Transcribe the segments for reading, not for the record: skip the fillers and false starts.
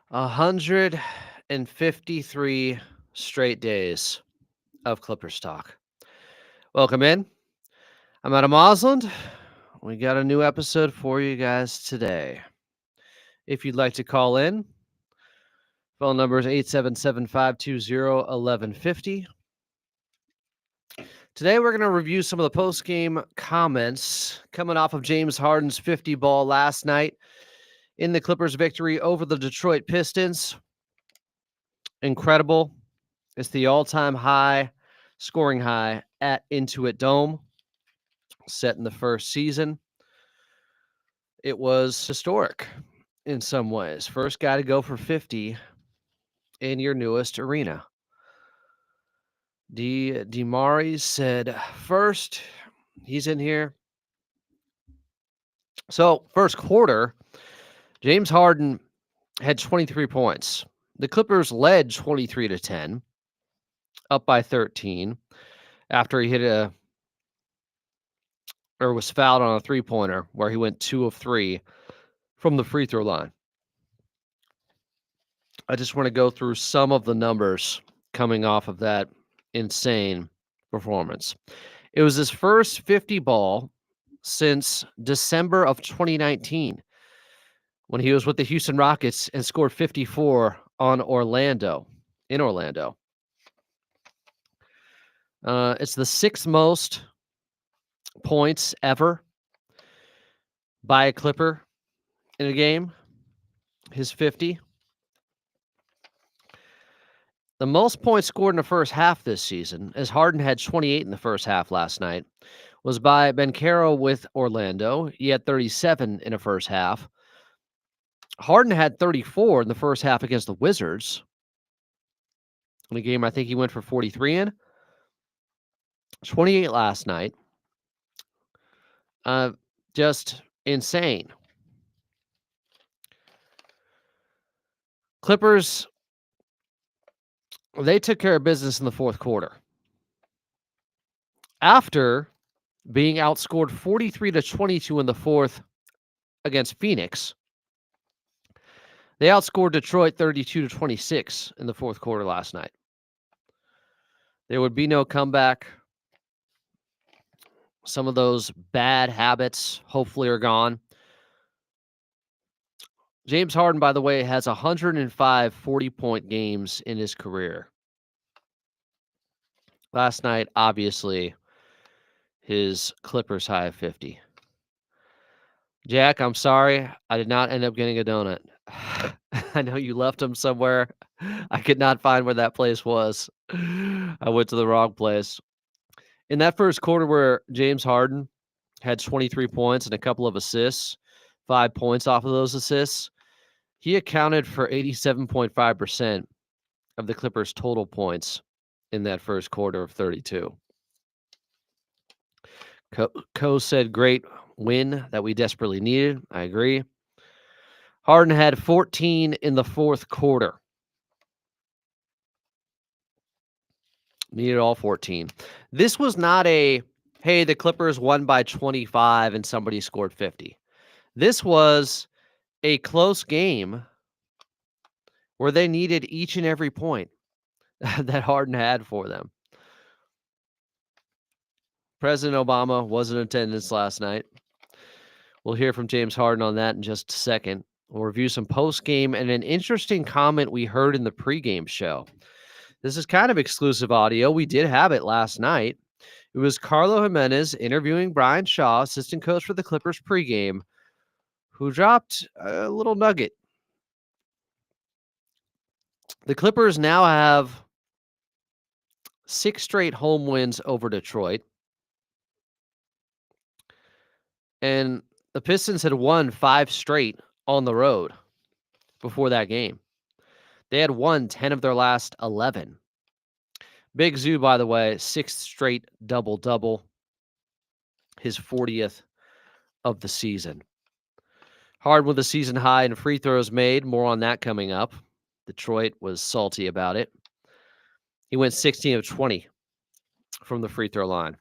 153 straight days of Clippers talk. Welcome in. I'm Adam Auslund. We got a new episode for you guys today. If you'd like to call in, phone number is 877-520-1150. Today we're going to review some of the post-game comments coming off of James Harden's 50 ball last night in the Clippers' victory over the Detroit Pistons. Incredible. It's the all-time high, scoring high at Intuit Dome, set in the first season. It was historic in some ways. First guy to go for 50 in your newest arena. DeMaris said first, he's in here. So, first quarter, James Harden had 23 points. The Clippers led 23-10, up by 13, after he was fouled on a three-pointer where he went 2 of 3 from the free throw line. I just want to go through some of the numbers coming off of that insane performance. It was his first 50 ball since December of 2019 when he was with the Houston Rockets and scored 54 in Orlando. It's the sixth most points ever by a Clipper in a game, his 50. The most points scored in the first half this season, as Harden had 28 in the first half last night, was by Banchero with Orlando. He had 37 in the first half. Harden had 34 in the first half against the Wizards. In a game I think he went for 43 in. 28 last night. Just insane. Clippers, they took care of business in the fourth quarter. After being outscored 43-22 in the fourth against Phoenix, they outscored Detroit 32-26 in the fourth quarter last night. There would be no comeback. Some of those bad habits hopefully are gone. James Harden, by the way, has 105 40-point games in his career. Last night, obviously, his Clippers high of 50. Jack, I'm sorry. I did not end up getting a donut. I know you left them somewhere. I could not find where that place was. I went to the wrong place. In that first quarter where James Harden had 23 points and a couple of assists, 5 points off of those assists, he accounted for 87.5% of the Clippers' total points in that first quarter of 32. Co said, great win that we desperately needed. I agree. Harden had 14 in the fourth quarter. Needed all 14. This was not a, hey, the Clippers won by 25 and somebody scored 50. This was a close game where they needed each and every point that Harden had for them. President Obama was in attendance last night. We'll hear from James Harden on that in just a second. We'll review some post-game and an interesting comment we heard in the pregame show. This is kind of exclusive audio. We did have it last night. It was Carlo Jimenez interviewing Brian Shaw, assistant coach for the Clippers pregame, who dropped a little nugget. The Clippers now have 6 straight home wins over Detroit. And the Pistons had won 5 straight on the road before that game. They had won 10 of their last 11. Big Zoo, by the way, 6th straight double-double, his 40th of the season. Harden with a season high in free throws made. More on that coming up. Detroit was salty about it. He went 16 of 20 from the free throw line.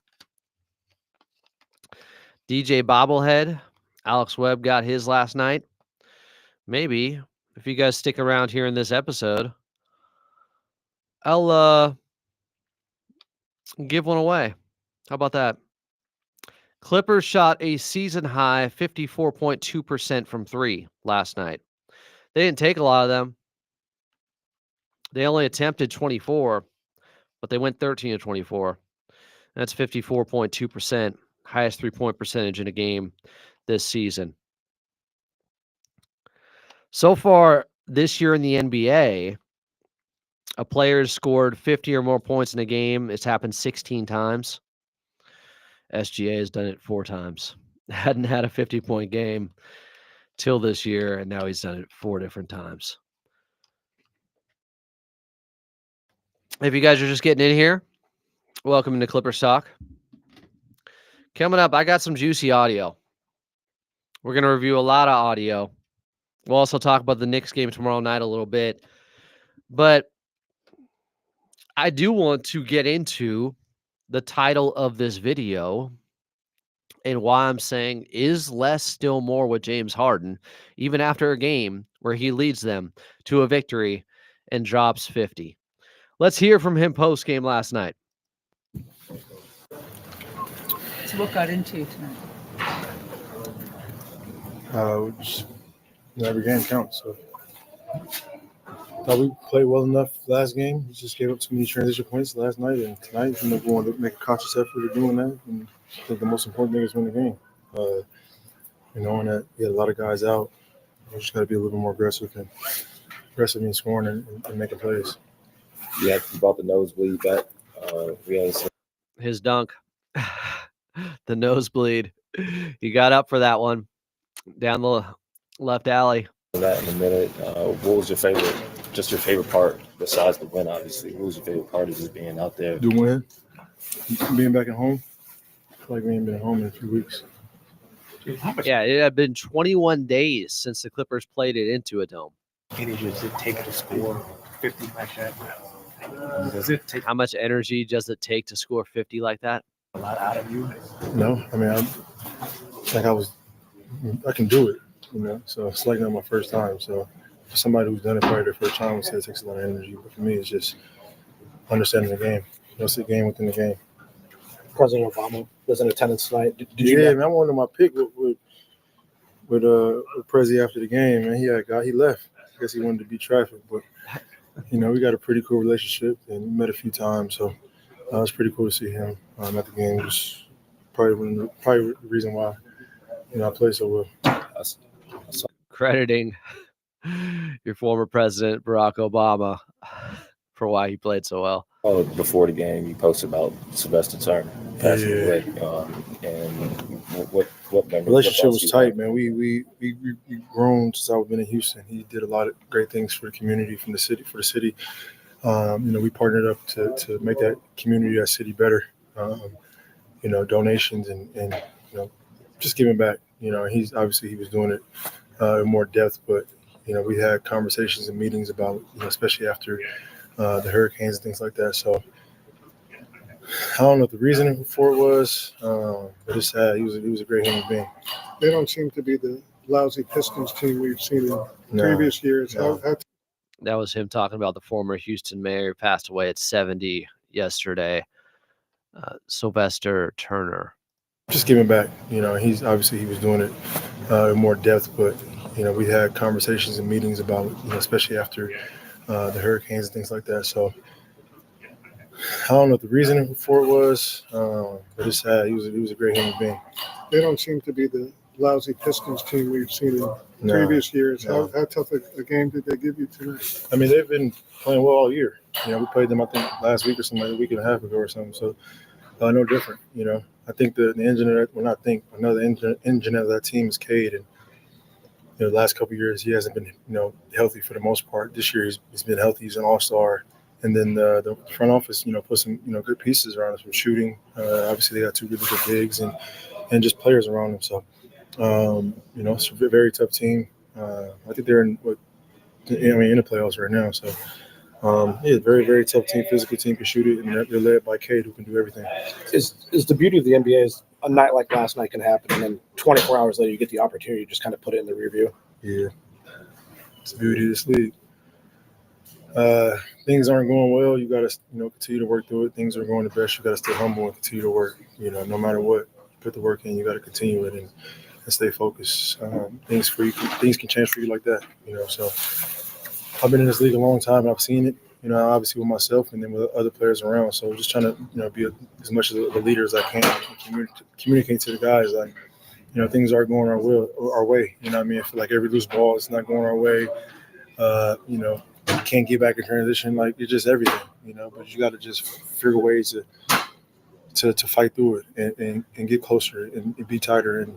DJ Bobblehead, Alex Webb got his last night. Maybe if you guys stick around here in this episode, I'll give one away. How about that? Clippers shot a season-high 54.2% from 3 last night. They didn't take a lot of them. They only attempted 24, but they went 13 of 24. That's 54.2%, highest three-point percentage in a game this season. So far this year in the NBA, a player has scored 50 or more points in a game. It's happened 16 times. SGA has done it 4 times. Hadn't had a 50-point game till this year, and now he's done it 4 different times. If you guys are just getting in here, welcome to Clippers Talk. Coming up, I got some juicy audio. We're going to review a lot of audio. We'll also talk about the Knicks game tomorrow night a little bit. But I do want to get into the title of this video and why I'm saying is less still more with James Harden, even after a game where he leads them to a victory and drops 50. Let's hear from him post-game last night. So what got into you tonight? Every game counts. So thought we played well enough last game. We just gave up too many transition points last night, and tonight we want to make a conscious effort of doing that. And I think the most important thing is win the game. Knowing that we had a lot of guys out, we just got to be a little bit more aggressive in scoring and making plays. Yeah, he brought the nosebleed back. His dunk, the nosebleed. He got up for that one down the left alley. That in a minute. What was your favorite part besides the win? Obviously, what was your favorite part of just being out there? The win, being back at home. I feel like we ain't been at home in a few weeks. Yeah, it had been 21 days since the Clippers played it into a dome. Energy does it take to score 50 like that? Does it take How much energy does it take to score 50 like that? a lot out of you? No, I mean, I can do it, So it's like not my first time. So for somebody who's done it probably their first time, would say it takes a lot of energy. But for me, it's just understanding the game. It's the game within the game. President Obama was in attendance tonight. Did you? Yeah, man, I wanted my pick with Prezi after the game, and he left. I guess he wanted to beat traffic, but we got a pretty cool relationship, and we met a few times, so it was pretty cool to see him at the game. Just probably the reason why I play so well. Crediting your former president, Barack Obama, for why he played so well. Oh, before the game, you posted about Sylvester Turner passing away, and what relationship was tight, man. We grown since I've been in Houston. He did a lot of great things for the community, for the city. We partnered up to make that community, that city better. Donations and just giving back. He was doing it in more depth, but we had conversations and meetings about, especially after the hurricanes and things like that. So I don't know what the reasoning for it was, but it's sad. He was a great human being. They don't seem to be the lousy Pistons team we've seen in previous years. No. That was him talking about the former Houston mayor who passed away at 70 yesterday, Sylvester Turner. Just giving back. He was doing it in more depth, but we had conversations and meetings about, especially after the hurricanes and things like that. So I don't know what the reasoning for it was, but it's sad. He was a great human being. They don't seem to be the lousy Pistons team we've seen in previous years. No. How tough a game did they give you tonight? I mean, they've been playing well all year. We played them, I think, last week or something, like a week and a half ago or something. So no different. I think the engine of that, another engine of that team is Cade. And the last couple of years, he hasn't been, healthy for the most part. This year, he's been healthy. He's an all-star. And then the front office, put some, good pieces around us from shooting. Obviously, they got 2 really good bigs and just players around them. So, it's a very tough team. I think they're in the playoffs right now. So, very, very tough team, physical team, can shoot it, and they're led by Cade, who can do everything. Is the beauty of the NBA is a night like last night can happen, and then 24 hours later you get the opportunity to just kind of put it in the rear view. Yeah. It's the beauty of this league. Things aren't going well, you got to continue to work through it. Things are going the best, you got to stay humble and continue to work. No matter what, put the work in. You got to continue it and stay focused. Things can change for you like that. So I've been in this league a long time. I've seen it. Obviously with myself and then with other players around. So just trying to be as much of the leader as I can and communicate to the guys like things aren't going our way. I mean, I feel like every loose ball is not going our way. Can't get back in transition. Like it's just everything. But you got to just figure ways to fight through it and get closer and be tighter. And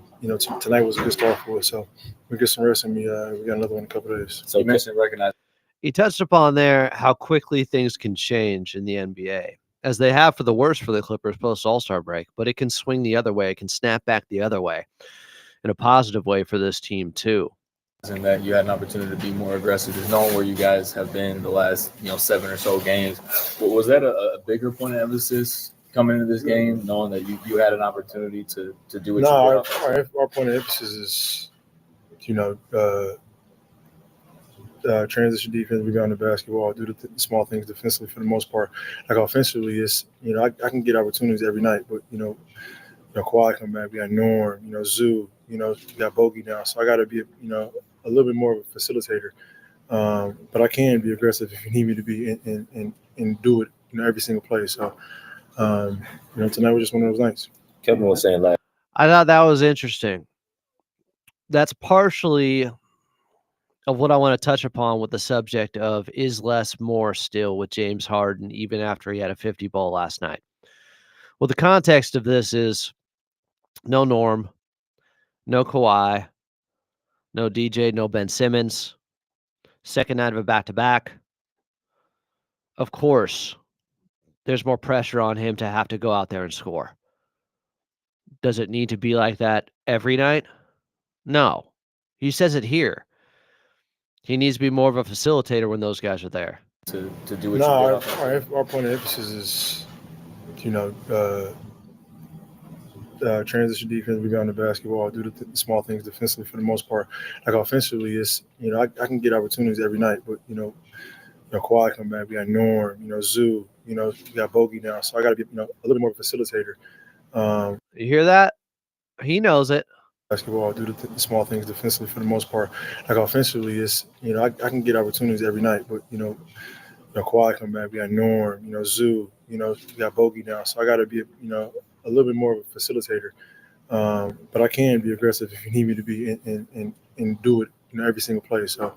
tonight was a good start for us. So we get some rest and we got another one in a couple of days. So you mentioned recognize. He touched upon there how quickly things can change in the NBA, as they have for the worse for the Clippers post All-Star break, but it can swing the other way. It can snap back the other way in a positive way for this team too. And that you had an opportunity to be more aggressive, just knowing where you guys have been the last 7 or so games. Was that a bigger point of emphasis coming into this game, knowing that you had an opportunity to do what you did? Our point of emphasis is, transition defense, rebound the basketball, do the small things defensively for the most part. Like offensively, it's I can get opportunities every night, but Kawhi come back, we got Norm, Zoo, we got Bogey now, so I got to be a little bit more of a facilitator. But I can be aggressive if you need me to be and do it every single play. So tonight was just one of those nights. Kevin was saying that. I thought that was interesting. That's partially of what I want to touch upon with the subject of is less more still with James Harden, even after he had a 50 ball last night. Well, the context of this is no Norm, no Kawhi, no DJ, no Ben Simmons, second night of a back-to-back. Of course, there's more pressure on him to have to go out there and score. Does it need to be like that every night? No. He says it here. He needs to be more of a facilitator when those guys are there. To do what you did. Our point of emphasis is, transition defense, rebound the basketball, do the small things defensively for the most part. Like offensively, it's I can get opportunities every night, but Kawhi come back, we got Norm, Zoo, we got Bogey now, so I got to be a little more of a facilitator. You hear that? He knows it. Basketball, do the small things defensively for the most part. Like offensively, it's I can get opportunities every night, but Kawhi come back, we got Norm, Zoo, we got Bogey now, so I got to be a little bit more of a facilitator. But I can be aggressive if you need me to be and do it every single play. So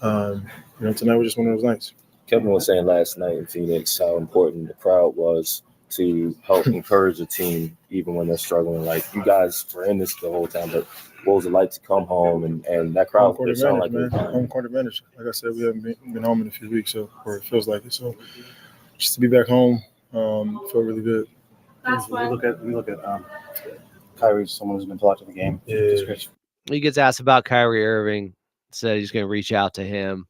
tonight was just one of those nights. Kevin was saying last night in Phoenix how important the crowd was to help encourage the team even when they're struggling. Like you guys were in this the whole time, but what was it like to come home and that crowd? Home court advantage. Like I said, we haven't been home in a few weeks, or it feels like it. So just to be back home, felt really good. We look at Kyrie, someone who's been brought to the game. Yeah. He gets asked about Kyrie Irving, said he's going to reach out to him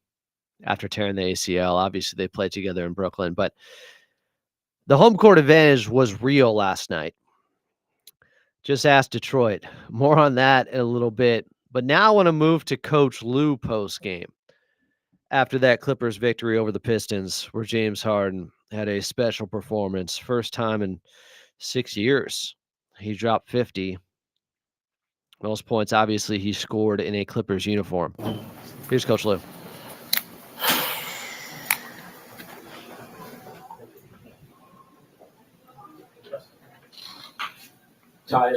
after tearing the ACL. Obviously, they played together in Brooklyn, but the home court advantage was real last night. Just ask Detroit. More on that in a little bit. But now I want to move to Coach Lue post-game. After that Clippers victory over the Pistons, where James Harden had a special performance, first time in 6 years. He dropped 50. Most points, obviously, he scored in a Clippers uniform. Here's Coach Lue. Ty,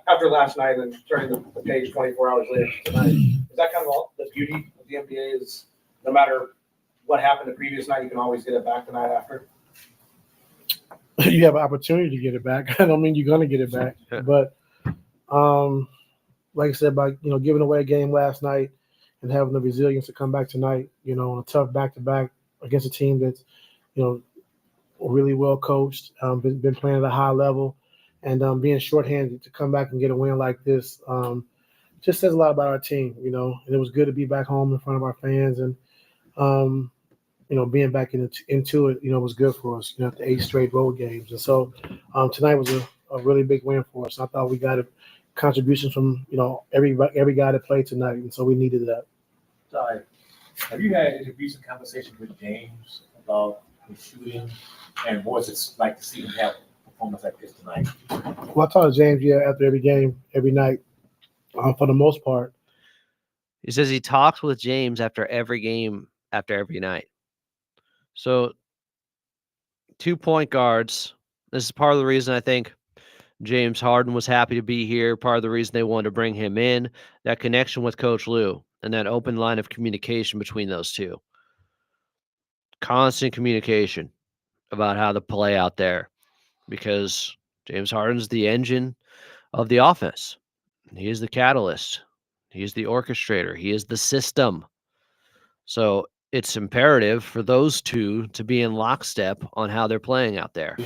after last night and turning the page 24 hours later tonight, is that kind of the beauty of the NBA is no matter what happened the previous night, you can always get it back the night after? You have an opportunity to get it back. I don't mean you're going to get it back. Yeah. But like I said, by giving away a game last night and having the resilience to come back tonight, on a tough back-to-back against a team that's, really well coached, been playing at a high level, and being shorthanded to come back and get a win like this just says a lot about our team, and it was good to be back home in front of our fans and, being back into it, was good for us, after 8 straight road games. And so tonight was a really big win for us. I thought we got a contribution from, every guy that played tonight, and so we needed that. Sorry. Have you had any recent conversations with James about his shooting, and what it's like to see him have a performance like this tonight? Well, I talk to James after every game, every night, for the most part. He says he talks with James after every game, after every night. So 2 point guards. This is part of the reason I think James Harden was happy to be here. Part of the reason they wanted to bring him in, that connection with Coach Lou and that open line of communication between those two. Constant communication about how to play out there because James Harden's the engine of the offense. He is the catalyst. He is the orchestrator. He is the system. So it's imperative for those two to be in lockstep on how they're playing out there.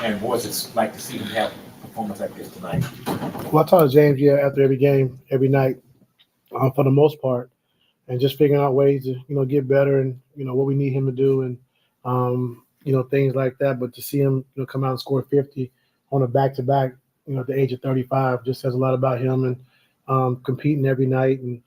And what's it like to see him have a performance like this tonight? Well, I talk to James after every game, every night, for the most part, and just figuring out ways to get better and what we need him to do and things like that. But to see him come out and score 50 on a back-to-back, at the age of 35, just says a lot about him and competing every night and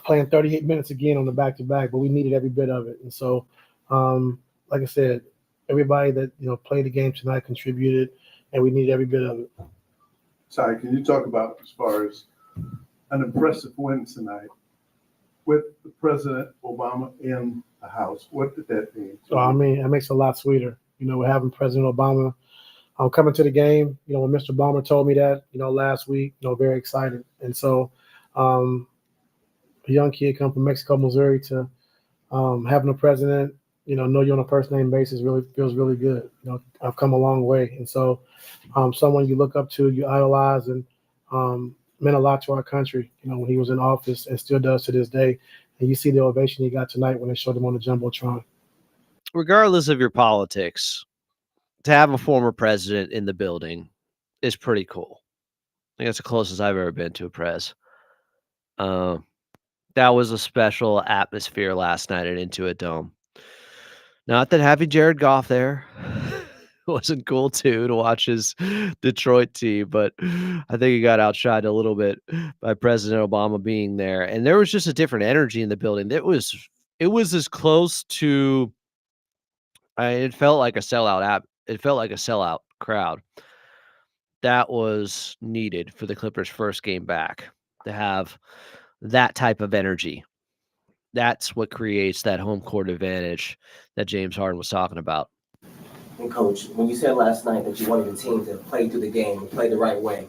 playing 38 minutes again on the back-to-back. But we needed every bit of it, and so like I said, everybody that played the game tonight contributed, and we needed every bit of it. Sorry, can you talk about as far as an impressive win tonight with President Obama in the House? What did that mean? I mean, it makes it a lot sweeter. We're having President Obama coming to the game. When Mr. Obama told me that, last week, very excited. And so a young kid come from Mexico, Missouri to having a president, know you on a first name basis really feels really good. I've come a long way. And so someone you look up to, you idolize, and meant a lot to our country, when he was in office and still does to this day. And you see the ovation he got tonight when they showed him on the Jumbotron. Regardless of your politics, to have a former president in the building is pretty cool. I think that's the closest I've ever been to a prez. That was a special atmosphere last night at Intuit Dome. Not that having Jared Goff there wasn't cool too, to watch his Detroit team, but I think he got outshined a little bit by President Obama being there. And there was just a different energy in the building. It was as close to it felt like a sellout It felt like a sellout crowd. That was needed for the Clippers' first game back, to have that type of energy. That's what creates that home court advantage that James Harden was talking about. And Coach, when you said last night that you wanted the team to play through the game and play the right way,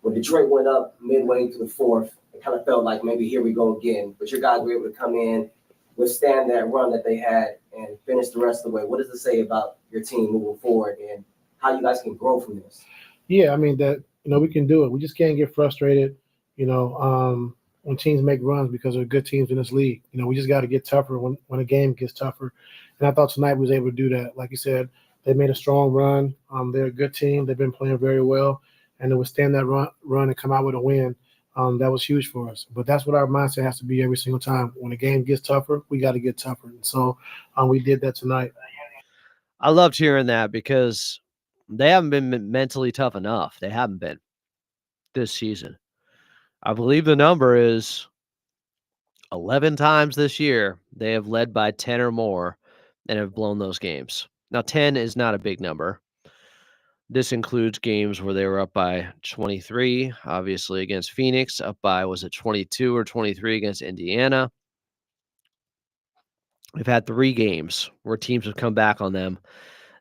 when Detroit went up midway through the fourth, it kind of felt like maybe here we go again. But your guys were able to come in, withstand that run that they had, and finish the rest of the way. What does it say about your team moving forward and how you guys can grow from this? Yeah, I mean that we can do it. We just can't get frustrated, when teams make runs, because they're good teams in this league. We just got to get tougher when a game gets tougher. And I thought tonight we was able to do that. Like you said, they made a strong run. They're a good team. They've been playing very well, and to withstand that run and come out with a win, that was huge for us. But that's what our mindset has to be every single time. When the game gets tougher, we got to get tougher. And so we did that tonight. I loved hearing that because they haven't been mentally tough enough. They haven't been this season. I believe the number is 11 times this year they have led by 10 or more and have blown those games. Now, 10 is not a big number. This includes games where they were up by 23, obviously against Phoenix, up by, was it 22 or 23 against Indiana? We've had 3 games where teams have come back on them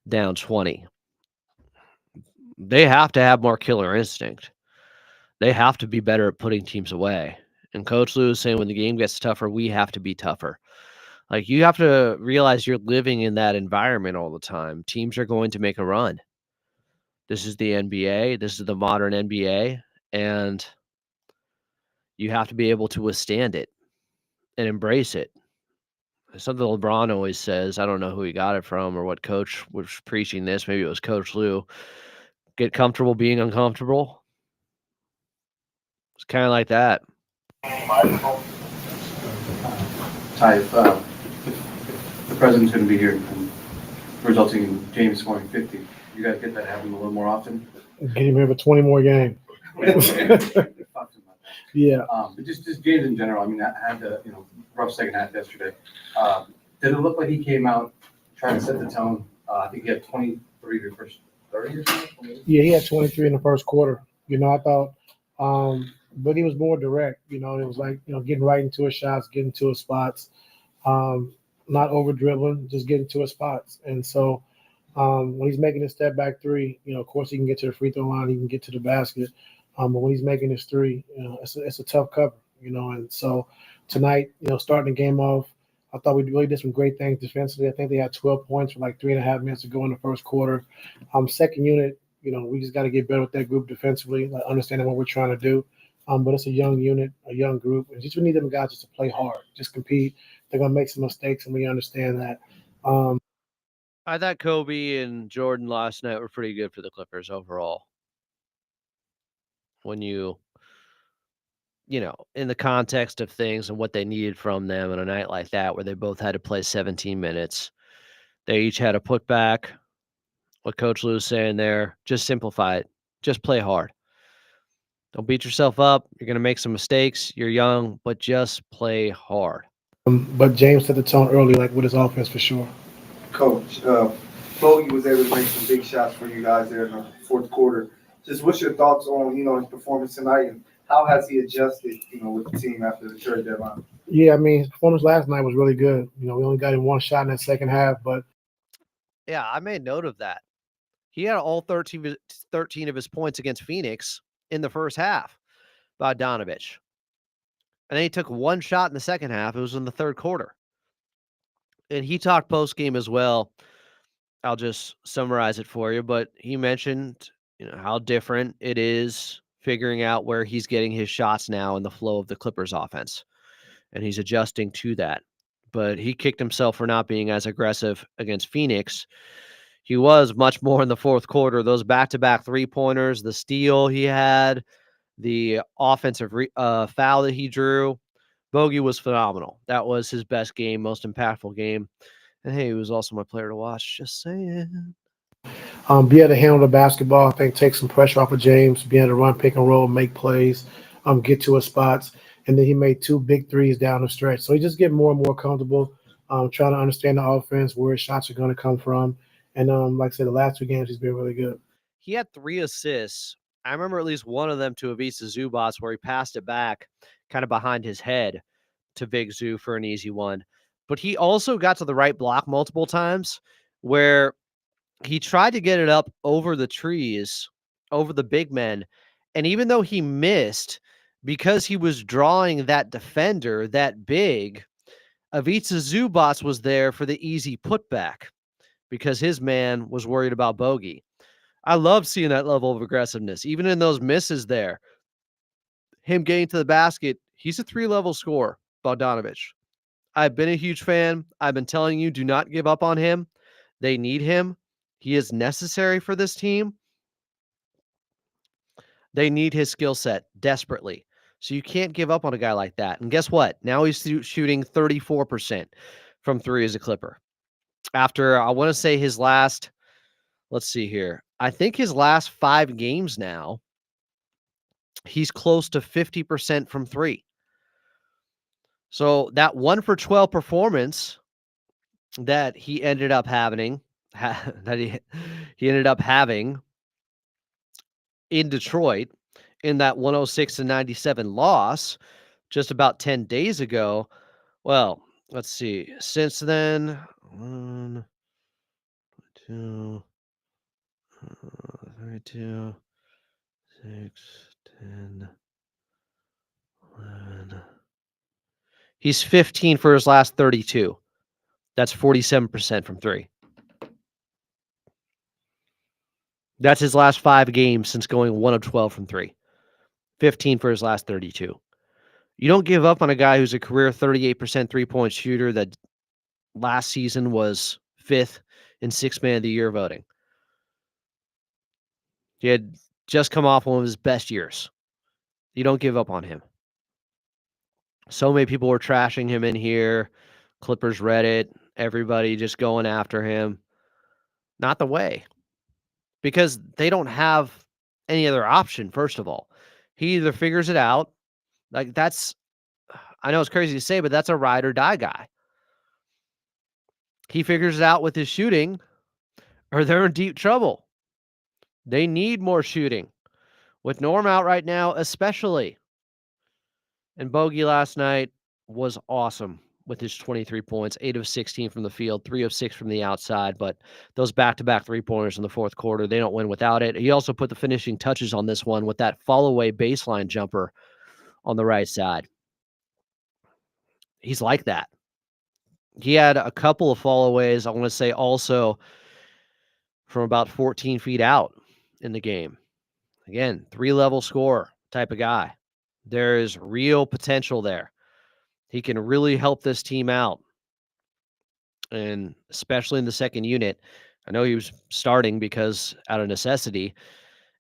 down 20. They have to have more killer instinct. They have to be better at putting teams away. And Coach Lou is saying when the game gets tougher, we have to be tougher. Like, you have to realize you're living in that environment all the time. Teams are going to make a run. This is the NBA. This is the modern NBA. And you have to be able to withstand it and embrace it. Something LeBron always says. I don't know who he got it from or what coach was preaching this. Maybe it was Coach Lou. Get comfortable being uncomfortable. It's kind of like that. Ty, if the president's going to be here, resulting in James scoring 50, you guys get that happen a little more often? Get him here for 20 more games. Yeah. But just James in general. I mean, I had the rough second half yesterday. Did it look like he came out trying to set the tone? I think he had 23 to first 30 or something. Yeah, he had 23 in the first quarter. I thought, but he was more direct. It was like getting right into his shots, getting to his spots, not over dribbling, just getting to his spots. And so when he's making his step back three, of course he can get to the free throw line, he can get to the basket. But when he's making his three, it's a tough cover. And so tonight, starting the game off, I thought we really did some great things defensively. I think they had 12 points with like 3.5 minutes to go in the first quarter. Second unit, we just got to get better with that group defensively, like understanding what we're trying to do. But it's a young unit, a young group, and just we need them guys just to play hard, just compete. They're gonna make some mistakes, and we understand that. I thought Kobe and Jordan last night were pretty good for the Clippers overall. When in the context of things and what they needed from them on a night like that, where they both had to play 17 minutes, they each had a putback. What Coach Lou was saying there, just simplify it. Just play hard. Don't beat yourself up. You're going to make some mistakes. You're young, but just play hard. But James set the tone early, like with his offense for sure. Coach, Bogey was able to make some big shots for you guys there in the fourth quarter. Just what's your thoughts on, his performance tonight, and how has he adjusted, with the team after the trade deadline? Yeah, I mean, his performance last night was really good. We only got him one shot in that second half, but yeah, I made note of that. He had all 13 of his points against Phoenix in the first half, Bogdanovich. And then he took one shot in the second half. It was in the third quarter. And he talked post-game as well. I'll just summarize it for you, but he mentioned, how different it is figuring out where he's getting his shots now in the flow of the Clippers offense. And he's adjusting to that. But he kicked himself for not being as aggressive against Phoenix. He was much more in the fourth quarter. Those back-to-back three-pointers, the steal he had, the offensive foul that he drew. Bogey was phenomenal. That was his best game, most impactful game. And hey, he was also my player to watch. Just saying. Be able to handle the basketball, I think, take some pressure off of James, be able to run pick and roll, make plays, get to his spots. And then he made 2 big threes down the stretch. So he just get more and more comfortable, trying to understand the offense, where his shots are going to come from. And like I said, the last 2 games, he's been really good. He had 3 assists. I remember at least one of them to Ivica Zubac where he passed it back kind of behind his head to Big Zoo for an easy one. But he also got to the right block multiple times where he tried to get it up over the trees, over the big men. And even though he missed, because he was drawing that defender that big, Ivica Zubac was there for the easy putback because his man was worried about Bogey. I love seeing that level of aggressiveness, even in those misses there. Him getting to the basket, he's a 3-level scorer, Bogdanovich. I've been a huge fan. I've been telling you, do not give up on him. They need him. He is necessary for this team. They need his skill set desperately. So you can't give up on a guy like that. And guess what? Now he's shooting 34% from 3 as a Clipper. After, I want to say his last, let's see here. I think his last 5 games now, he's close to 50% from 3. So that 1 for 12 performance that he ended up having, he ended up having in Detroit in that 106-97 loss just about 10 days ago. Well, let's see. Since then, 1, 2, 32, 6, 10, 11. He's 15 for his last 32. That's 47% from 3. That's his last 5 games since going 1 of 12 from 3. 15 for his last 32. You don't give up on a guy who's a career 38% three-point shooter that last season was 5th in 6th Man of the Year voting. He had just come off one of his best years. You don't give up on him. So many people were trashing him in here. Clippers Reddit, everybody just going after him. Not the way. Because they don't have any other option, first of all. He either figures it out Like, I know it's crazy to say, but that's a ride or die guy. He figures it out with his shooting, or they're in deep trouble. They need more shooting. With Norm out right now, especially. And Bogey last night was awesome with his 23 points, 8 of 16 from the field, 3 of 6 from the outside. But those back-to-back three-pointers in the fourth quarter, they don't win without it. He also put the finishing touches on this one with that fall-away baseline jumper on the right side. He's like that. He had a couple of fall-aways, I want to say also from about 14 feet out in the game. Again, 3-level scorer type of guy. There is real potential there. He can really help this team out. And especially in the second unit. I know he was starting because out of necessity,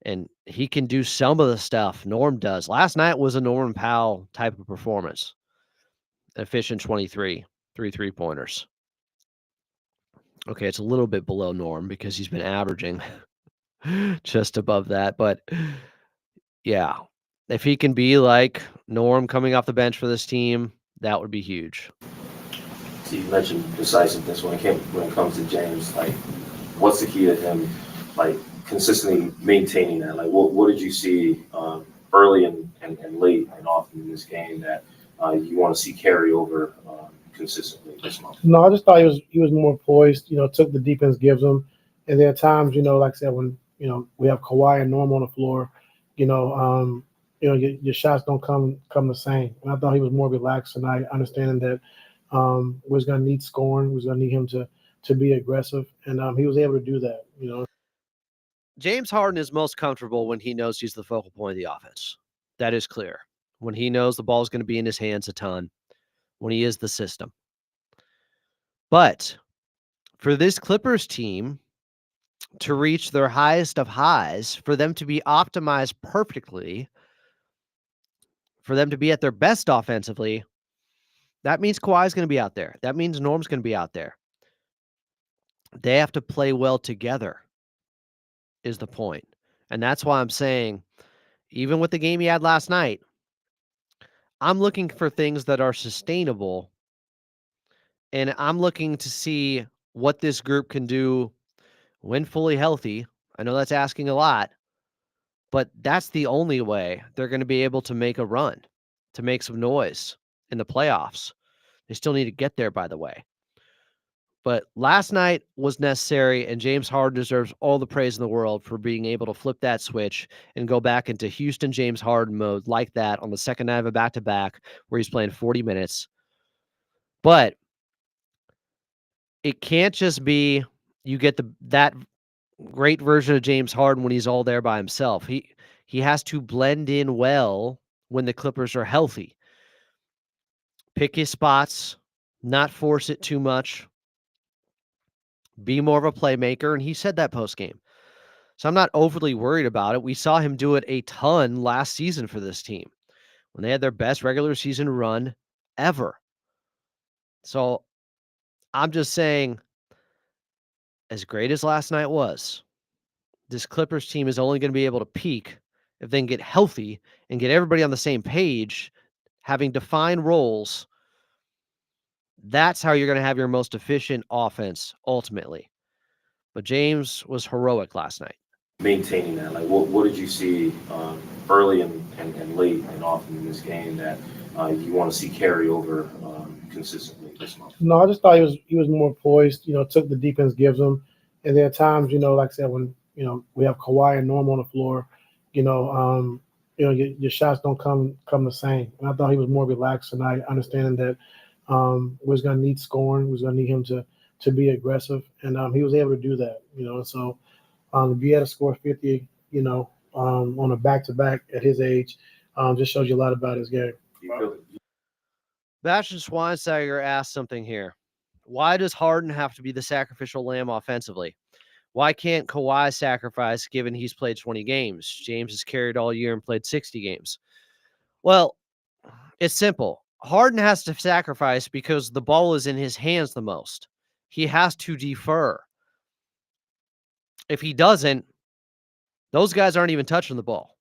and he can do some of the stuff Norm does. Last night was a Norm Powell type of performance. Efficient 23, 3 3-pointers. Okay, it's a little bit below Norm because he's been averaging just above that. But yeah, if he can be like Norm coming off the bench for this team, that would be huge. So you mentioned decisiveness when it comes to James. Like, what's the key to him, like, consistently maintaining that? Like, what did you see early and late and often in this game that you want to see carry over consistently this month? No, I just thought he was more poised. Took the defense gives him, and there are times, like I said, when we have Kawhi and Norm on the floor, your shots don't come the same. And I thought he was more relaxed tonight, understanding that was going to need scoring, was going to need him to be aggressive, and he was able to do that. James Harden is most comfortable when he knows he's the focal point of the offense. That is clear. When he knows the ball is going to be in his hands a ton, when he is the system. But for this Clippers team to reach their highest of highs, for them to be optimized perfectly, for them to be at their best offensively, that means Kawhi's going to be out there. That means Norm's going to be out there. They have to play well together is the point. And that's why I'm saying, even with the game he had last night, I'm looking for things that are sustainable. And I'm looking to see what this group can do when fully healthy. I know that's asking a lot, but that's the only way they're going to be able to make a run, to make some noise in the playoffs. They still need to get there, by the way. But last night was necessary, and James Harden deserves all the praise in the world for being able to flip that switch and go back into Houston James Harden mode like that on the second night of a back-to-back where he's playing 40 minutes. But it can't just be you get that great version of James Harden when he's all there by himself. He has to blend in well when the Clippers are healthy. Pick his spots, not force it too much. Be more of a playmaker, and he said that post-game. So I'm not overly worried about it. We saw him do it a ton last season for this team when they had their best regular season run ever. So I'm just saying, as great as last night was, this Clippers team is only going to be able to peak if they can get healthy and get everybody on the same page, having defined roles. That's how you're going to have your most efficient offense ultimately. But James was heroic last night. Maintaining that, like, what did you see early and late and often in this game that you want to see carry over consistently this month? No, I just thought he was more poised. Took the defense gives him, and there are times, like I said, when we have Kawhi and Norm on the floor, your shots don't come the same. And I thought he was more relaxed tonight, understanding that was going to need scoring, was going to need him to be aggressive, and he was able to do that. So to be able to score 50, on a back-to-back at his age, just shows you a lot about his game. Bastian Schweinsteiger asked something here. Why does Harden have to be the sacrificial lamb offensively? Why can't Kawhi sacrifice given he's played 20 games? James has carried all year and played 60 games. Well, it's simple. Harden has to sacrifice because the ball is in his hands the most. He has to defer. If he doesn't, those guys aren't even touching the ball.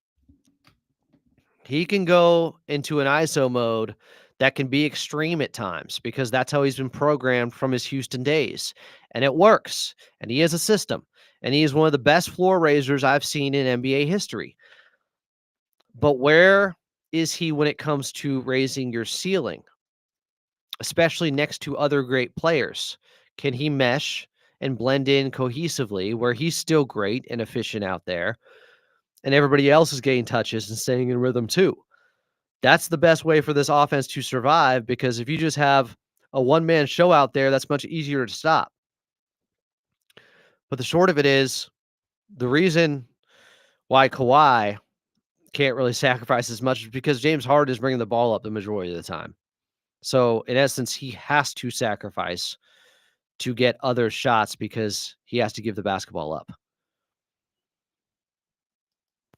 He can go into an ISO mode that can be extreme at times because that's how he's been programmed from his Houston days. And it works. And he has a system. And he is one of the best floor raisers I've seen in NBA history. But where is he when it comes to raising your ceiling, especially next to other great players? Can he mesh and blend in cohesively where he's still great and efficient out there and everybody else is getting touches and staying in rhythm too? That's the best way for this offense to survive, because if you just have a one-man show out there, that's much easier to stop. But the short of it is, the reason why Kawhi can't really sacrifice as much is because James Harden is bringing the ball up the majority of the time. So in essence, he has to sacrifice to get other shots because he has to give the basketball up.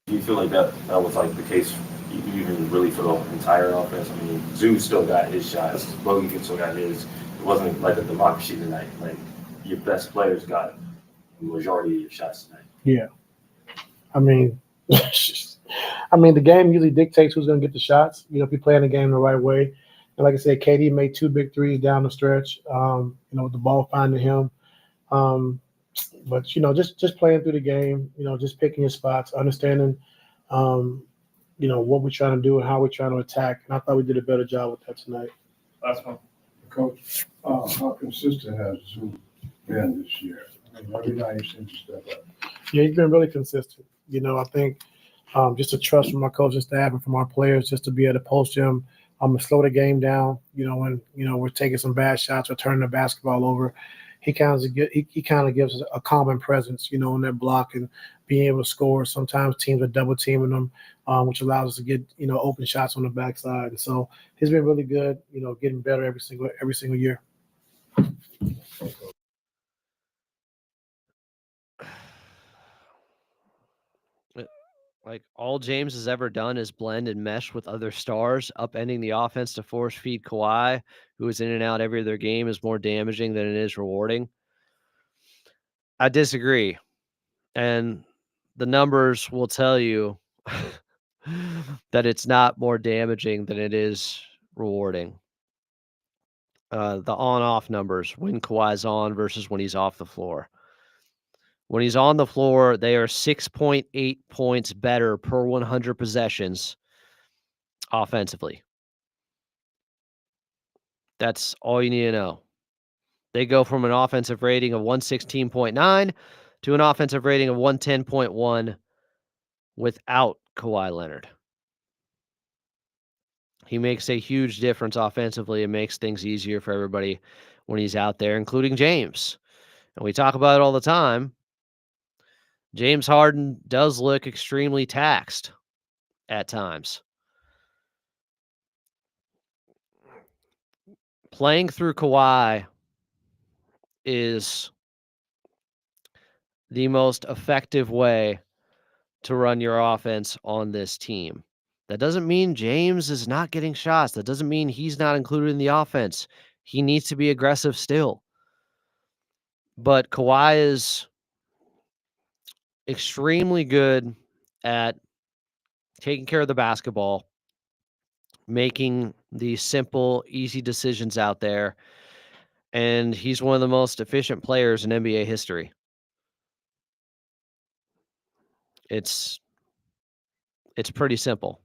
Do you feel like that was like the case even really for the entire offense? I mean, Zoo still got his shots, Bogey still got his. It wasn't like a democracy tonight. Like, your best players got the majority of your shots tonight. Yeah. I mean, the game usually dictates who's going to get the shots. You know, if you're playing the game the right way. And like I said, KD made 2 big threes down the stretch. With the ball finding him. But just playing through the game. Just picking your spots, understanding, what we're trying to do and how we're trying to attack. And I thought we did a better job with that tonight. Last one. Coach, how consistent has Zoo been this year? I mean, every night he seems to step up. Yeah, he's been really consistent. I think just a trust from our coaching staff and from our players just to be able to post him, slow the game down. When we're taking some bad shots or turning the basketball over, he kind of gives us a common presence, in that block and being able to score. Sometimes teams are double teaming them, which allows us to get open shots on the backside. And so he's been really good, getting better every single year. Like, all James has ever done is blend and mesh with other stars. Upending the offense to force feed Kawhi, who is in and out every other game, is more damaging than it is rewarding. I disagree. And the numbers will tell you that it's not more damaging than it is rewarding. The on-off numbers, when Kawhi's on versus when he's off the floor. When he's on the floor, they are 6.8 points better per 100 possessions offensively. That's all you need to know. They go from an offensive rating of 116.9 to an offensive rating of 110.1 without Kawhi Leonard. He makes a huge difference offensively and makes things easier for everybody when he's out there, including James. And we talk about it all the time. James Harden does look extremely taxed at times. Playing through Kawhi is the most effective way to run your offense on this team. That doesn't mean James is not getting shots. That doesn't mean he's not included in the offense. He needs to be aggressive still. But Kawhi is extremely good at taking care of the basketball, making the simple, easy decisions out there. And he's one of the most efficient players in NBA history. It's pretty simple.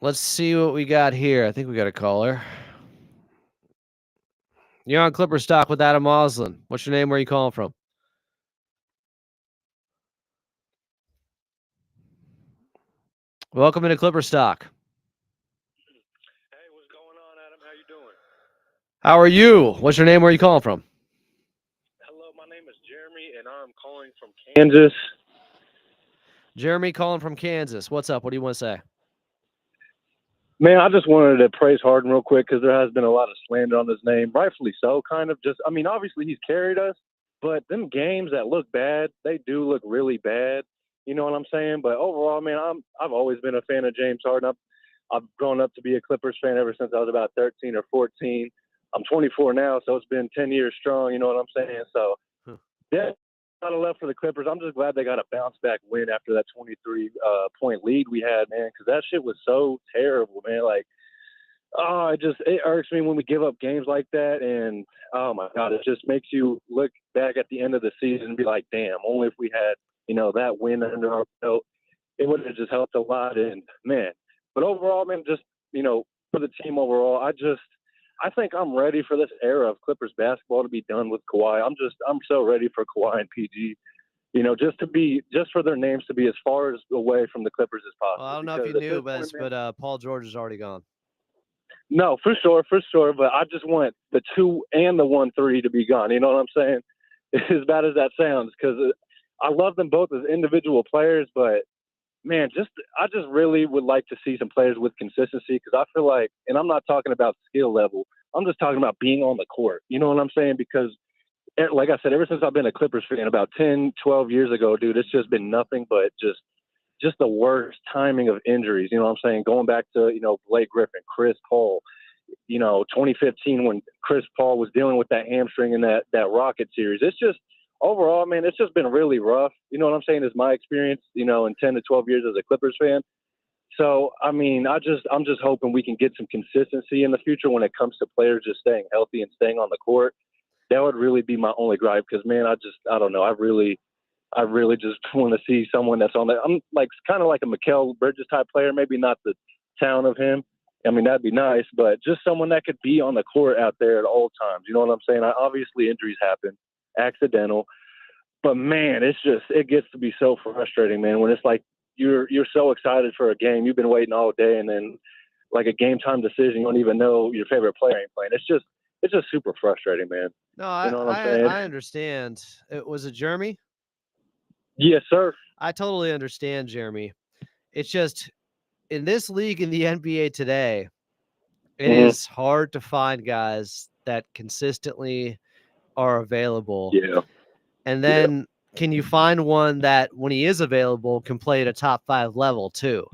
Let's see what we got here. I think we got a caller. You're on Clipper Stock with Adam Auslund. What's your name? Where are you calling from? Welcome into Clipper Stock. Hey, what's going on, Adam? How you doing? How are you? What's your name? Where are you calling from? Hello, my name is Jeremy, and I'm calling from Kansas. Jeremy calling from Kansas. What's up? What do you want to say? Man, I just wanted to praise Harden real quick because there has been a lot of slander on his name, rightfully so, kind of. Obviously he's carried us, but them games that look bad, they do look really bad. You know what I'm saying? But overall, man, I've always been a fan of James Harden. I've grown up to be a Clippers fan ever since I was about 13 or 14. I'm 24 now, so it's been 10 years strong. You know what I'm saying? So, yeah, left for the Clippers. I'm just glad they got a bounce back win after that 23 point lead we had, man, because that shit was so terrible, man. Like, oh, it irks me when we give up games like that, and oh my God, it just makes you look back at the end of the season and be like, damn, only if we had, that win under our belt, it would have just helped a lot. And man, but overall, man, just for the team overall, I think I'm ready for this era of Clippers basketball to be done with Kawhi. I'm so ready for Kawhi and PG. Just for their names to be as far as away from the Clippers as possible. Well, I don't know if you knew, but Paul George is already gone. No, for sure. But I just want the 2 and the 1-3 to be gone. You know what I'm saying? As bad as that sounds, because I love them both as individual players, but man, I just really would like to see some players with consistency, because I feel like, and I'm not talking about skill level, I'm just talking about being on the court. You know what I'm saying? Because, like I said, ever since I've been a Clippers fan about 10, 12 years ago, dude, it's just been nothing but just the worst timing of injuries. You know what I'm saying? Going back to, Blake Griffin, Chris Paul, 2015 when Chris Paul was dealing with that hamstring in that Rocket series. It's just, overall, man, it's just been really rough. You know what I'm saying? Is my experience, in 10 to 12 years as a Clippers fan. So, I mean, I'm just hoping we can get some consistency in the future when it comes to players just staying healthy and staying on the court. That would really be my only gripe, because, man, I don't know. I really just want to see someone that's on that. I'm like kind of like a Mikal Bridges type player, maybe not the talent of him. I mean, that'd be nice, but just someone that could be on the court out there at all times. You know what I'm saying? Obviously, injuries happen, accidental, but man, it gets to be so frustrating, man, when it's like you're so excited for a game, you've been waiting all day, and then like a game time decision, you don't even know your favorite player ain't playing. It's just super frustrating, man. No, You know what I'm saying? I understand. Was it Jeremy? Yes, sir. I totally understand, Jeremy. It's just in this league in the NBA today, it is hard to find guys that consistently are available. Yeah. And then can you find one that when he is available can play at a top 5 level too?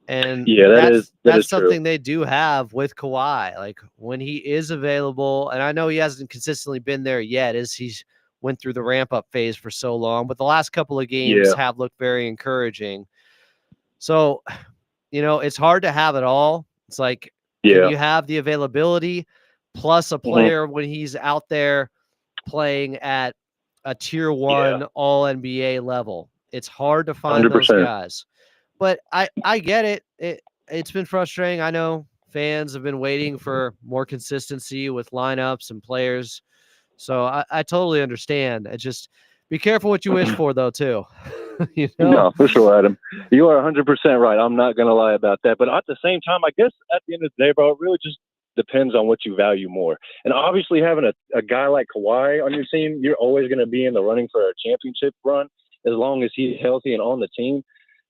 And that's something true. they do have with Kawhi. Like when he is available, and I know he hasn't consistently been there yet as he's went through the ramp up phase for so long, but the last couple of games have looked very encouraging. So, it's hard to have it all. It's like, can you have the availability plus a player when he's out there playing at a tier 1 all NBA level? It's hard to find 100%. those guys. But I get it. It's been frustrating. I know fans have been waiting for more consistency with lineups and players. So I totally understand. Just be careful what you wish for, though, too. No, for sure, Adam. You are 100% right. I'm not going to lie about that. But at the same time, I guess at the end of the day, bro, it really just depends on what you value more. And obviously having a guy like Kawhi on your team, you're always going to be in the running for a championship run as long as he's healthy and on the team.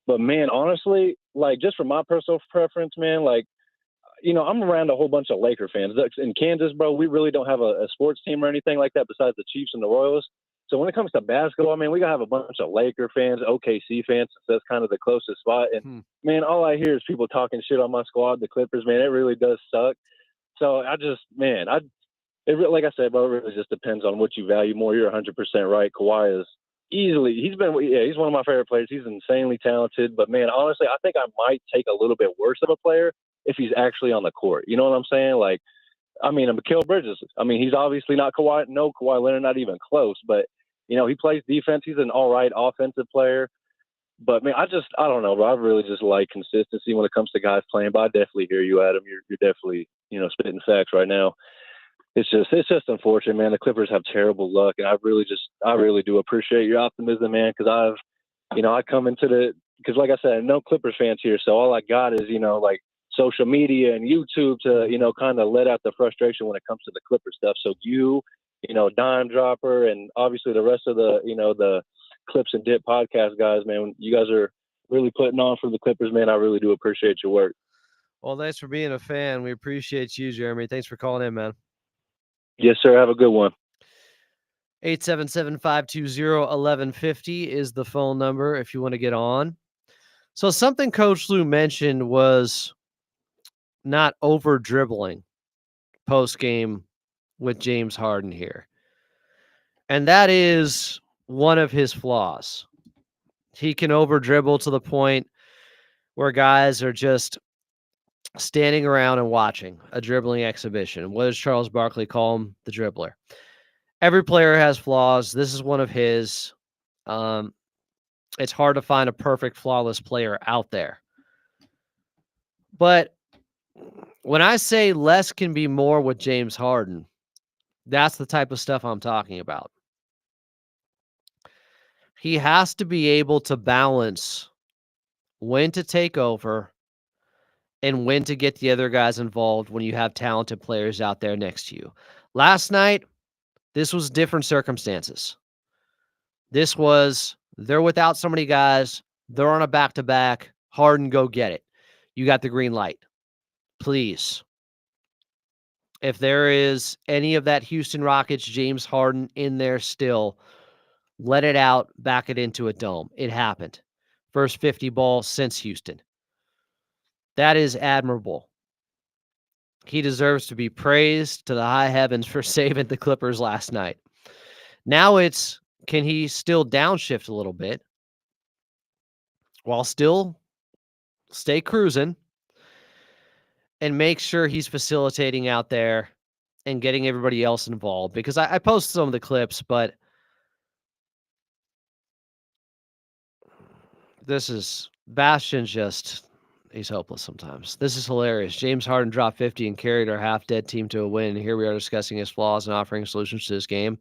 But, man, honestly, like just for my personal preference, man, like, I'm around a whole bunch of Laker fans. In Kansas, bro, we really don't have a sports team or anything like that besides the Chiefs and the Royals. So when it comes to basketball, man, we got to have a bunch of Laker fans, OKC fans, since that's kind of the closest spot. And, man, all I hear is people talking shit on my squad, the Clippers, man. It really does suck. So like I said, bro, it really just depends on what you value more. You're 100% right. Kawhi is he's one of my favorite players. He's insanely talented. But, man, honestly, I think I might take a little bit worse of a player if he's actually on the court. You know what I'm saying? Like, I mean, Mikal Bridges. I mean, he's obviously not Kawhi. No, Kawhi Leonard, not even close. But, he plays defense. He's an all right offensive player. But, man, I don't know, bro. I really just like consistency when it comes to guys playing. But I definitely hear you, Adam. You're definitely, spitting facts right now. It's just unfortunate, man. The Clippers have terrible luck. And I really do appreciate your optimism, man, because I come into because like I said, I know Clippers fans here. So all I got is, like, social media and YouTube to, kind of let out the frustration when it comes to the Clipper stuff. So Dime Dropper, and obviously the rest of the Clips and Dip podcast guys, man, you guys are really putting on for the Clippers, man. I really do appreciate your work. Well, thanks for being a fan. We appreciate you, Jeremy. Thanks for calling in, man. Yes, sir. Have a good one. 877-520-1150 is the phone number if you want to get on. So something Coach Lou mentioned was not over dribbling post game with James Harden here. And that is one of his flaws. He can over dribble to the point where guys are just standing around and watching a dribbling exhibition. What does Charles Barkley call him? The dribbler. Every player has flaws. This is one of his. It's hard to find a perfect, flawless player out there. But when I say less can be more with James Harden, that's the type of stuff I'm talking about. He has to be able to balance when to take over and when to get the other guys involved when you have talented players out there next to you. Last night, this was different circumstances. This was, they're without so many guys. They're on a back-to-back. Harden, go get it. You got the green light. Please. If there is any of that Houston Rockets, James Harden in there still, let it out, back it into a dome. It happened. First 50 ball since Houston. That is admirable. He deserves to be praised to the high heavens for saving the Clippers last night. Now it's, can he still downshift a little bit while still stay cruising and make sure he's facilitating out there and getting everybody else involved? Because I posted some of the clips, but this is Bastion just, he's hopeless sometimes. This is hilarious. James Harden dropped 50 and carried our half-dead team to a win. Here we are discussing his flaws and offering solutions to this game.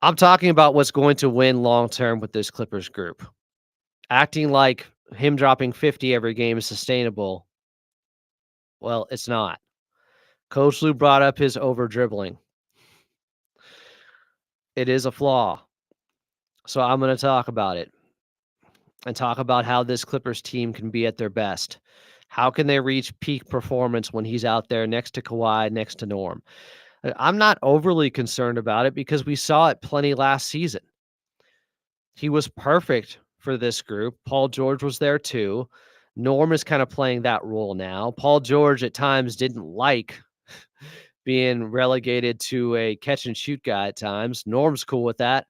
I'm talking about what's going to win long-term with this Clippers group. Acting like him dropping 50 every game is sustainable. Well, it's not. Coach Lou brought up his over-dribbling. It is a flaw. So I'm going to talk about it and talk about how this Clippers team can be at their best. How can they reach peak performance when he's out there next to Kawhi, next to Norm? I'm not overly concerned about it because we saw it plenty last season. He was perfect for this group. Paul George was there too. Norm is kind of playing that role now. Paul George at times didn't like being relegated to a catch and shoot guy at times. Norm's cool with that.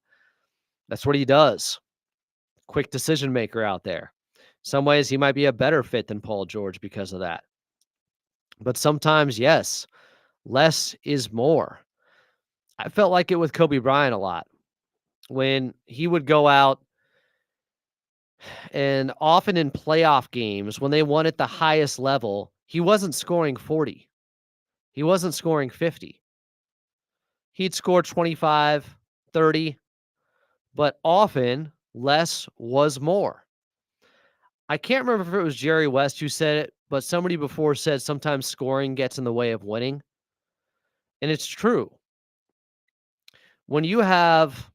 That's what he does. Quick decision maker out there. Some ways he might be a better fit than Paul George because of that. But sometimes, yes, less is more. I felt like it with Kobe Bryant a lot. When he would go out and often in playoff games, when they won at the highest level, he wasn't scoring 40. He wasn't scoring 50. He'd score 25, 30, but often less was more. I can't remember if it was Jerry West who said it, but somebody before said sometimes scoring gets in the way of winning. And it's true. When you have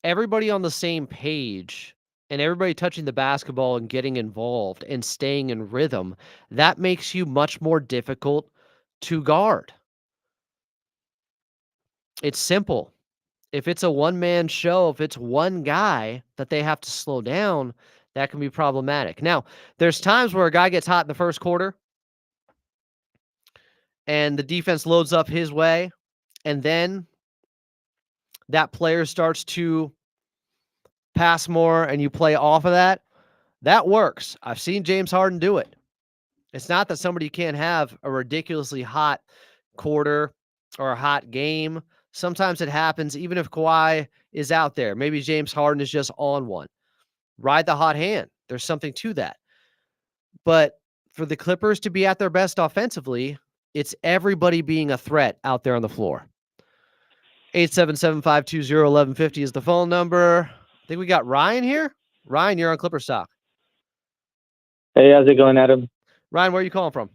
everybody on the same page and everybody touching the basketball and getting involved and staying in rhythm, that makes you much more difficult to guard. It's simple. If it's a one-man show, if it's one guy that they have to slow down, that can be problematic. Now, there's times where a guy gets hot in the first quarter and the defense loads up his way, and then that player starts to pass more and you play off of that. That works. I've seen James Harden do it. It's not that somebody can't have a ridiculously hot quarter or a hot game. Sometimes it happens even if Kawhi is out there. Maybe James Harden is just on one. Ride the hot hand. There's something to that. But for the Clippers to be at their best offensively, it's everybody being a threat out there on the floor. 877-520-1150 is the phone number. I think we got Ryan here. Ryan, you're on Clipper Stock. Hey, how's it going, Adam? Ryan, where are you calling from?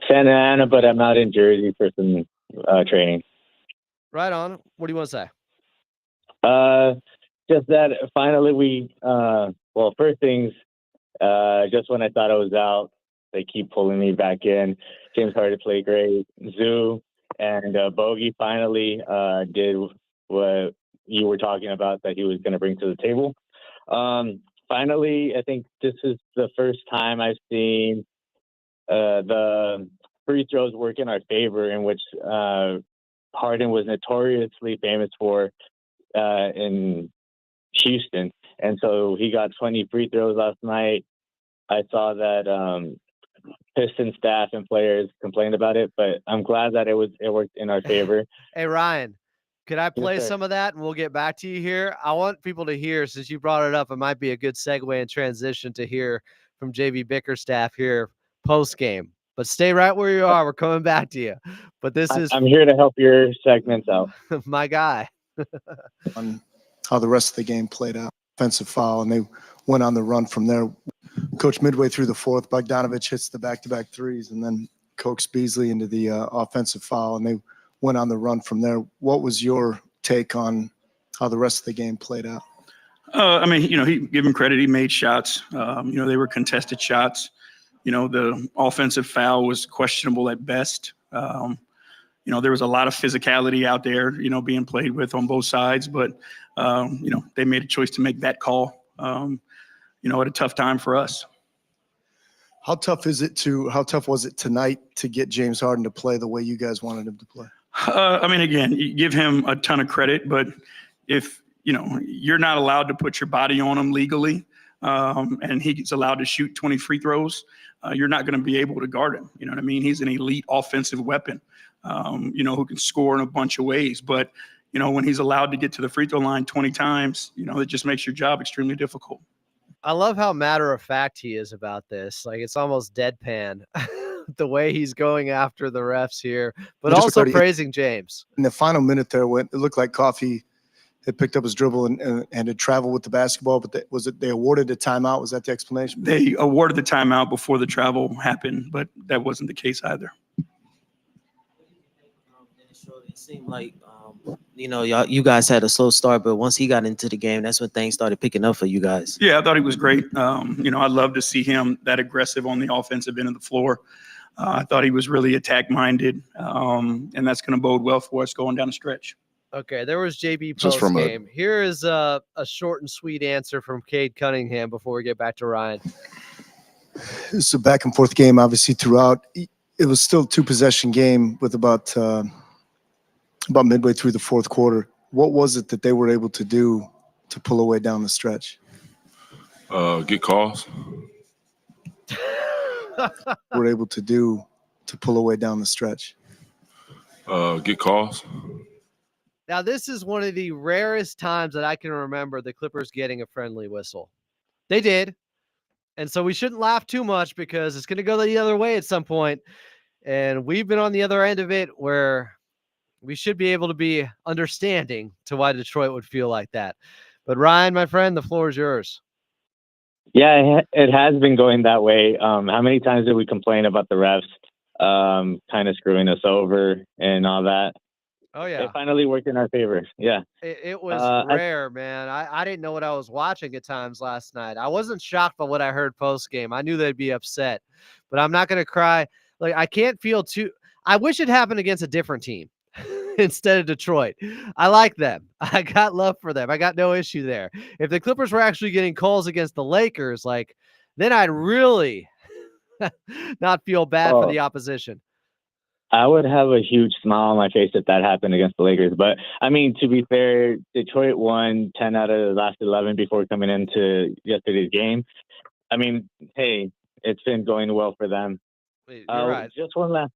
Santa Ana, but I'm out in Jersey for some training. Right on. What do you want to say? Just that finally first things, just when I thought I was out, they keep pulling me back in. James Harden played great. Zoo and Bogey finally did what you were talking about that he was going to bring to the table. Finally, I think this is the first time I've seen the free throws work in our favor, in which Harden was notoriously famous for in Houston. And so he got 20 free throws last night. I saw that Pistons staff and players complained about it, but I'm glad that it worked in our favor. Hey, Ryan, could I play sir. some of that and we'll get back to you here? I want people to hear, since you brought it up, it might be a good segue and transition to hear from JV Bickerstaff here post game. But stay right where you are. We're coming back to you. But this is I'm here to help your segments out. my guy. On how the rest of the game played out. Offensive foul, and they went on the run from there. Coach, midway through the fourth, Bogdanovich hits the back-to-back threes and then coaxes Beasley into the offensive foul, and they went on the run from there. What was your take on how the rest of the game played out? I mean, he give him credit. He made shots. They were contested shots. The offensive foul was questionable at best. There was a lot of physicality out there, being played with on both sides, but, they made a choice to make that call, at a tough time for us. How tough was it tonight to get James Harden to play the way you guys wanted him to play? Again, you give him a ton of credit, but if, you're not allowed to put your body on him legally, and he's allowed to shoot 20 free throws, you're not going to be able to guard him. You know what I mean? He's an elite offensive weapon, who can score in a bunch of ways. But, when he's allowed to get to the free throw line 20 times, it just makes your job extremely difficult. I love how matter of fact he is about this. Like, it's almost deadpan the way he's going after the refs here, but also praising James. In the final minute there, it looked like Coffey had picked up his dribble and had traveled with the basketball, but they awarded a timeout? Was that the explanation? They awarded the timeout before the travel happened, but that wasn't the case either. It seemed like, you guys had a slow start, but once he got into the game, that's when things started picking up for you guys. Yeah, I thought he was great. I'd love to see him that aggressive on the offensive end of the floor. I thought he was really attack-minded, and that's going to bode well for us going down the stretch. Okay, there was JB Just post game. Here is a short and sweet answer from Cade Cunningham before we get back to Ryan. It's a back and forth game, obviously, throughout. It was still a 2-possession game with about midway through the fourth quarter. What was it that they were able to do to pull away down the stretch? Get calls. Were able to do to pull away down the stretch? Get calls. Now, this is one of the rarest times that I can remember the Clippers getting a friendly whistle. They did. And so we shouldn't laugh too much because it's going to go the other way at some point. And we've been on the other end of it where we should be able to be understanding to why Detroit would feel like that. But Ryan, my friend, the floor is yours. Yeah, it has been going that way. How many times did we complain about the refs kind of screwing us over and all that? Oh, yeah. It finally worked in our favor. Yeah. It was rare, man. I didn't know what I was watching at times last night. I wasn't shocked by what I heard post game. I knew they'd be upset, but I'm not going to cry. Like, I can't feel too. I wish it happened against a different team instead of Detroit. I like them. I got love for them. I got no issue there. If the Clippers were actually getting calls against the Lakers, then I'd really not feel bad for the opposition. I would have a huge smile on my face if that happened against the Lakers. But, I mean, to be fair, Detroit won 10 out of the last 11 before coming into yesterday's game. I mean, hey, it's been going well for them. You're right. Just one last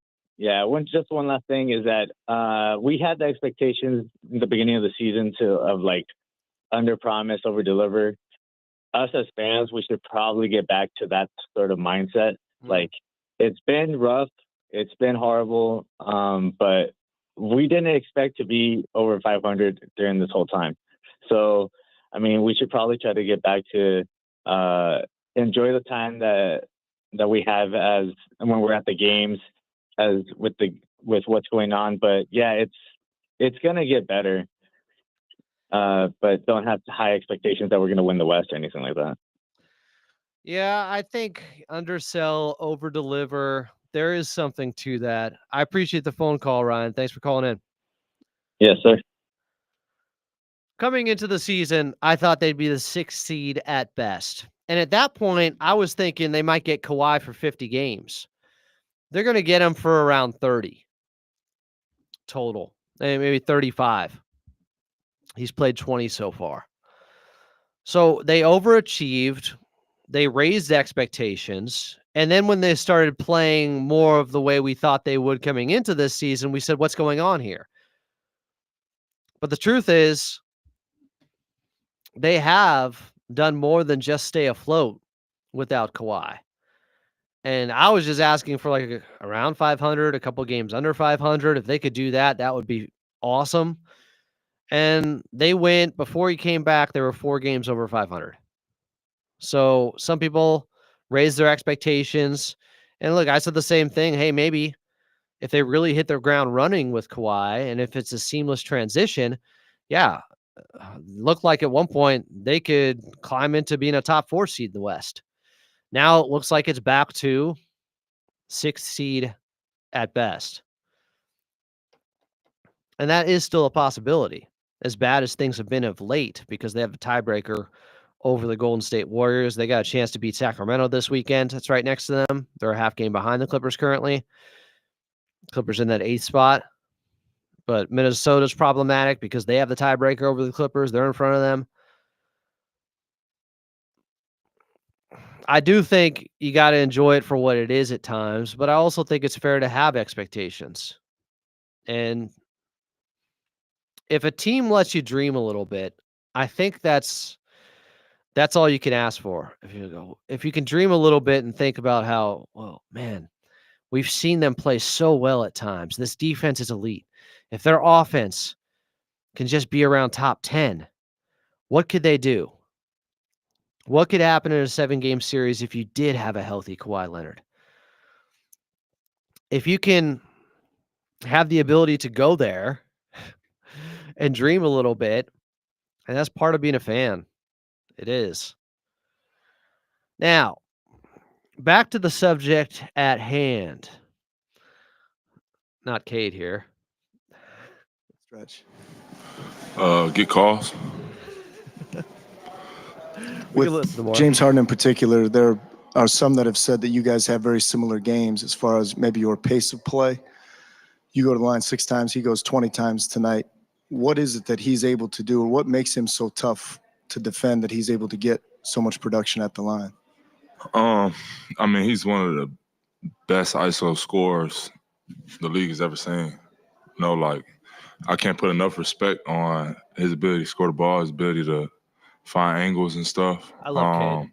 thing is that we had the expectations in the beginning of the season of under promise, over deliver. Us as fans, we should probably get back to that sort of mindset. It's been rough. It's been horrible, but we didn't expect to be over 500 during this whole time. So, I mean, we should probably try to get back to enjoy the time that we have as when we're at the games, as with what's going on. But yeah, it's gonna get better, but don't have high expectations that we're gonna win the West or anything like that. Yeah, I think undersell, over deliver. There is something to that. I appreciate the phone call, Ryan. Thanks for calling in. Yes, sir. Coming into the season, I thought they'd be the 6th seed at best. And at that point, I was thinking they might get Kawhi for 50 games. They're going to get him for around 30 total. maybe 35. He's played 20 so far. So they overachieved. They raised expectations. And then when they started playing more of the way we thought they would coming into this season, we said, what's going on here? But the truth is, they have done more than just stay afloat without Kawhi. And I was just asking for like around 500, a couple games under 500. If they could do that, that would be awesome. And they went, before he came back, there were 4 games over 500. So some people raised their expectations. And look, I said the same thing. Hey, maybe if they really hit their ground running with Kawhi and if it's a seamless transition, yeah, looked like at one point they could climb into being a top 4 seed in the West. Now it looks like it's back to 6th seed at best. And that is still a possibility, as bad as things have been of late, because they have a tiebreaker over the Golden State Warriors. They got a chance to beat Sacramento this weekend. That's right next to them. They're a half game behind the Clippers currently. Clippers in that 8th spot. But Minnesota's problematic because they have the tiebreaker over the Clippers. They're in front of them. I do think you got to enjoy it for what it is at times, but I also think it's fair to have expectations. And if a team lets you dream a little bit, I think that's all you can ask for. If you can dream a little bit and think about how, well, man, we've seen them play so well at times. This defense is elite. If their offense can just be around top 10, what could they do? What could happen in a 7-game series if you did have a healthy Kawhi Leonard? If you can have the ability to go there and dream a little bit, and that's part of being a fan. It is. Now, back to the subject at hand. Not Cade here. Stretch. Get calls. With James Harden in particular, there are some that have said that you guys have very similar games as far as maybe your pace of play. You go to the line 6 times, he goes 20 times tonight. What is it that he's able to do, or what makes him so tough to defend that he's able to get so much production at the line? I mean, he's one of the best ISO scorers the league has ever seen. I can't put enough respect on his ability to score the ball, his ability to find angles and stuff. I love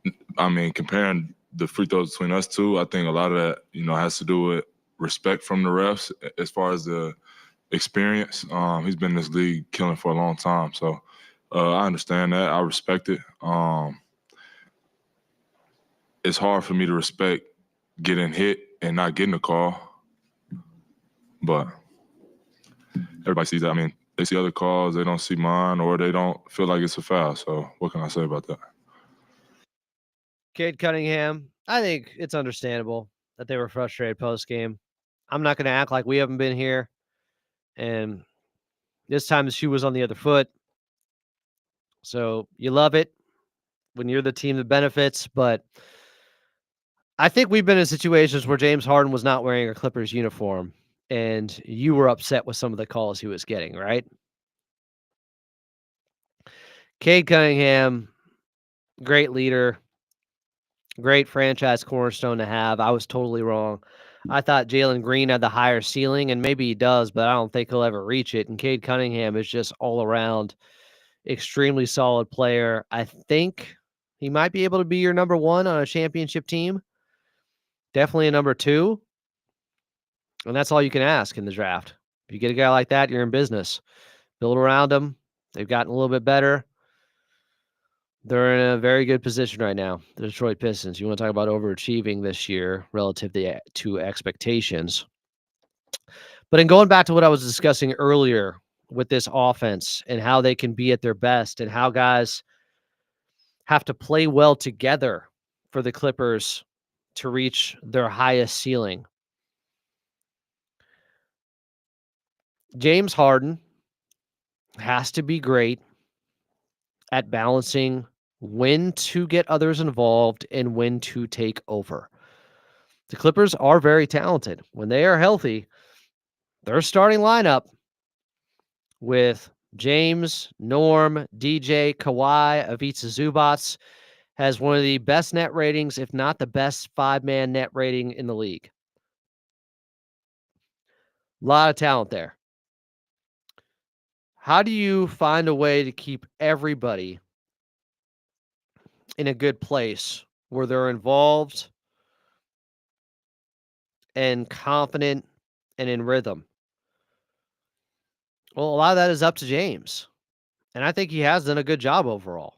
Cade. I mean, comparing the free throws between us two, I think a lot of that, has to do with respect from the refs as far as the experience. He's been in this league killing for a long time. So I understand that. I respect it. It's hard for me to respect getting hit and not getting a call. But everybody sees that. I mean, they see other calls, they don't see mine, or they don't feel like it's a foul. So what can I say about that? Cade Cunningham, I think it's understandable that they were frustrated post-game. I'm not going to act like we haven't been here. And this time the shoe was on the other foot. So you love it when you're the team that benefits. But I think we've been in situations where James Harden was not wearing a Clippers uniform, and you were upset with some of the calls he was getting, right? Cade Cunningham, great leader, great franchise cornerstone to have. I was totally wrong. I thought Jalen Green had the higher ceiling, and maybe he does, but I don't think he'll ever reach it. And Cade Cunningham is just all around extremely solid player. I think he might be able to be your number 1 on a championship team. Definitely a number 2. And that's all you can ask in the draft. If you get a guy like that, you're in business. Build around him. They've gotten a little bit better. They're in a very good position right now, the Detroit Pistons. You want to talk about overachieving this year relative to expectations. But in going back to what I was discussing earlier with this offense and how they can be at their best and how guys have to play well together for the Clippers to reach their highest ceiling. James Harden has to be great at balancing when to get others involved and when to take over. The Clippers are very talented. When they are healthy, their starting lineup with James, Norm, DJ, Kawhi, Ivica Zubac has one of the best net ratings, if not the best 5-man net rating in the league. A lot of talent there. How do you find a way to keep everybody in a good place where they're involved and confident and in rhythm? Well, a lot of that is up to James. And I think he has done a good job overall.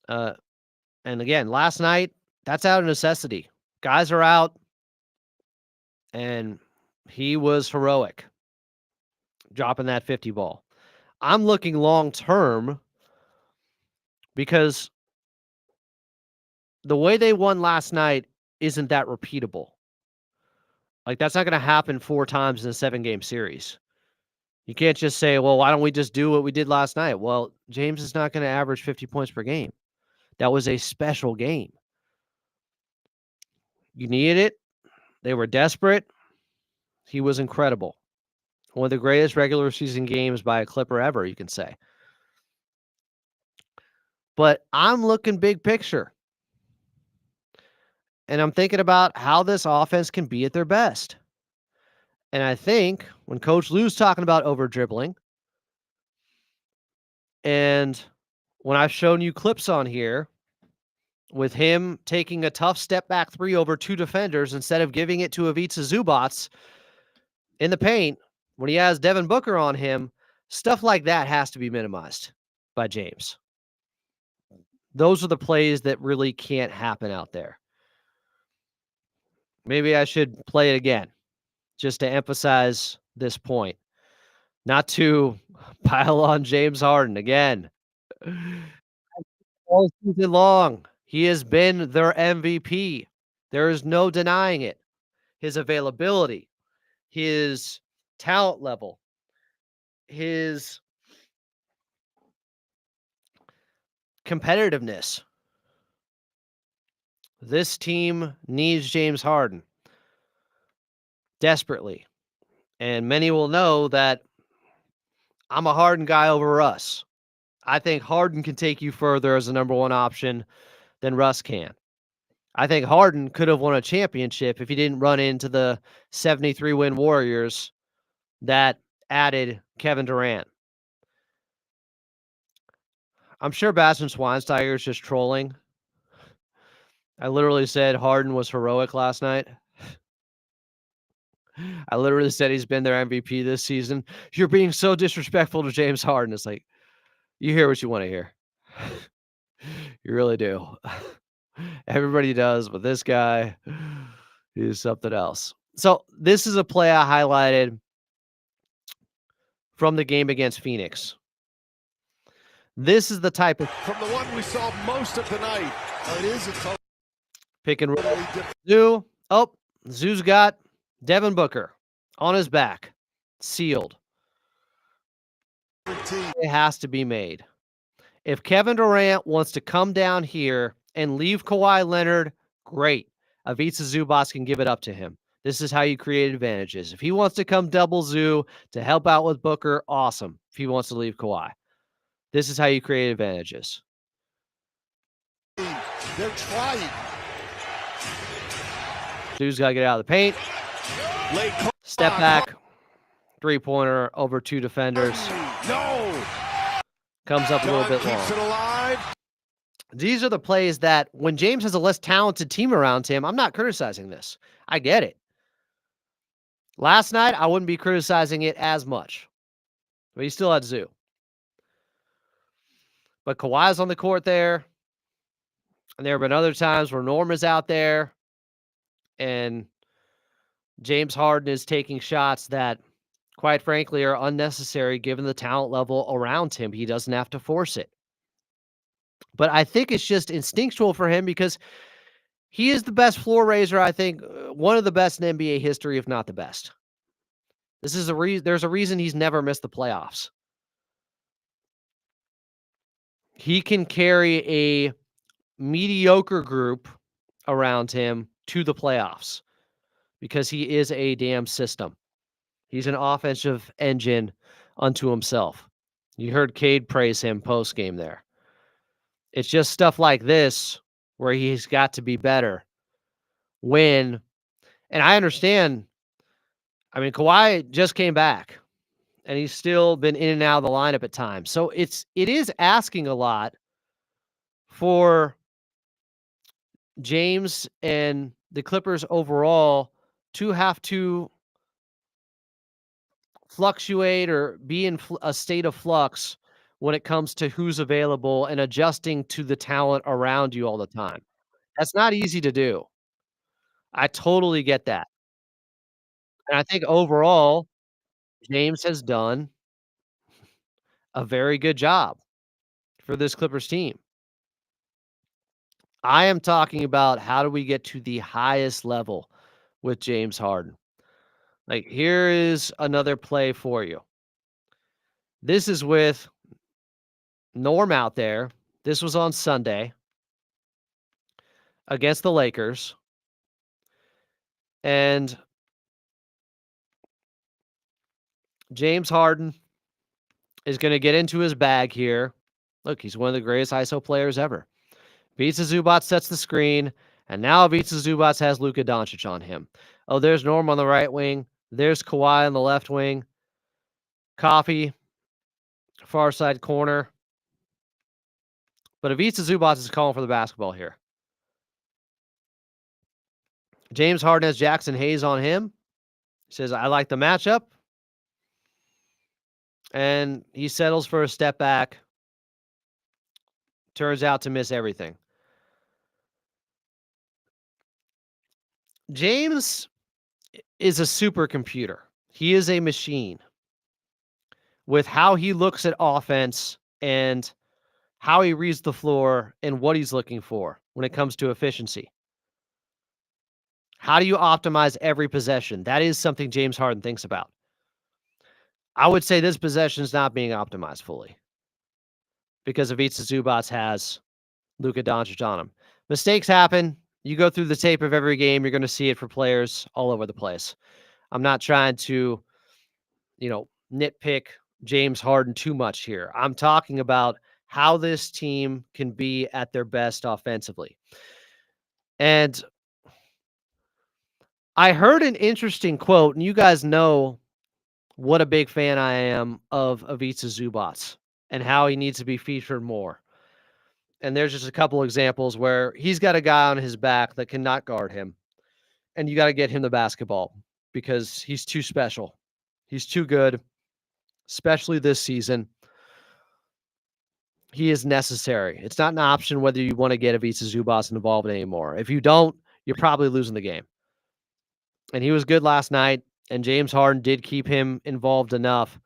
And again, last night, that's out of necessity. Guys are out, and he was heroic, dropping that 50 ball. I'm looking long term because the way they won last night isn't that repeatable. Like, that's not going to happen 4 times in a 7-game series. You can't just say, well, why don't we just do what we did last night? Well, James is not going to average 50 points per game. That was a special game. You needed it. They were desperate. He was incredible. One of the greatest regular season games by a Clipper ever, you can say. But I'm looking big picture. And I'm thinking about how this offense can be at their best. And I think when Coach Lou's talking about over dribbling, and when I've shown you clips on here with him taking a tough step back 3 over 2 defenders instead of giving it to Ivica Zubac in the paint, when he has Devin Booker on him, stuff like that has to be minimized by James. Those are the plays that really can't happen out there. Maybe I should play it again just to emphasize this point. Not to pile on James Harden again. All season long, he has been their MVP. There is no denying it. His availability, his talent level, his competitiveness. This team needs James Harden desperately. And many will know that I'm a Harden guy over Russ. I think Harden can take you further as a number 1 option than Russ can. I think Harden could have won a championship if he didn't run into the 73-win Warriors that added Kevin Durant. I'm sure Bastian Schweinsteiger is just trolling. I literally said Harden was heroic last night. I literally said he's been their MVP this season. You're being so disrespectful to James Harden. It's like, you hear what you want to hear. You really do. Everybody does, but this guy is something else. So this is a play I highlighted from the game against Phoenix. This is the type of from the one we saw most of the night. It is a pick and roll. Zoo. Oh, Zoo's got Devin Booker on his back, sealed. It has to be made. If Kevin Durant wants to come down here and leave Kawhi Leonard, great. Ivica Zubac can give it up to him. This is how you create advantages. If he wants to come double Zoo to help out with Booker, awesome. If he wants to leave Kawhi, this is how you create advantages. They're trying. Zoo's got to get out of the paint. Step back. 3-pointer over 2 defenders. No. Comes up a little bit long. These are the plays that when James has a less talented team around him, I'm not criticizing this. I get it. Last night, I wouldn't be criticizing it as much. But he still had Zoo. But Kawhi's on the court there. And there have been other times where Norm is out there. And James Harden is taking shots that, quite frankly, are unnecessary given the talent level around him. He doesn't have to force it. But I think it's just instinctual for him because he is the best floor raiser, I think, one of the best in NBA history, if not the best. This is there's a reason he's never missed the playoffs. He can carry a mediocre group around him to the playoffs because he is a damn system. He's an offensive engine unto himself. You heard Cade praise him post-game there. It's just stuff like this where he's got to be better when, and I understand, I mean, Kawhi just came back and he's still been in and out of the lineup at times. So it is asking a lot for James and the Clippers overall to have to fluctuate or be in a state of flux when it comes to who's available and adjusting to the talent around you all the time. That's not easy to do. I totally get that. And I think overall, James has done a very good job for this Clippers team. I am talking about how do we get to the highest level with James Harden. Like, here is another play for you. This is with Norm out there. This was on Sunday against the Lakers. And James Harden is going to get into his bag here. Look, he's one of the greatest ISO players ever. Vitsa Zubac sets the screen, and now Vitsa Zubac has Luka Doncic on him. Oh, there's Norm on the right wing. There's Kawhi on the left wing. Coffee, far side corner. But Ivica Zubac is calling for the basketball here. James Harden has Jackson Hayes on him. He says, I like the matchup. And he settles for a step back. Turns out to miss everything. James is a supercomputer. He is a machine with how he looks at offense and how he reads the floor and what he's looking for when it comes to efficiency. How do you optimize every possession? That is something James Harden thinks about. I would say this possession is not being optimized fully because Ivica Zubac has Luka Doncic on him. Mistakes happen. You go through the tape of every game, you're going to see it for players all over the place. I'm not trying to, nitpick James Harden too much here. I'm talking about how this team can be at their best offensively. And I heard an interesting quote, and you guys know what a big fan I am of Ivica Zubac and how he needs to be featured more. And there's just a couple examples where he's got a guy on his back that cannot guard him. And you got to get him the basketball because he's too special. He's too good, especially this season. He is necessary. It's not an option whether you want to get Ivica Zubac involved anymore. If you don't, you're probably losing the game. And he was good last night, and James Harden did keep him involved enough.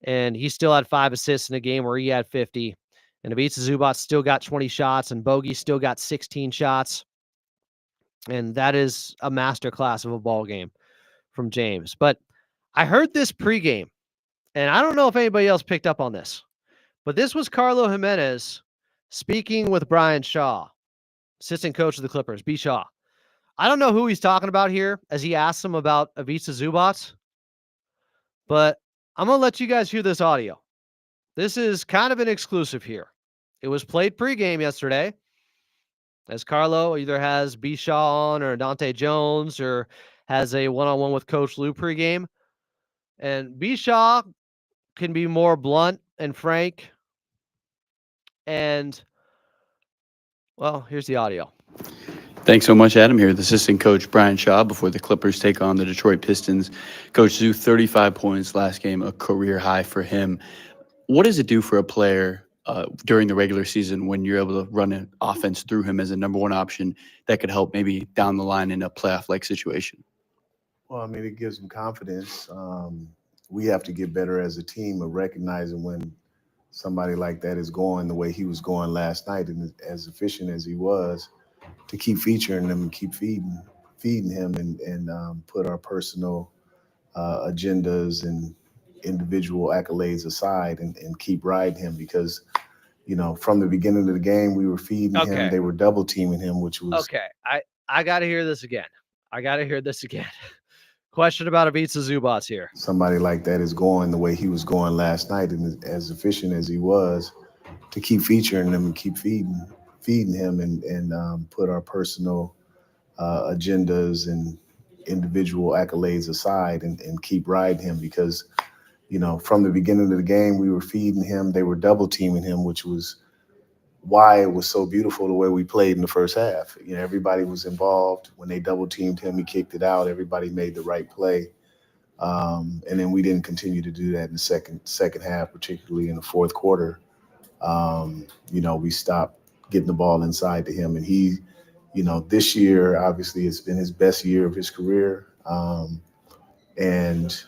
And he still had 5 assists in a game where he had 50. And Ivica Zubac still got 20 shots, and Bogey still got 16 shots. And that is a masterclass of a ball game from James. But I heard this pregame, and I don't know if anybody else picked up on this, but this was Carlo Jimenez speaking with Brian Shaw, assistant coach of the Clippers, B. Shaw. I don't know who he's talking about here as he asks him about Ivica Zubac, but I'm going to let you guys hear this audio. This is kind of an exclusive here. It was played pregame yesterday, as Carlo either has B. Shaw on or Dante Jones or has a one-on-one with Coach Lou pregame. And B. Shaw can be more blunt and frank. And, well, here's the audio. Thanks so much, Adam. Here, the assistant coach Brian Shaw before the Clippers take on the Detroit Pistons. Coach Zoo, 35 points last game, a career high for him. What does it do for a player during the regular season when you're able to run an offense through him as a number one option that could help maybe down the line in a playoff-like situation? Well, I mean, it gives him confidence. We have to get better as a team of recognizing when somebody like that is going the way he was going last night and as efficient as he was, to keep featuring him and keep feeding him and put our personal agendas and individual accolades aside and keep riding him because, from the beginning of the game, we were feeding him. They were double teaming him, which was okay. I got to hear this again. Question about Ivica Zubats here. somebody like that is going the way he was going last night and as efficient as he was, to keep featuring him and keep feeding him and put our personal agendas and individual accolades aside and keep riding him because, from the beginning of the game, we were feeding him. They were double teaming him, which was why it was so beautiful the way we played in the first half. Everybody was involved. When they double teamed him, he kicked it out. Everybody made the right play. And then we didn't continue to do that in the second half, particularly in the fourth quarter. We stopped getting the ball inside to him. And he, this year, obviously, it's been his best year of his career. And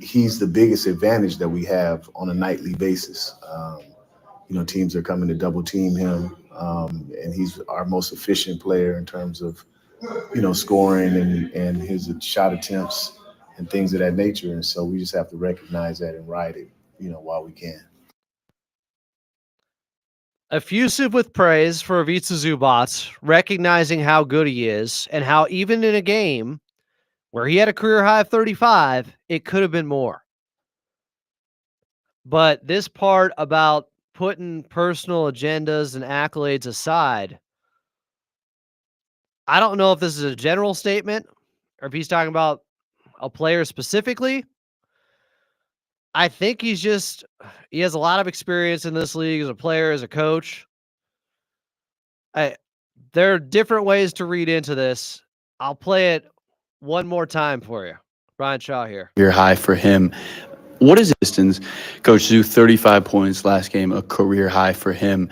he's the biggest advantage that we have on a nightly basis. Teams are coming to double team him. And he's our most efficient player in terms of, scoring and his shot attempts and things of that nature. And so we just have to recognize that and ride it, while we can. Effusive with praise for Ivica Zubats, recognizing how good he is and how even in a game where he had a career high of 35, it could have been more. But this part about putting personal agendas and accolades aside, I don't know if this is a general statement or if he's talking about a player specifically. I think he has a lot of experience in this league as a player, as a coach. There are different ways to read into this. I'll play it one more time for you. Brian Shaw here. Career high for him. What is distance? Coach Zoo, 35 points last game, a career high for him.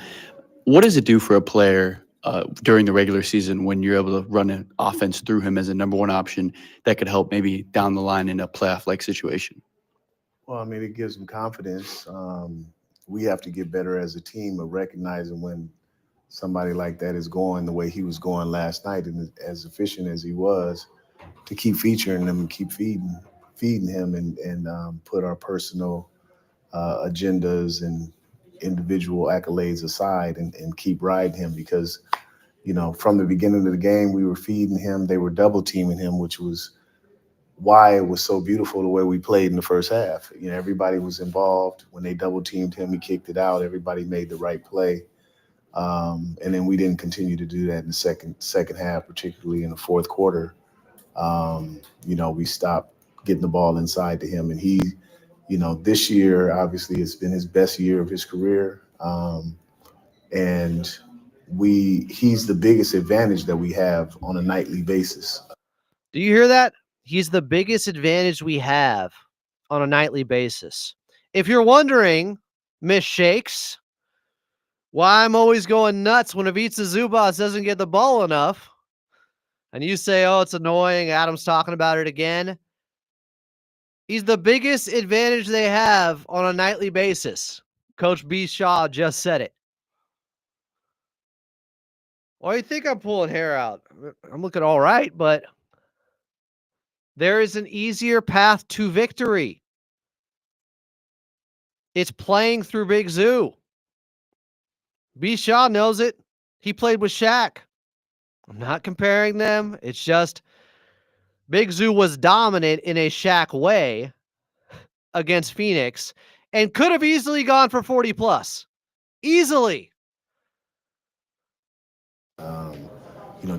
What does it do for a player during the regular season when you're able to run an offense through him as a number one option that could help maybe down the line in a playoff-like situation? Well, it gives them confidence. We have to get better as a team of recognizing when somebody like that is going the way he was going last night and as efficient as he was, to keep featuring him and keep feeding him and put our personal agendas and individual accolades aside and keep riding him because, from the beginning of the game, we were feeding him. They were double teaming him, which was why it was so beautiful the way we played in the first half. Everybody was involved. When they double teamed him, he kicked it out. Everybody made the right play. And then we didn't continue to do that in the second half, particularly in the fourth quarter. We stopped getting the ball inside to him. And he, this year, obviously, it's been his best year of his career. And he's the biggest advantage that we have on a nightly basis. Do you hear that? He's the biggest advantage we have on a nightly basis. If you're wondering, Miss Shakes, why I'm always going nuts when Ivica Zubats doesn't get the ball enough, and you say, oh, it's annoying, Adam's talking about it again. He's the biggest advantage they have on a nightly basis. Coach B. Shaw just said it. Why do you think I'm pulling hair out? I'm looking all right, but there is an easier path to victory. It's playing through Big Zoo. B. Shaw knows it. He played with Shaq. I'm not comparing them. It's just Big Zoo was dominant in a Shaq way against Phoenix and could have easily gone for 40 plus. Easily.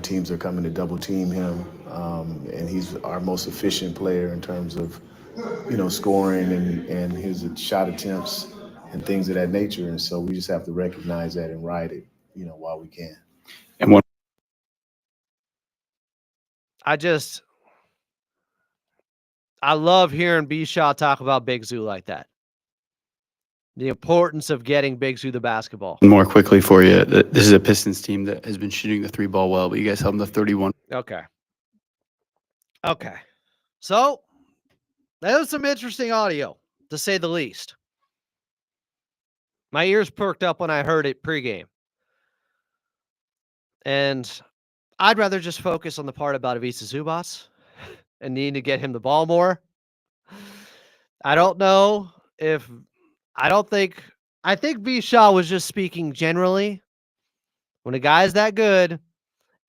Teams are coming to double team him. And he's our most efficient player in terms of, scoring and his shot attempts and things of that nature. And so we just have to recognize that and ride it, while we can. And one. I love hearing B. Shaw talk about Big Zoo like that. The importance of getting Big Zoo the basketball. More quickly for you, this is a Pistons team that has been shooting the three ball well, but you guys held them to 31. Okay. So, that was some interesting audio, to say the least. My ears perked up when I heard it pregame. And I'd rather just focus on the part about Ivica Zubats and needing to get him the ball more. I think B. Shaw was just speaking generally. When a guy's that good,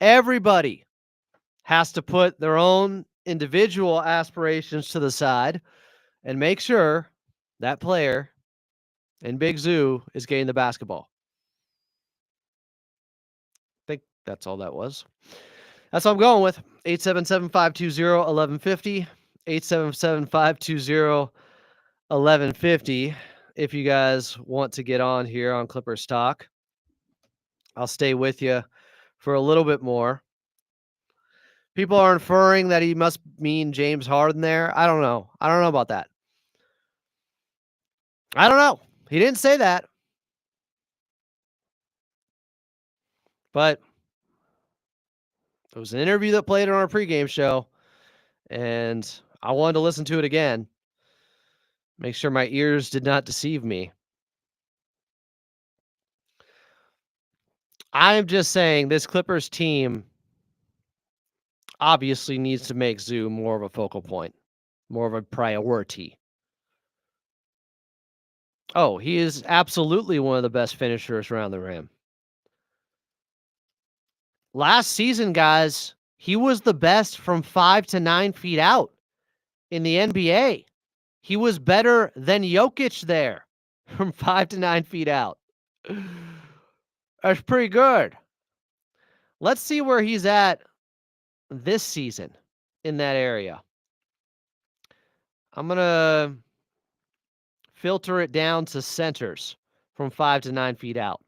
everybody has to put their own individual aspirations to the side and make sure that player in Big Zoo is getting the basketball. I think that's all that was. That's what I'm going with. 877-520-1150. 877-520-1150. If you guys want to get on here on Clippers Talk, I'll stay with you for a little bit more. People are inferring that he must mean James Harden there. I don't know. I don't know about that. I don't know. He didn't say that. But it was an interview that played on our pregame show, and I wanted to listen to it again. Make sure my ears did not deceive me. I'm just saying this Clippers team obviously needs to make Zoo more of a focal point, more of a priority. Oh, he is absolutely one of the best finishers around the rim. Last season, guys, he was the best from 5 to 9 feet out in the NBA. He was better than Jokic there from 5 to 9 feet out. That's pretty good. Let's see where he's at this season in that area. I'm going to filter it down to centers from 5 to 9 feet out.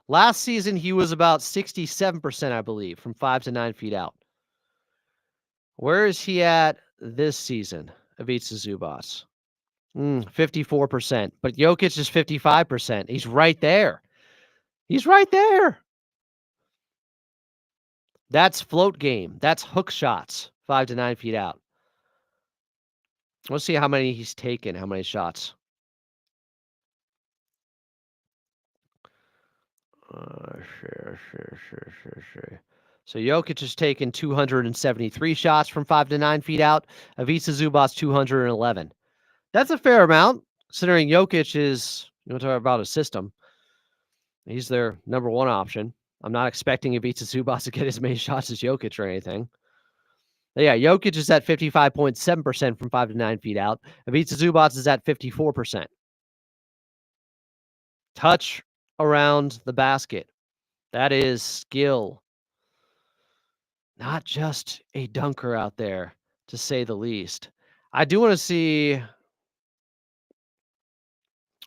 Last season, he was about 67%, I believe, from 5 to 9 feet out. Where is he at this season, Ivica Zubac? 54%. But Jokic is 55%. He's right there. He's right there. That's float game. That's hook shots, 5 to 9 feet out. Let's see how many he's taken, how many shots. Sure. So Jokic has taken 273 shots from 5 to 9 feet out. Ivica Zubac 211. That's a fair amount, considering Jokic is, talk about a system. He's their number one option. I'm not expecting Ivica Zubac to get as many shots as Jokic or anything. But yeah, Jokic is at 55.7% from 5 to 9 feet out. Ivica Zubac is at 54%. Touch around the basket. That is skill. Not just a dunker out there, to say the least. I do want to see,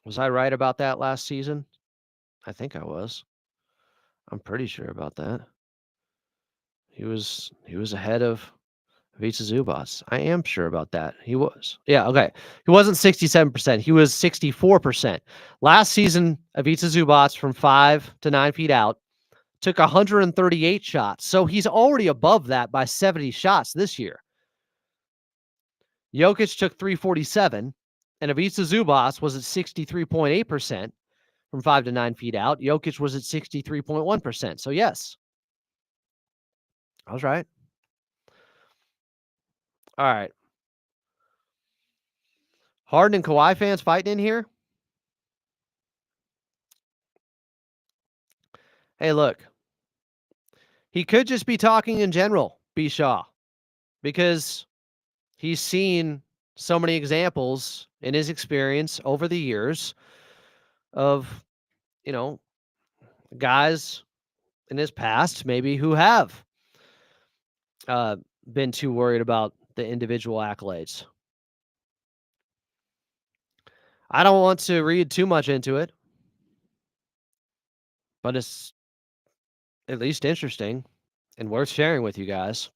was I right about that last season? I think I was. I'm pretty sure about that. He was ahead of Ivica Zubac. I am sure about that. He was. Yeah, okay. He wasn't 67%. He was 64%. Last season, Ivica Zubac from 5 to 9 feet out took 138 shots. So he's already above that by 70 shots this year. Jokic took 347, and Ivica Zubac was at 63.8% from 5 to 9 feet out. Jokic was at 63.1%. So yes, I was right. All right. Harden and Kawhi fans fighting in here? Hey, look. He could just be talking in general, B. Shaw, because he's seen so many examples in his experience over the years of, guys in his past maybe who have been too worried about the individual accolades. I don't want to read too much into it, but it's at least interesting and worth sharing with you guys.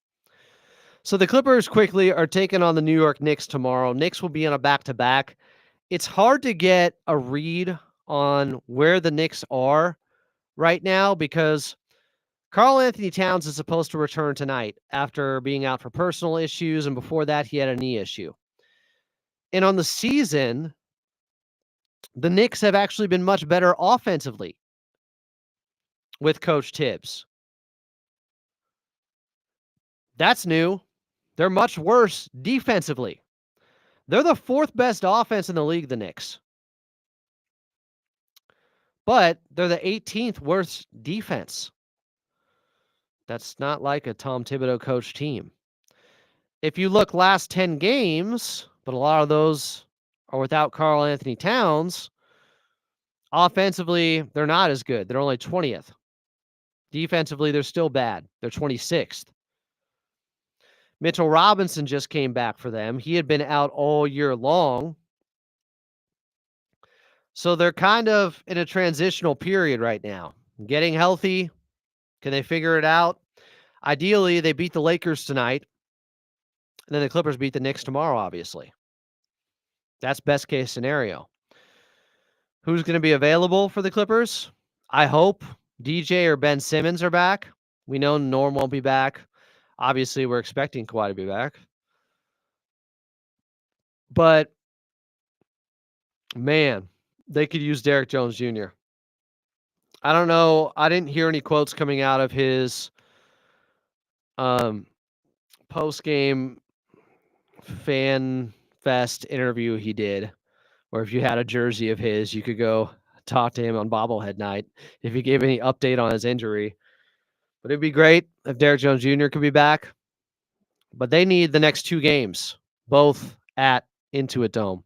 So the Clippers quickly are taking on the New York Knicks tomorrow. Knicks will be on a back-to-back. It's hard to get a read on where the Knicks are right now because Karl Anthony Towns is supposed to return tonight after being out for personal issues, and before that, he had a knee issue. And on the season, the Knicks have actually been much better offensively with Coach Tibbs. That's new. They're much worse defensively. They're the fourth best offense in the league, the Knicks. But they're the 18th worst defense. That's not like a Tom Thibodeau coach team. if you look last 10 games, but a lot of those are without Karl Anthony Towns, offensively, they're not as good. They're only 20th. Defensively, they're still bad. They're 26th. Mitchell Robinson just came back for them. He had been out all year long. So they're kind of in a transitional period right now. Getting healthy. Can they figure it out? Ideally, they beat the Lakers tonight. And then the Clippers beat the Knicks tomorrow, obviously. That's best case scenario. Who's going to be available for the Clippers? I hope DJ or Ben Simmons are back. We know Norm won't be back. Obviously, we're expecting Kawhi to be back. But, man, they could use Derek Jones Jr. I don't know. I didn't hear any quotes coming out of his post-game fan fest interview he did, or if you had a jersey of his, you could go talk to him on bobblehead night if he gave any update on his injury. But it'd be great if Derek Jones Jr. could be back. But they need the next 2 games, both at Intuit Dome.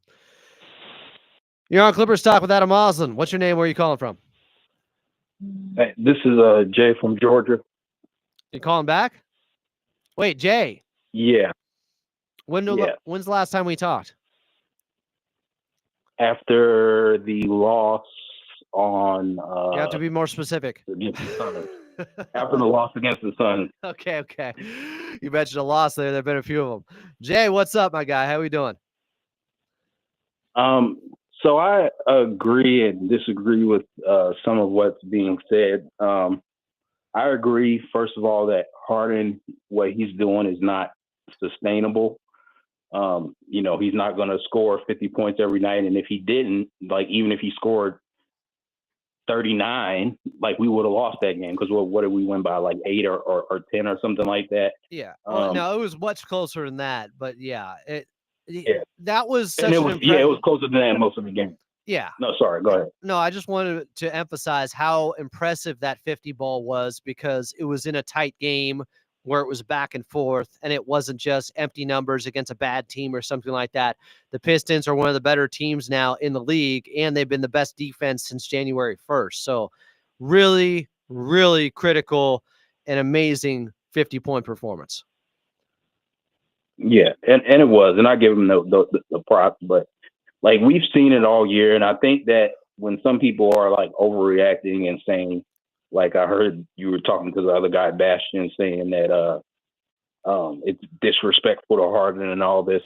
You're on Clippers Talk with Adam Auslund. What's your name? Where are you calling from? Hey, this is Jay from Georgia. You calling back? Wait, Jay. Yeah. When's the last time we talked? After the loss on You have to be more specific. against the Suns. After the loss against the Suns. Okay. You mentioned a loss there. There have been a few of them. Jay, what's up, my guy? How we doing? So I agree and disagree with some of what's being said. I agree, first of all, that Harden, what he's doing is not sustainable. He's not going to score 50 points every night. And if he didn't, even if he scored 39, we would have lost that game because what did we win by, 8 or 10 or something like that? Yeah. No, it was much closer than that. But yeah, Yeah. that was such And it an was impressive. it was closer than that most of the game. Yeah. No, sorry, go ahead. No, I just wanted to emphasize how impressive that 50 ball was because it was in a tight game where it was back and forth and it wasn't just empty numbers against a bad team or something like that. The Pistons are one of the better teams now in the league and they've been the best defense since January 1st. So really, really critical and amazing 50-point performance. Yeah, and it was, and I give him the props, but we've seen it all year, and I think that when some people are overreacting and saying, I heard you were talking to the other guy, Bastion, saying that it's disrespectful to Harden and all this.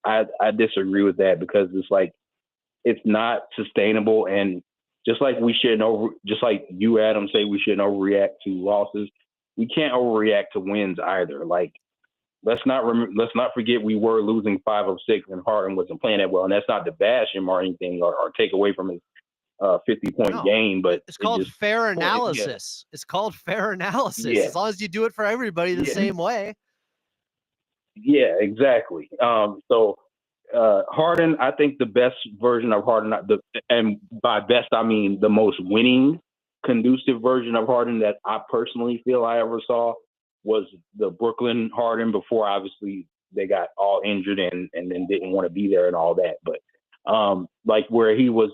I disagree with that because it's not sustainable, and just like you, Adam, say we shouldn't overreact to losses, we can't overreact to wins either. Let's not forget we were losing 5 of 6 and Harden wasn't playing that well. And that's not to bash him or anything or take away from his 50-point game. But it's called fair analysis. It's called fair analysis. Yeah. As long as you do it for everybody the same way. Yeah, exactly. So Harden, I think the best version of Harden, and by best, I mean the most winning, conducive version of Harden that I personally feel I ever saw was the Brooklyn Harden before obviously they got all injured and then didn't want to be there and all that. But where he was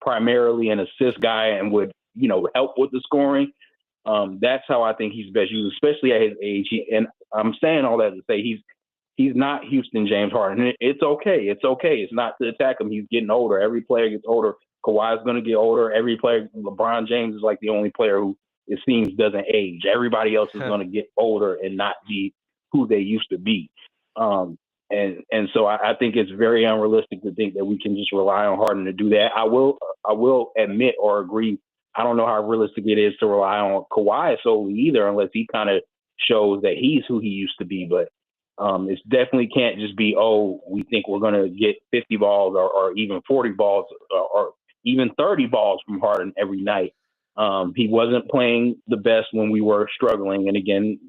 primarily an assist guy and would, help with the scoring. That's how I think he's best used, especially at his age. And I'm saying all that to say he's not Houston James Harden. It's okay. It's okay. It's not to attack him. He's getting older. Every player gets older. Kawhi's going to get older. Every player, LeBron James is the only player who it seems doesn't age. Everybody else is going to get older and not be who they used to be. And so I think it's very unrealistic to think that we can just rely on Harden to do that. I will admit or agree. I don't know how realistic it is to rely on Kawhi solely either, unless he kind of shows that he's who he used to be. But it definitely can't just be, we think we're going to get 50 balls or even 40 balls or even 30 balls from Harden every night. He wasn't playing the best when we were struggling. And again,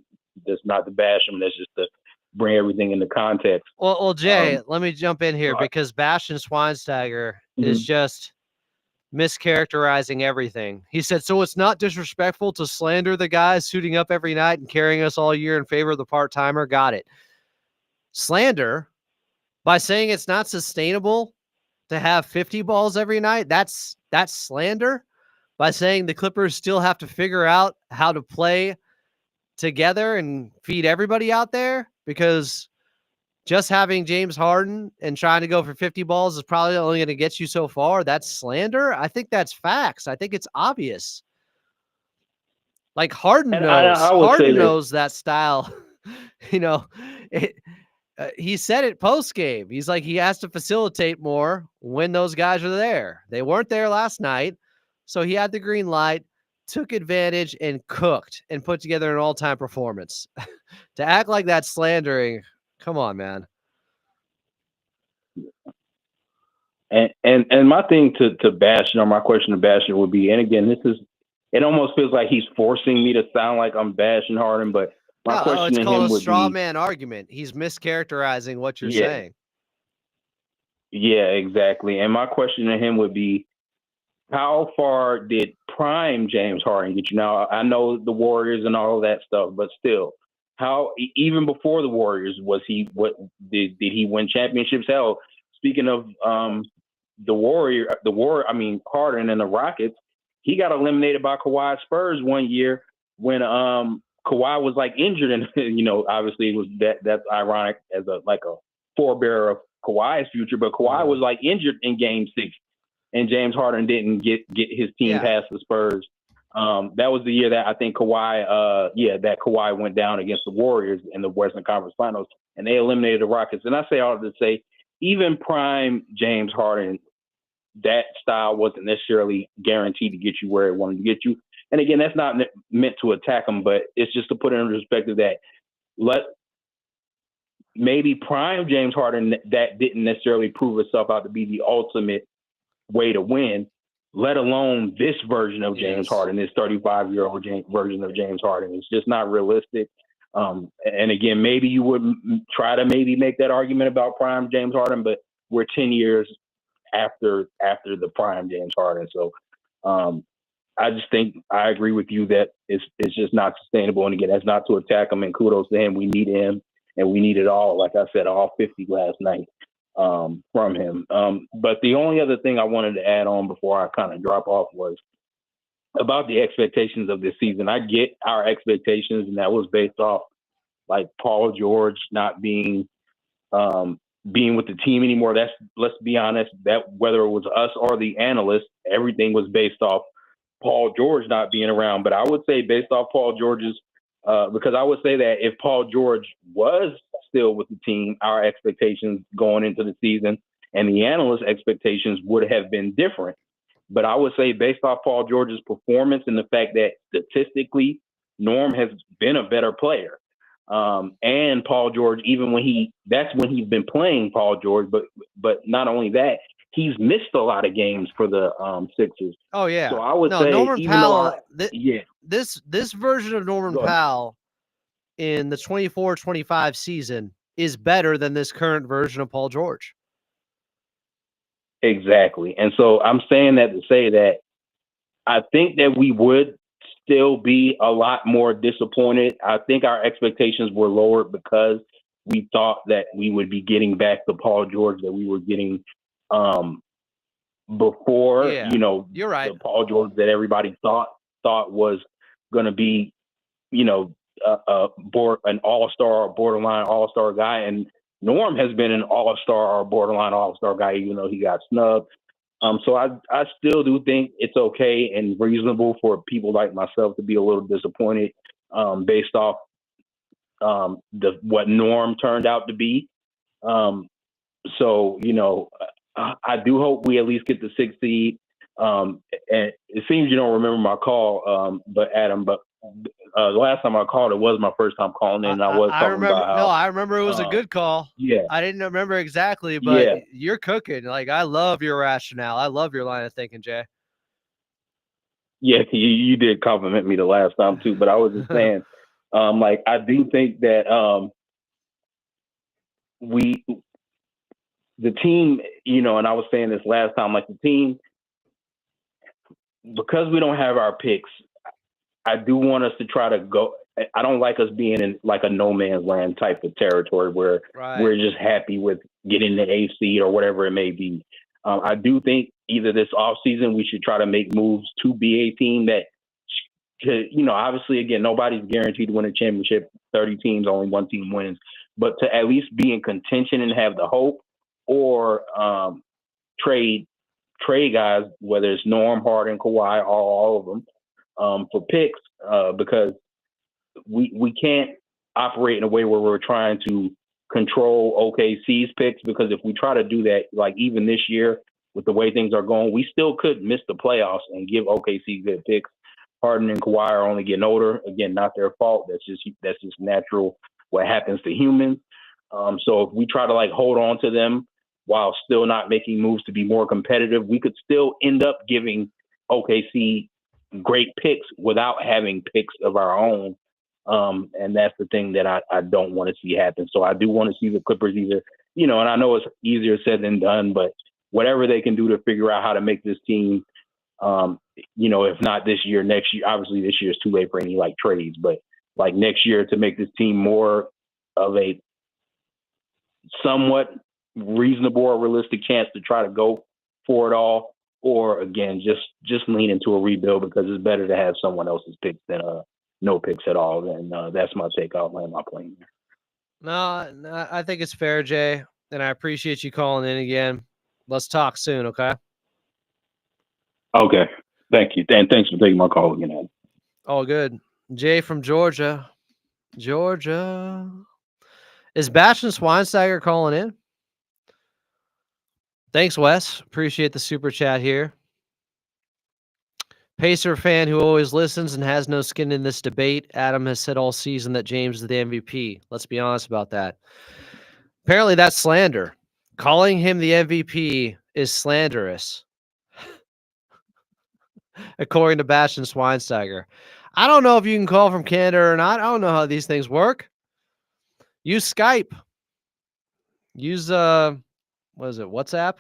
that's not to bash him. That's just to bring everything into context. Well, Jay, let me jump in here because Bastian Schweinsteiger is just mischaracterizing everything. He said, so it's not disrespectful to slander the guy suiting up every night and carrying us all year in favor of the part-timer. Got it. slander by saying it's not sustainable to have 50 balls every night. That's slander. By saying the Clippers still have to figure out how to play together and feed everybody out there, because just having James Harden and trying to go for 50 balls is probably only going to get you so far. That's slander. I think that's facts. I think it's obvious. Like Harden And knows. I would say Harden this. knows that style. He said it post game. He's like, he has to facilitate more when those guys are there. They weren't there last night, so he had the green light, took advantage, and cooked and put together an all-time performance. To act like that's slandering, come on, man. And my thing to Bastion, or my question to Bastion would be, and again, it almost feels like he's forcing me to sound like I'm bashing Harden, but my question It's to called him a would straw be, man argument. He's mischaracterizing what you're Yeah. saying. yeah, exactly. And my question to him would be, how far did prime James Harden get you? Now, I know the Warriors and all of that stuff, but still, how even before the Warriors was he? What did he win championships? Hell, speaking of Harden and the Rockets, he got eliminated by Kawhi Spurs one year when Kawhi was like injured, and obviously it was that's ironic as a forebearer of Kawhi's future, but Kawhi was like injured in Game 6. And James Harden didn't get his team past the Spurs. That was the year that I think Kawhi went down against the Warriors in the Western Conference Finals, and they eliminated the Rockets. And I say all to say, even prime James Harden, that style wasn't necessarily guaranteed to get you where it wanted to get you. And again, that's not meant to attack him, but it's just to put it in perspective that maybe prime James Harden that didn't necessarily prove itself out to be the ultimate way to win, let alone this version of James Harden, this 35-year-old version of James Harden. It's just not realistic. And again, maybe you would try to maybe make that argument about prime James Harden, but we're 10 years after the prime James Harden. So I just think I agree with you that it's just not sustainable. And again, that's not to attack him, and kudos to him. We need him, and we need it all. Like I said, all 50 last night from him. But the only other thing I wanted to add on before I kind of drop off was about the expectations of this season. I get our expectations, and that was based off like Paul George not being with the team anymore. Let's be honest, that whether it was us or the analysts, everything was based off Paul George not being around. But I would say based off Paul George's, because I would say that if Paul George was still with the team, our expectations going into the season and the analyst expectations would have been different. But I would say based off Paul George's performance and the fact that statistically Norm has been a better player. And Paul George, that's when he's been playing Paul George, but not only that, he's missed a lot of games for the Sixers. Oh yeah. So I would say Norman even Powell, though this version of Norman Powell in the 24-25 season is better than this current version of Paul George. Exactly. And so I'm saying that to say that I think that we would still be a lot more disappointed. I think our expectations were lowered because we thought that we would be getting back the Paul George that we were getting before, you're right. The Paul George that everybody thought was going to be, an all-star or borderline all-star guy. And Norm has been an all-star or borderline all-star guy, even though he got snubbed. So I still do think it's okay and reasonable for people like myself to be a little disappointed based off what Norm turned out to be. So, I do hope we at least get the 6th seed. And it seems you don't remember my call, but Adam, the last time I called, it was my first time calling in. And I was talking about how. No, I remember it was a good call. Yeah. I didn't remember exactly, but you're cooking. Like, I love your rationale. I love your line of thinking, Jay. Yeah, you did compliment me the last time too, but I was just saying, I do think that the team, and I was saying this last time, like the team, because we don't have our picks, I do want us to try to go. I don't like us being in like a no man's land type of territory where we're just happy with getting the eighth seed or whatever it may be. I do think either this offseason we should try to make moves to be a team that, obviously, again, nobody's guaranteed to win a championship. 30 teams, only one team wins. But to at least be in contention and have the hope, or trade guys, whether it's Norm, Harden, Kawhi, all of them, for picks, because we can't operate in a way where we're trying to control OKC's picks, because if we try to do that, like even this year with the way things are going, we still could miss the playoffs and give OKC good picks. Harden and Kawhi are only getting older. Again, not their fault. That's just natural, what happens to humans. So if we try to like hold on to them while still not making moves to be more competitive, we could still end up giving OKC great picks without having picks of our own. And that's the thing that I don't want to see happen. So I do want to see the Clippers either, and I know it's easier said than done, but whatever they can do to figure out how to make this team, if not this year, next year. Obviously this year is too late for any like trades, but like next year to make this team more of a somewhat reasonable or realistic chance to try to go for it all, or again, just lean into a rebuild, because it's better to have someone else's picks than no picks at all. And that's my take. I'll land my plane there. No, I think it's fair, Jay, and I appreciate you calling in again. Let's talk soon, okay? Okay. Thank you. And thanks for taking my call again, Adam. All good. Jay from Georgia. Georgia. Is Bastian Schweinsteiger calling in? Thanks, Wes. Appreciate the super chat here. Pacer fan who always listens and has no skin in this debate. Adam has said all season that James is the MVP. Let's be honest about that. Apparently that's slander. Calling him the MVP is slanderous, according to Bastian Schweinsteiger. I don't know if you can call from Canada or not. I don't know how these things work. Use Skype. Use what is it? WhatsApp?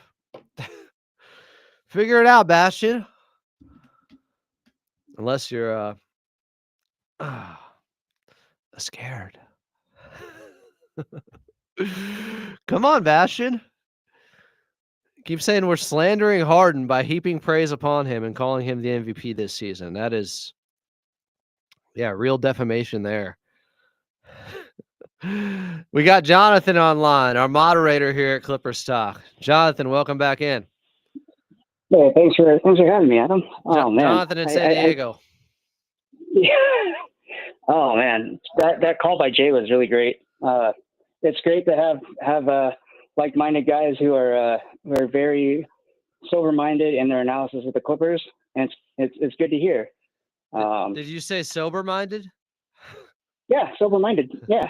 Figure it out, Bastian. Unless you're scared. Come on, Bastian. Keep saying we're slandering Harden by heaping praise upon him and calling him the MVP this season. That is, real defamation there. We got Jonathan online, our moderator here at Clippers Talk. Jonathan, welcome back in. Yeah, thanks for having me, Adam. Oh man, Jonathan in San Diego. Oh man, that call by Jay was really great. It's great to have like-minded guys who are very sober-minded in their analysis of the Clippers, and it's good to hear. Did you say sober-minded? Yeah, sober-minded. Yeah,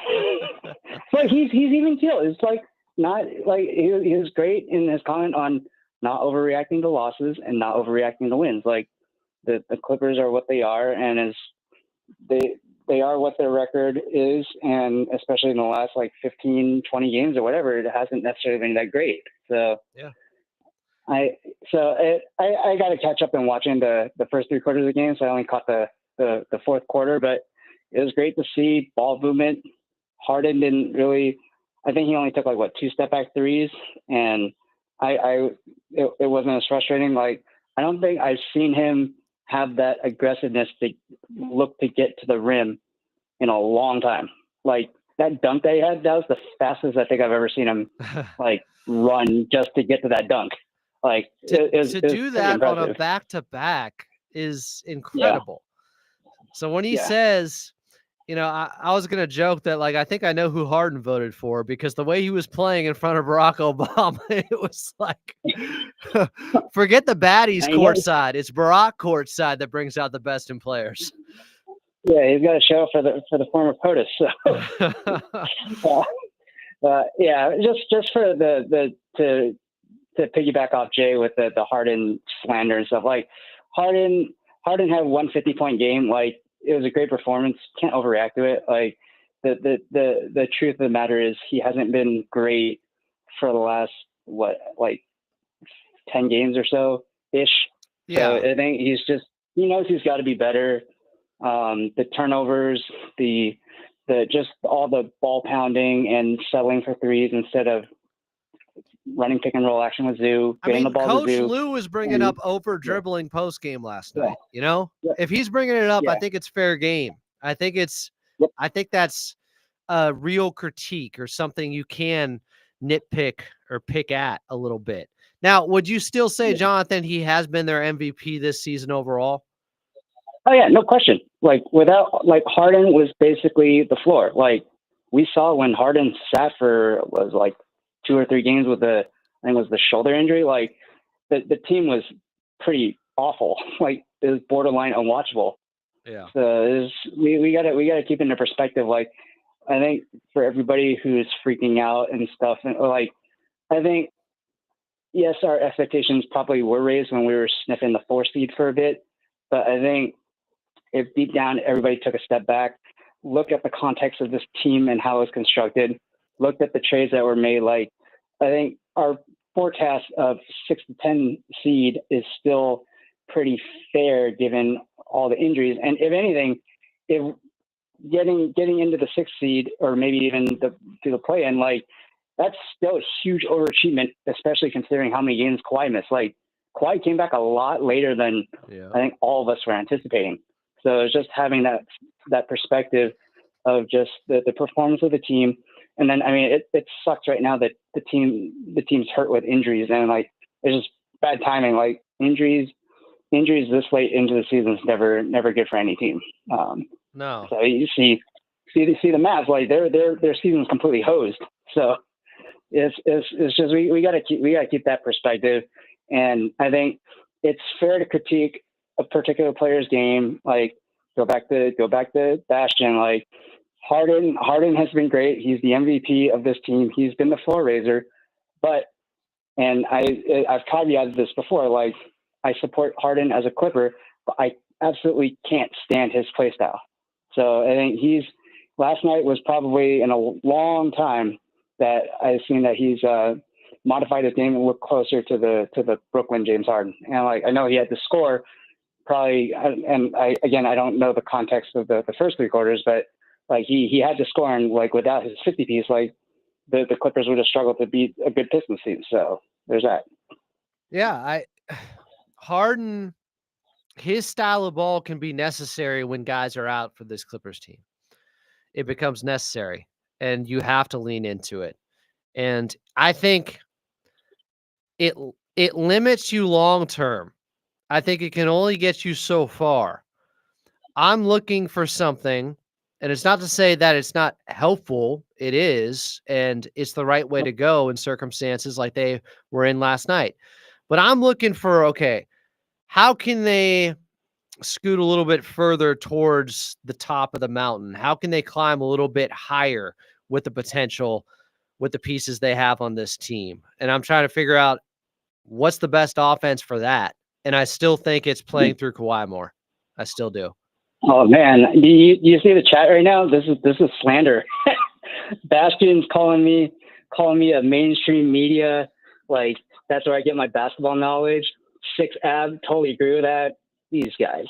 but he's even keel. It's like not like he was great in his comment on not overreacting to losses and not overreacting to wins. Like the Clippers are what they are, and they are what their record is, and especially in the last like 15, 20 games or whatever, it hasn't necessarily been that great. So yeah, I got to catch up in watching the first three quarters of the game, so I only caught the fourth quarter, but it was great to see ball movement. Harden didn't really. I think he only took like two step back threes, and it wasn't as frustrating. Like I don't think I've seen him have that aggressiveness to look to get to the rim in a long time. Like that dunk that he had, that was the fastest I think I've ever seen him like run just to get to that dunk. Like to do that on a back-to-back is incredible. Yeah. So when he says, I was going to joke that like, I think I know who Harden voted for, because the way he was playing in front of Barack Obama, it was like, forget the baddies courtside. It's Barack courtside that brings out the best in players. Yeah, he's got a show for the former POTUS. So, just for to piggyback off Jay with the Harden slander and stuff. Like Harden had a 150-point game. Like it was a great performance. Can't overreact to it. Like the truth of the matter is he hasn't been great for the last 10 games or so ish. Yeah, so I think he knows he's got to be better. the turnovers, the just all the ball pounding and settling for threes instead of running pick and roll action with Zoo, getting the ball Coach to Zoo. Lou was bringing and- up over dribbling post game last night. You know, Yeah. if he's bringing it up, I Yeah. think it's fair game. I think that's a real critique or something you can nitpick or pick at a little bit. Now, would you still say, Jonathan, he has been their MVP this season overall? Oh yeah, no question. Like Harden was basically the floor. Like we saw when Harden sat for was like 2 or 3 games with I think it was the shoulder injury. Like the team was pretty awful. Like it was borderline unwatchable. Yeah. So we gotta keep into perspective. Like I think for everybody who's freaking out and stuff, and like I think yes, our expectations probably were raised when we were sniffing the 4 seed for a bit, but I think if deep down everybody took a step back, look at the context of this team and how it's constructed, looked at the trades that were made, like I think our forecast of 6 to 10 seed is still pretty fair given all the injuries. And if anything, if getting into the 6th seed or maybe even to the play-in, like that's still a huge overachievement, especially considering how many games Kawhi missed. Like Kawhi came back a lot later than I think all of us were anticipating. So it's just having that perspective of just the performance of the team. And then, I mean, it sucks right now that the team's hurt with injuries, and like it's just bad timing. Like injuries this late into the season is never good for any team. No. So you see the Mavs, like their season's completely hosed. So it's just we gotta keep that perspective. And I think it's fair to critique a particular player's game. Like go back to Bastion. Like Harden has been great. He's the MVP of this team. He's been the floor raiser. But and I've caveated this before. Like I support Harden as a Clipper, but I absolutely can't stand his play style. So I think last night was probably in a long time that I've seen that he's modified his game and looked closer to the Brooklyn James Harden. And like I know he had to score probably, and I don't know the context of the first 3 quarters, but like he had to score, and like without his 50 piece, like the Clippers would have struggled to beat a good Pistons team. So there's that. Yeah, Harden, his style of ball can be necessary when guys are out for this Clippers team. It becomes necessary, and you have to lean into it. And I think it limits you long term. I think it can only get you so far. I'm looking for something, and it's not to say that it's not helpful. It is, and it's the right way to go in circumstances like they were in last night. But I'm looking for, okay, how can they scoot a little bit further towards the top of the mountain? How can they climb a little bit higher with the potential, with the pieces they have on this team? And I'm trying to figure out what's the best offense for that. And I still think it's playing through Kawhi more. I still do. Oh man, you see the chat right now? This is slander. Bastion's calling me a mainstream media. Like that's where I get my basketball knowledge. 6 Ab, totally agree with that. These guys.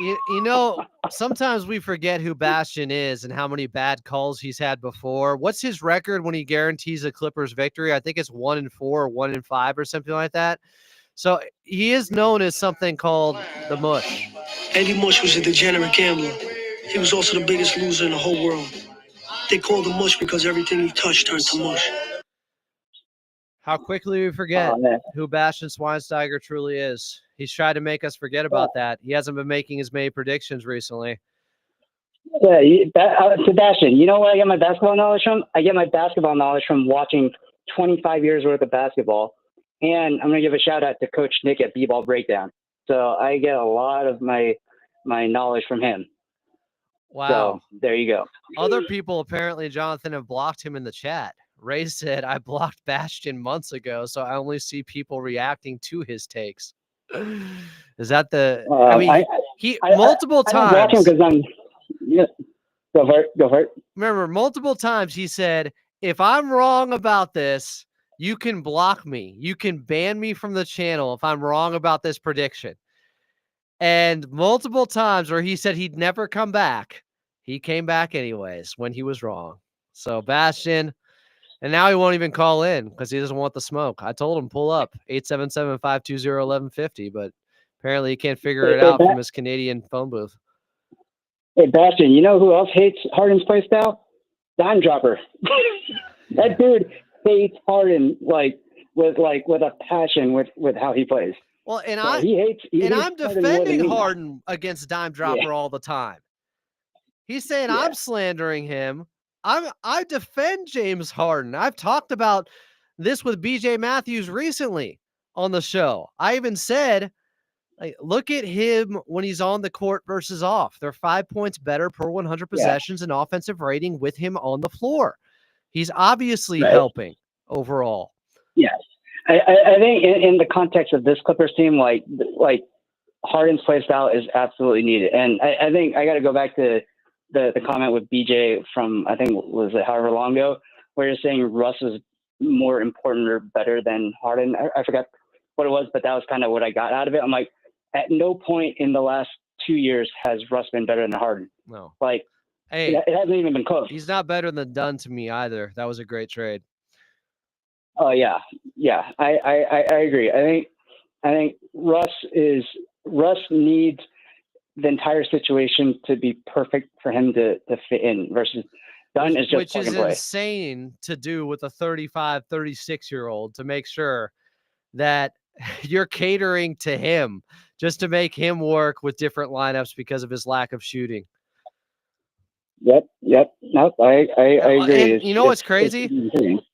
You know, sometimes we forget who Bastion is and how many bad calls he's had before. What's his record when he guarantees a Clippers victory? I think it's 1-4 or 1-5 or something like that. So he is known as something called the Mush. Eddie Mush was a degenerate gambler. He was also the biggest loser in the whole world. They called him Mush because everything he touched turned to mush. How quickly we forget who Bastian Schweinsteiger truly is. He's tried to make us forget about that. He hasn't been making as many predictions recently. Yeah, Sebastian, you know where I get my basketball knowledge from? I get my basketball knowledge from watching 25 years worth of basketball. And I'm going to give a shout out to Coach Nick at B-Ball Breakdown. So I get a lot of my knowledge from him. Wow. So there you go. Other people apparently, Jonathan, have blocked him in the chat. Ray said, I blocked Bastion months ago, so I only see people reacting to his takes. Is that the? I mean, multiple times. I don't block him because I'm. Yeah. Go for it. Remember, multiple times he said, if I'm wrong about this, you can block me. You can ban me from the channel if I'm wrong about this prediction. And multiple times where he said he'd never come back, he came back anyways when he was wrong. So Bastion, and now he won't even call in because he doesn't want the smoke. I told him pull up 877-520-1150, but apparently he can't figure it out from his Canadian phone booth. Hey, Bastion, you know who else hates Harden's play style? Dime dropper. That dude hates Harden with a passion with how he plays. Well, and So I'm defending Harden against Dime Dropper all the time. He's saying I'm slandering him. I defend James Harden. I've talked about this with BJ Matthews recently on the show. I even said, like, look at him when he's on the court versus off. They're 5 points better per 100 possessions and offensive rating with him on the floor. He's obviously helping overall. Yes. I think in the context of this Clippers team, like Harden's play style is absolutely needed. And I think I got to go back to the comment with BJ from, I think, was it however long ago, where you're saying Russ is more important or better than Harden. I forgot what it was, but that was kind of what I got out of it. I'm like, at no point in the last 2 years has Russ been better than Harden. No. Like, hey, it hasn't even been close. He's not better than Dunn to me either. That was a great trade. Oh yeah. I agree. I think Russ needs the entire situation to be perfect for him to fit in versus Dunn is just which plug is and play. insane to do with a 35, 36-year-old to make sure that you're catering to him just to make him work with different lineups because of his lack of shooting. Yep. No, I agree. And you know what's crazy?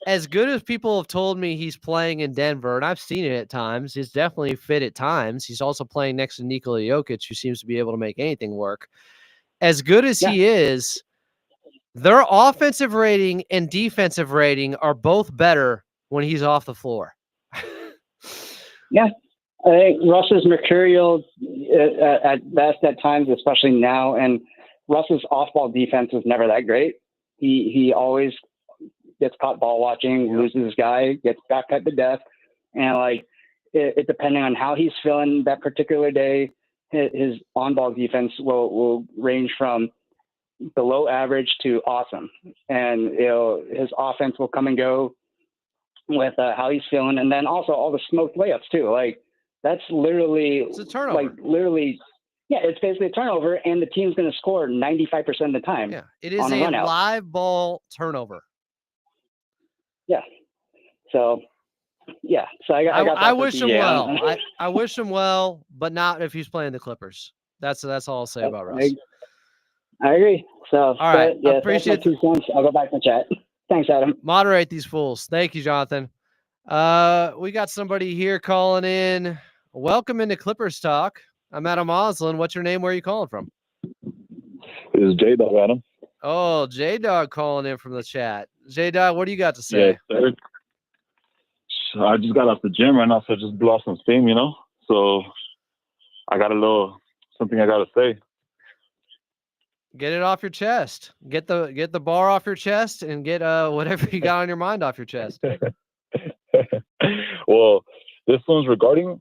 As good as people have told me he's playing in Denver, and I've seen it at times, he's definitely fit at times. He's also playing next to Nikola Jokic, who seems to be able to make anything work. As good as he is, their offensive rating and defensive rating are both better when he's off the floor. Yeah. I think Russ is mercurial at best at times, especially now. And Russ's off-ball defense is never that great. He always gets caught ball watching, loses his guy, gets back cut to death. And like it depending on how he's feeling that particular day, his on-ball defense will range from below average to awesome. And his offense will come and go with how he's feeling, and then also all the smoked layups too. Like that's it's a turnover. It's basically a turnover, and the team's going to score 95% of the time. Yeah, it is a live ball turnover. Yeah. So, yeah. So I wish him well. I wish him well, but not if he's playing the Clippers. That's all I'll say about Russ. I agree. So, all right. Yeah, Appreciate that's my 2 cents. I'll go back to chat. Thanks, Adam. Moderate these fools. Thank you, Jonathan. We got somebody here calling in. Welcome into Clippers Talk. I'm Adam Auslund. What's your name? Where are you calling from? This is J-Dog, Adam. Oh, J-Dog calling in from the chat. J-Dog, what do you got to say? Yes, sir. I just got off the gym right now, so I just blew off some steam, So I got something I got to say. Get it off your chest. Get the bar off your chest and get whatever you got on your mind off your chest. Well, this one's regarding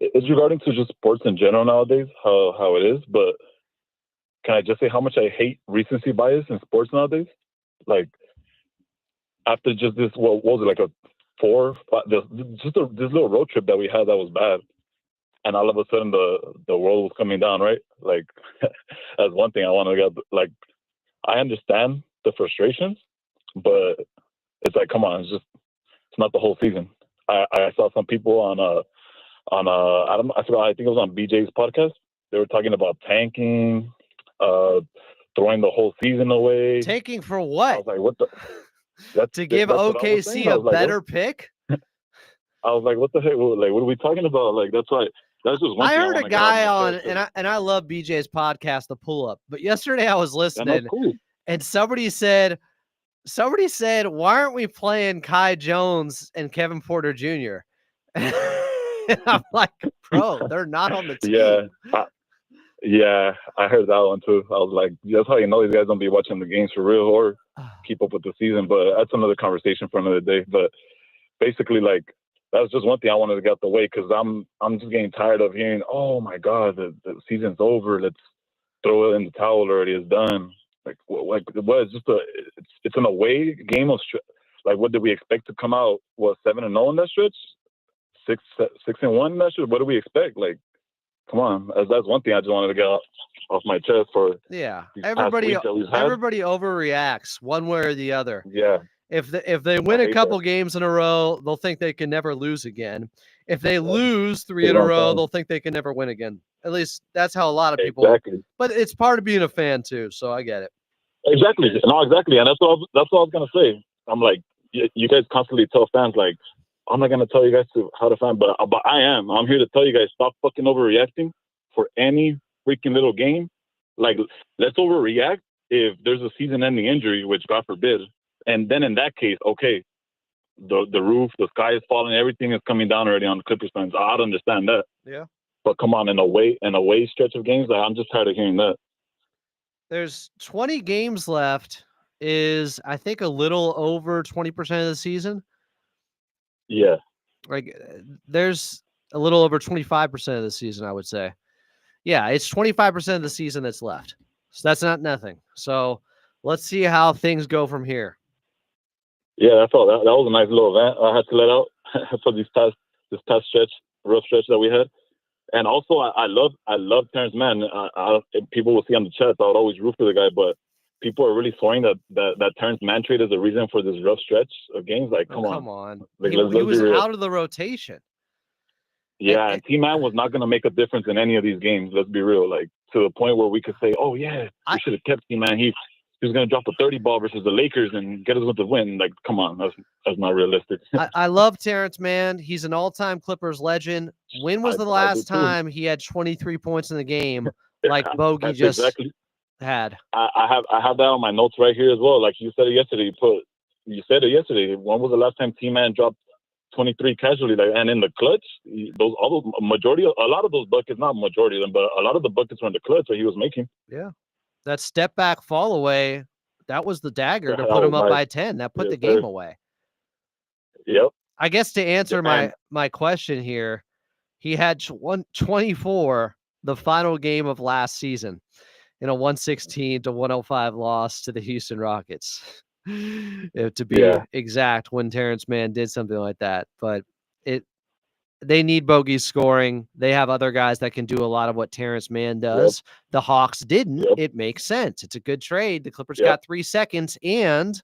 to just sports in general nowadays, how it is. But can I just say how much I hate recency bias in sports nowadays? Like after just this, what was it, like a 4, 5, this little road trip that we had that was bad. And all of a sudden the world was coming down, right? Like that's one thing I want to get. Like I understand the frustrations, but it's like, come on, it's not the whole season. I saw some people on I think it was on BJ's podcast. They were talking about tanking, throwing the whole season away. Tanking for what? I was like, what the? To give OKC a better pick? I was like, what the heck? Like, what are we talking about? Like, that's just one I thing heard a guy on, and I love BJ's podcast, The Pull Up. But yesterday I was listening, and somebody said, why aren't we playing Kai Jones and Kevin Porter Jr.? And I'm like, bro, they're not on the team. Yeah, I heard that one too. I was like, that's how you know these guys don't be watching the games for real or keep up with the season. But that's another conversation for another day. But basically, like, that's just one thing I wanted to get out the way because I'm just getting tired of hearing, oh my God, the season's over. Let's throw it in the towel already. It's done. Like what? It's just it's an away game of like what did we expect to come out? What 7-0 in that stretch? 6-1 in that stretch? What do we expect? Like, come on, that's one thing I just wanted to get off my chest for. Yeah, these past weeks that we've had. everybody overreacts one way or the other. Yeah. If they win a couple games in a row, they'll think they can never lose again. If they lose 3 in a row, they'll think they can never win again. At least that's how a lot of people. Exactly. But it's part of being a fan too, so I get it. Exactly. No, exactly, and that's what I was gonna say. I'm like, you guys constantly tell fans like, I'm not gonna tell you guys how to fan, but I am. I'm here to tell you guys stop fucking overreacting for any freaking little game. Like, let's overreact if there's a season-ending injury, which God forbid. And then in that case, okay, the roof, the sky is falling, everything is coming down already on the Clippers fans. I'd understand that. Yeah. But come on, in a way stretch of games, like, I'm just tired of hearing that. There's 20 games left. Is I think a little over 20% of the season. Yeah. Like there's a little over 25% of the season, I would say. Yeah, it's 25% of the season that's left. So that's not nothing. So let's see how things go from here. Yeah, that's all. That was a nice little event I had to let out for this past stretch, rough stretch that we had. And also, I love Terrence Mann. People will see on the chat, I would always root for the guy, but people are really throwing that Terrence Mann trade as a reason for this rough stretch of games. Like, come on. Like, He let's was be real. out of the rotation. Yeah, and T-Man was not going to make a difference in any of these games. Let's be real. Like, to the point where we could say, oh, yeah, we should have kept T-Man. He was going to drop a 30 ball versus the Lakers and get us with the win. Like, come on. That's not realistic. I love Terrence Mann. He's an all-time Clippers legend. When was the last time he had 23 points in the game like Bogey just had? I have that on my notes right here as well. Like you said it yesterday. You said it yesterday. When was the last time T-Man dropped 23 casually? Like, and in the clutch, a lot of those buckets, not majority of them, but a lot of the buckets were in the clutch that he was making. Yeah. That step back fall away, that was the dagger to put him up by 10. That put the game away. Yep. I guess to answer my question here, he had 24 the final game of last season in a 116-105 loss to the Houston Rockets. To be exact, when Terrence Mann did something like that. But they need Bogey's scoring. They have other guys that can do a lot of what Terrence Mann does. Yep. The Hawks didn't. Yep. It makes sense. It's a good trade. The Clippers got 3 seconds, and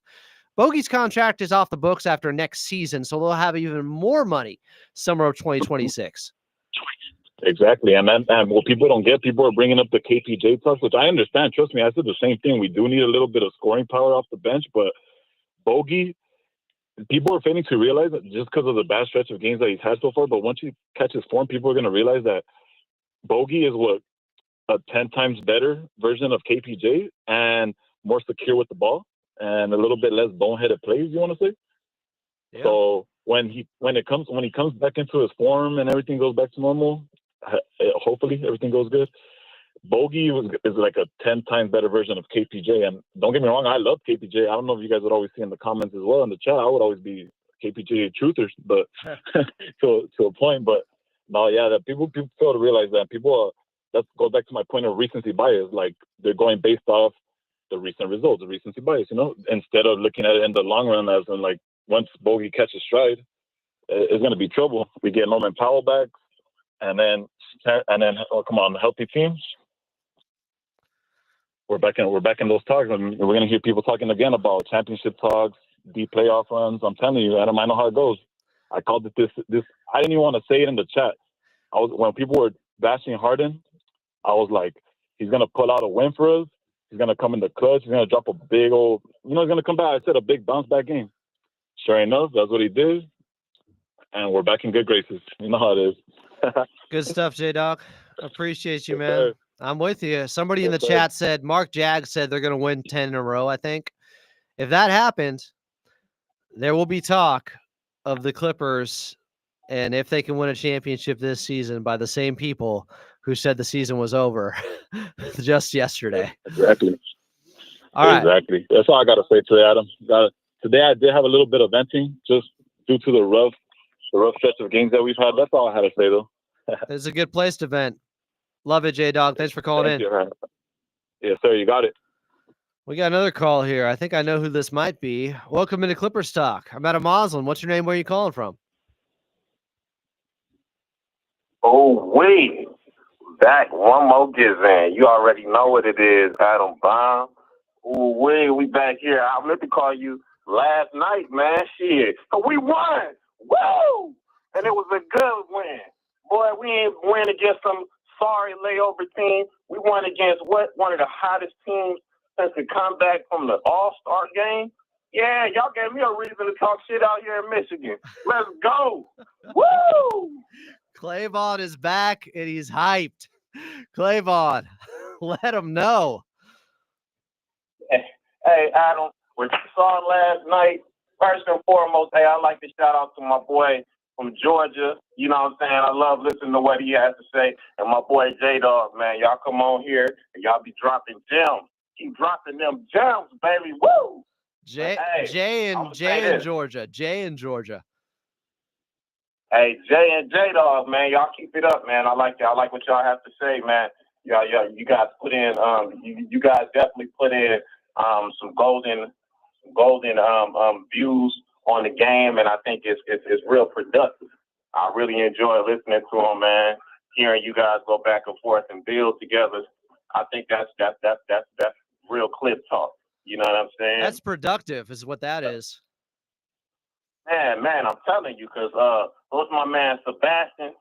Bogey's contract is off the books after next season, so they'll have even more money summer of 2026. Exactly. And what people don't get, people are bringing up the KPJ plus, which I understand. Trust me, I said the same thing. We do need a little bit of scoring power off the bench, but Bogey, people are failing to realize that just because of the bad stretch of games that he's had so far, but once he catches form, people are going to realize that Bogey is a 10 times better version of KPJ and more secure with the ball and a little bit less boneheaded plays, you want to say? Yeah. So when he comes back into his form and everything goes back to normal, hopefully everything goes good. Bogey is like a 10 times better version of KPJ. And don't get me wrong, I love KPJ. I don't know if you guys would always see in the comments as well in the chat. I would always be KPJ truthers, but to a point. But no, yeah, that people fail to realize that that goes back to my point of recency bias. Like, they're going based off the recent results, the recency bias, instead of looking at it in the long run as in, like, once Bogey catches stride, it's going to be trouble. We get Norman Powell back, and then come on, healthy teams. We're back in those talks, and we're going to hear people talking again about championship talks, deep playoff runs. I'm telling you, Adam, I know how it goes. I called it this. I didn't even want to say it in the chat. When people were bashing Harden, I was like, he's going to pull out a win for us. He's going to come in the clutch. He's going to drop a big old, he's going to come back. I said a big bounce back game. Sure enough, that's what he did. And we're back in good graces. You know how it is. Good stuff, J-Dog. Appreciate you, man. I'm with you. Somebody in the chat said, Mark Jag said they're going to win 10 in a row, I think. If that happens, there will be talk of the Clippers and if they can win a championship this season by the same people who said the season was over just yesterday. Exactly. All right. Exactly. That's all I got to say today, Adam. Today I did have a little bit of venting just due to the rough the rough stretch of games that we've had. That's all I had to say, though. It's a good place to vent. Love it, J-Dog. Thanks for calling in. Thank you. Yes, sir. You got it. We got another call here. I think I know who this might be. Welcome into Clippers Talk. I'm Adam Auslund. What's your name? Where are you calling from? Oh, wait. Back one more give in. You already know what it is, Adam Baum. Oh, wait. We back here. I meant to call you last night, man. Shit. We won. Woo! And it was a good win. Boy, we ain't win against some sorry layover team. We won against what? One of the hottest teams since the comeback from the All-Star game. Yeah, y'all gave me a reason to talk shit out here in Michigan. Let's go. Woo! Clayvon is back, and he's hyped. Clayvon, let him know. Hey, Adam, what you saw last night, first and foremost, hey, I'd like to shout out to my boy from Georgia. You know what I'm saying? I love listening to what he has to say. And my boy J-Dog, man, y'all come on here, and y'all be dropping gems. Keep dropping them gems, baby. Woo! Jay in Georgia. Jay in Georgia. Hey, Jay and J-Dog, man, y'all keep it up, man. I like what y'all have to say, man. Yeah, you guys put in, you guys definitely put in some golden views on the game, and I think it's real productive. I really enjoy listening to them, man. Hearing you guys go back and forth and build together, I think that's real clip talk. You know what I'm saying? That's productive, is what that is. Man, I'm telling you, because what's my man Sebastian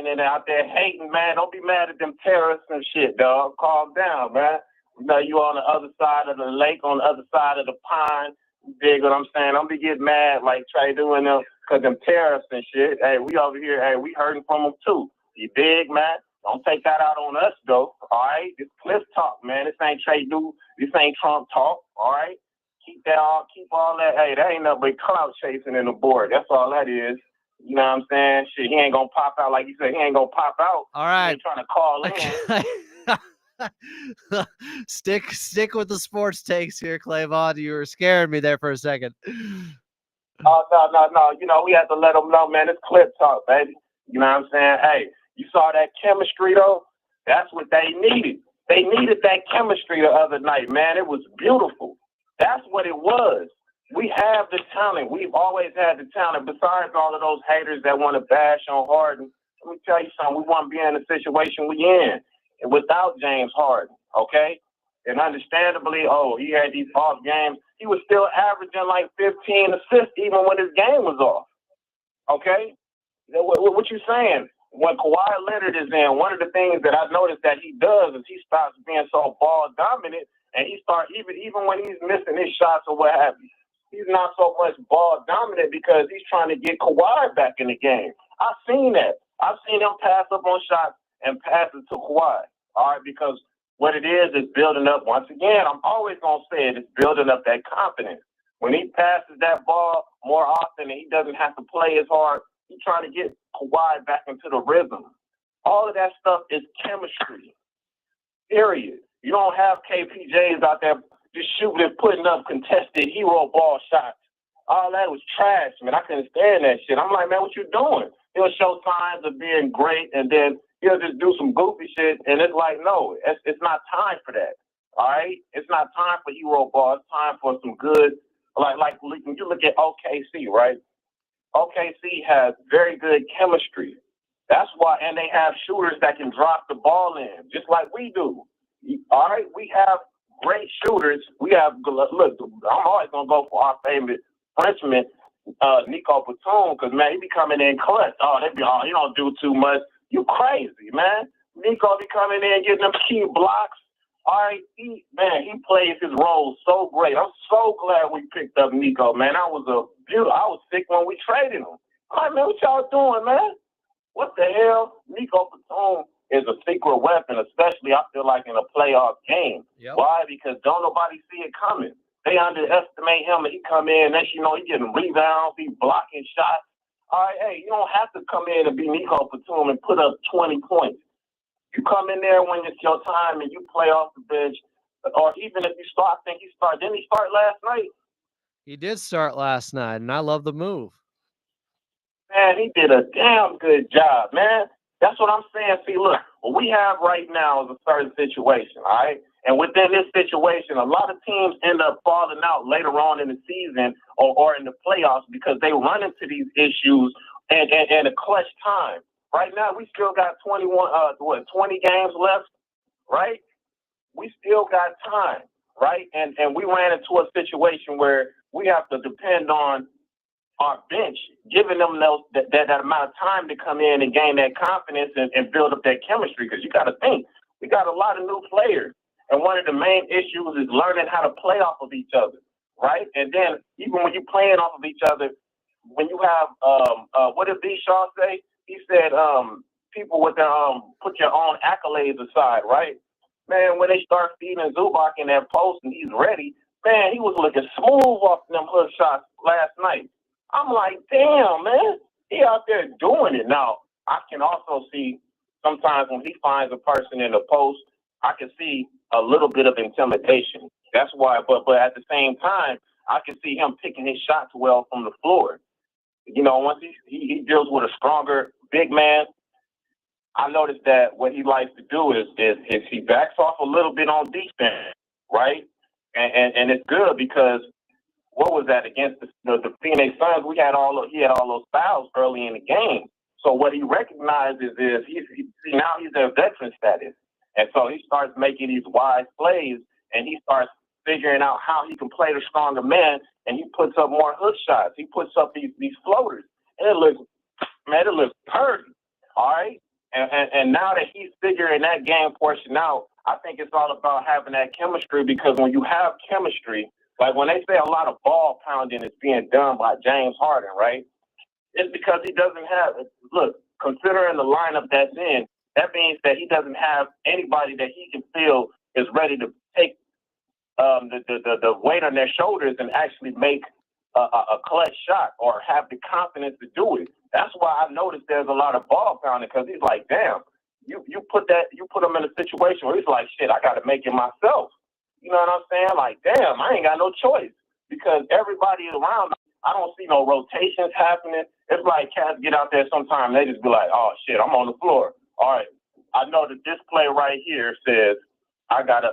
and out there hating, man. Don't be mad at them terrorists and shit, dog. Calm down, man. You know, you on the other side of the lake, on the other side of the pond. You dig what I'm saying? Don't be getting mad like Trey doing them because them terrorists and shit. Hey, we over here, hey, we hurting from them too. You dig, man? Don't take that out on us, though. All right? It's cliff talk, man. This ain't Trey do. This ain't Trump talk. All right? Keep all that. Hey, that ain't nothing but clout chasing in the board. That's all that is. You know what I'm saying? Shit, he ain't gonna pop out like you said. He ain't gonna pop out. All right. He ain't trying to call in. Stick with the sports takes here, Clayvon. You were scaring me there for a second. Oh, no. You know, we have to let them know, man. It's clip talk, baby. You know what I'm saying? Hey, you saw that chemistry, though? That's what they needed. They needed that chemistry the other night, man. It was beautiful. That's what it was. We have the talent. We've always had the talent. Besides all of those haters that want to bash on Harden, let me tell you something. We want to be in the situation we in without James Harden, okay? And understandably, he had these off games. He was still averaging like 15 assists even when his game was off, okay? What you saying? When Kawhi Leonard is in, one of the things that I noticed that he does is he stops being so ball dominant, and he starts even when he's missing his shots or what have you. He's not so much ball dominant because he's trying to get Kawhi back in the game. I've seen that. I've seen him pass up on shots and pass it to Kawhi. All right, because what it is building up. Once again, I'm always gonna say it's building up that confidence. When he passes that ball more often and he doesn't have to play as hard, he's trying to get Kawhi back into the rhythm. All of that stuff is chemistry. Period. You don't have KPJs out there just shooting and putting up contested hero ball shots. All that was trash, man. I couldn't stand that shit. I'm like, man, what you doing? He'll show signs of being great, and then he'll just do some goofy shit, and it's like, no, it's not time for that. All right? It's not time for hero ball. It's time for some good, like when you look at OKC, right? OKC has very good chemistry. That's why, and they have shooters that can drop the ball in, just like we do. All right? We have great shooters. We have, look, I'm always going to go for our favorite Frenchman, Nico Batum, because, man, he be coming in clutch. He don't do too much. You crazy, man. Nico be coming in, getting them key blocks. All right, he plays his role so great. I'm so glad we picked up Nico, man. I was sick when we traded him. All right, man, what y'all doing, man? What the hell? Nico Batum is a secret weapon, especially, I feel like, in a playoff game. Yep. Why? Because don't nobody see it coming. They underestimate him, and he come in, and he getting rebounds, he blocking shots. All right, hey, you don't have to come in and be Nico Batum and put up 20 points. You come in there when it's your time and you play off the bench, or even if you start, didn't he start last night? He did start last night, and I love the move. Man, he did a damn good job, man. That's what I'm saying. See, look, what we have right now is a certain situation, all right? And within this situation, a lot of teams end up falling out later on in the season or in the playoffs because they run into these issues and a clutch time. Right now, we still got 20 games left, right? We still got time, right? And we ran into a situation where we have to depend on our bench, giving them that amount of time to come in and gain that confidence and build up that chemistry. Because you got to think, we got a lot of new players. And one of the main issues is learning how to play off of each other, right? And then even when you're playing off of each other, when you have, what did B. Shaw say? He said, people with their, put your own accolades aside, right? Man, when they start feeding Zubac in that post and he's ready, man, he was looking smooth off them hook shots last night. I'm like, damn, man, he out there doing it. Now, I can also see sometimes when he finds a person in the post, I can see a little bit of intimidation. That's why, but at the same time, I can see him picking his shots well from the floor. You know, once he deals with a stronger big man, I noticed that what he likes to do is he backs off a little bit on defense, right? And it's good because what was that against the Phoenix Suns? He had all those fouls early in the game. So what he recognizes is now he's at veteran status, and so he starts making these wise plays, and he starts figuring out how he can play the stronger man, and he puts up more hook shots. He puts up these floaters, and it looks pretty, all right. And now that he's figuring that game portion out, I think it's all about having that chemistry, because when you have chemistry, like when they say a lot of ball pounding is being done by James Harden, right? It's because he doesn't have it. Look, considering the lineup that's in, that means that he doesn't have anybody that he can feel is ready to take the weight on their shoulders and actually make a clutch shot or have the confidence to do it. That's why I noticed there's a lot of ball pounding, because he's like, damn, you put him in a situation where he's like, shit, I got to make it myself. You know what I'm saying? Like, damn, I ain't got no choice, because everybody around, I don't see no rotations happening. It's like cats get out there sometimes, they just be like, oh shit, I'm on the floor. All right, I know that this play right here says I gotta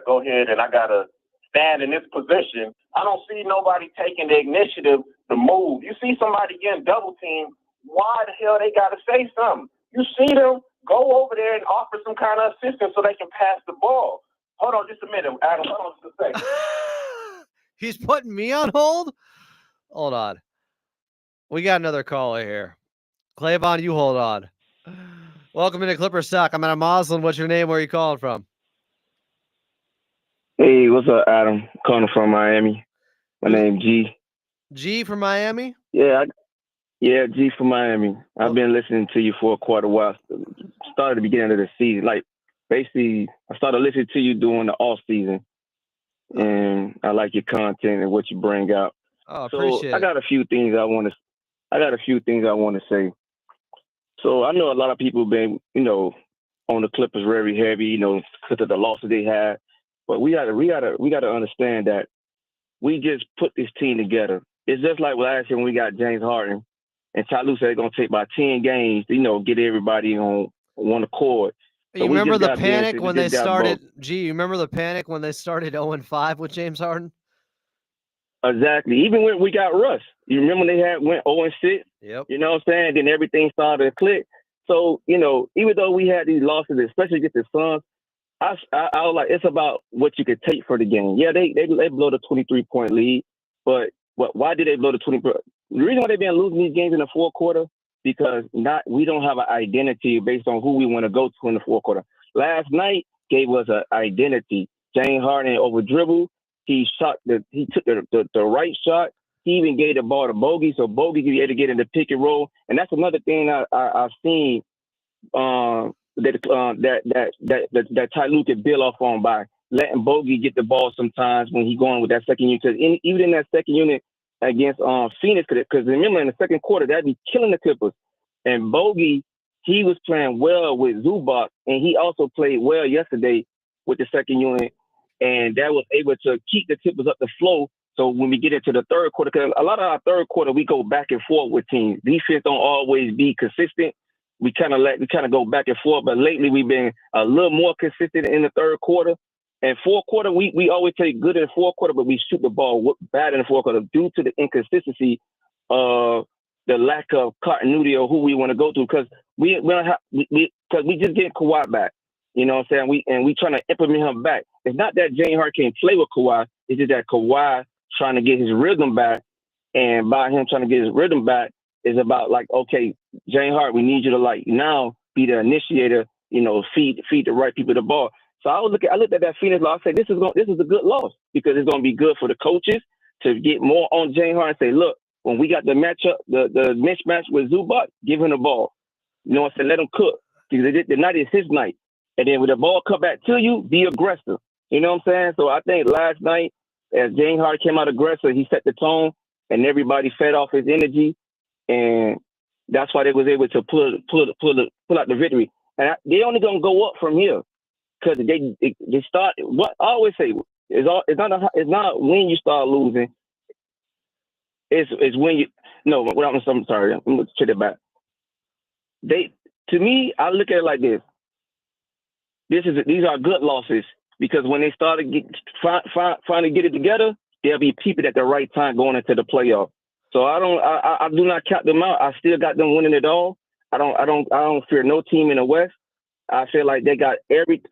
go ahead and I gotta stand in this position. I don't see nobody taking the initiative to move. You see somebody getting double teamed, why the hell they gotta say something? You see them go over there and offer some kind of assistance so they can pass the ball. Hold on just a minute, Adam. Hold on just a second. He's putting me on hold? Hold on. We got another caller here. Clavon, you hold on. Welcome into Clipper Stock. I'm Adam Auslund. What's your name? Where are you calling from? Hey, what's up, Adam? Calling from Miami. My name G. G from Miami? Yeah, G from Miami. I've been listening to you for quite a while. Started at the beginning of the season. Like, basically, I started listening to you during the off season, and I like your content and what you bring out. Oh, appreciate it. I got a few things I want to say. So I know a lot of people been, on the Clippers very heavy, because of the losses they had. But we gotta understand that we just put this team together. It's just like last year when we got James Harden, and Ty Lue said they're gonna take about 10 games to, get everybody on one accord. You remember the panic when they started? G, you remember the panic when they started 0-5 with James Harden? Exactly. Even when we got Russ, you remember when they went 0-6? Yep. You know what I'm saying? Then everything started to click. So, even though we had these losses, especially against the Suns, I was like, it's about what you could take for the game. Yeah, they blow the 23-point lead, but why did they blow the 20? The reason why they've been losing these games in the fourth quarter, because we don't have an identity based on who we want to go to in the fourth quarter. Last night gave us an identity. James Harden over dribble. He took the right shot. He even gave the ball to Bogey, so Bogey could be able to get in the pick and roll. And that's another thing I've seen that Ty Lue could build off on by letting Bogey get the ball sometimes when he's going with that second unit. Because even in that second unit against Phoenix, because remember in the second quarter, that'd be killing the Clippers. And Bogey, he was playing well with Zubac, and he also played well yesterday with the second unit. And that was able to keep the Clippers up the flow So when we get into the third quarter, because a lot of our third quarter, we go back and forth with teams. Defense don't always be consistent. We kind of go back and forth, but lately we've been a little more consistent in the third quarter. And fourth quarter, we always play good in the fourth quarter, but we shoot the ball bad in the fourth quarter due to the inconsistency of the lack of continuity of who we want to go to. Because we just get Kawhi back. You know what I'm saying? We trying to implement him back. It's not that James Harden can't play with Kawhi. It's just that Kawhi trying to get his rhythm back, and by him trying to get his rhythm back is about like, okay, James Harden, we need you to like now be the initiator. You know, feed the right people the ball. So I looked at that Phoenix loss. I said, this is a good loss because it's going to be good for the coaches to get more on James Harden. And say, look, when we got the matchup, the mismatch with Zubac, give him the ball. You know what I'm saying? Let him cook because the night is his night. And then when the ball come back to you, be aggressive. You know what I'm saying? So I think last night, as James Harden came out aggressive, he set the tone, and everybody fed off his energy, and that's why they was able to pull out the victory. And they only gonna go up from here because they start. What I always say is it's not when you start losing. It's when you no. I'm sorry. I'm gonna take it back. To me, I look at it like this. These are good losses because when they start to finally get it together, there'll be people at the right time going into the playoff. So I do not count them out. I still got them winning it all. I don't fear no team in the West. I feel like they got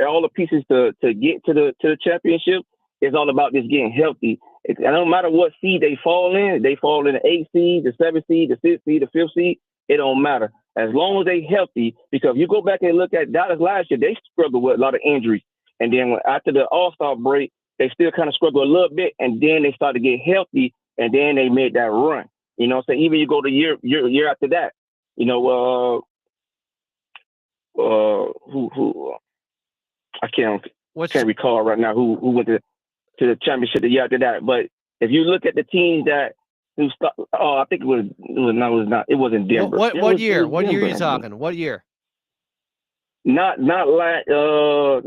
all the pieces to get to the championship. It's all about just getting healthy. It don't matter what seed they fall in. They fall in the 8th seed, the 7th seed, the 6th seed, the 5th seed. It don't matter. As long as they healthy, because if you go back and look at Dallas last year, they struggled with a lot of injuries. And then after the All-Star break, they still kind of struggled a little bit, and then they started to get healthy, and then they made that run. You know, so even you go to year after that, you know, who I can't recall right now who went to the championship the year after that. But if you look at the teams that I think it wasn't Denver. What year? What year are you talking? What year? Not last year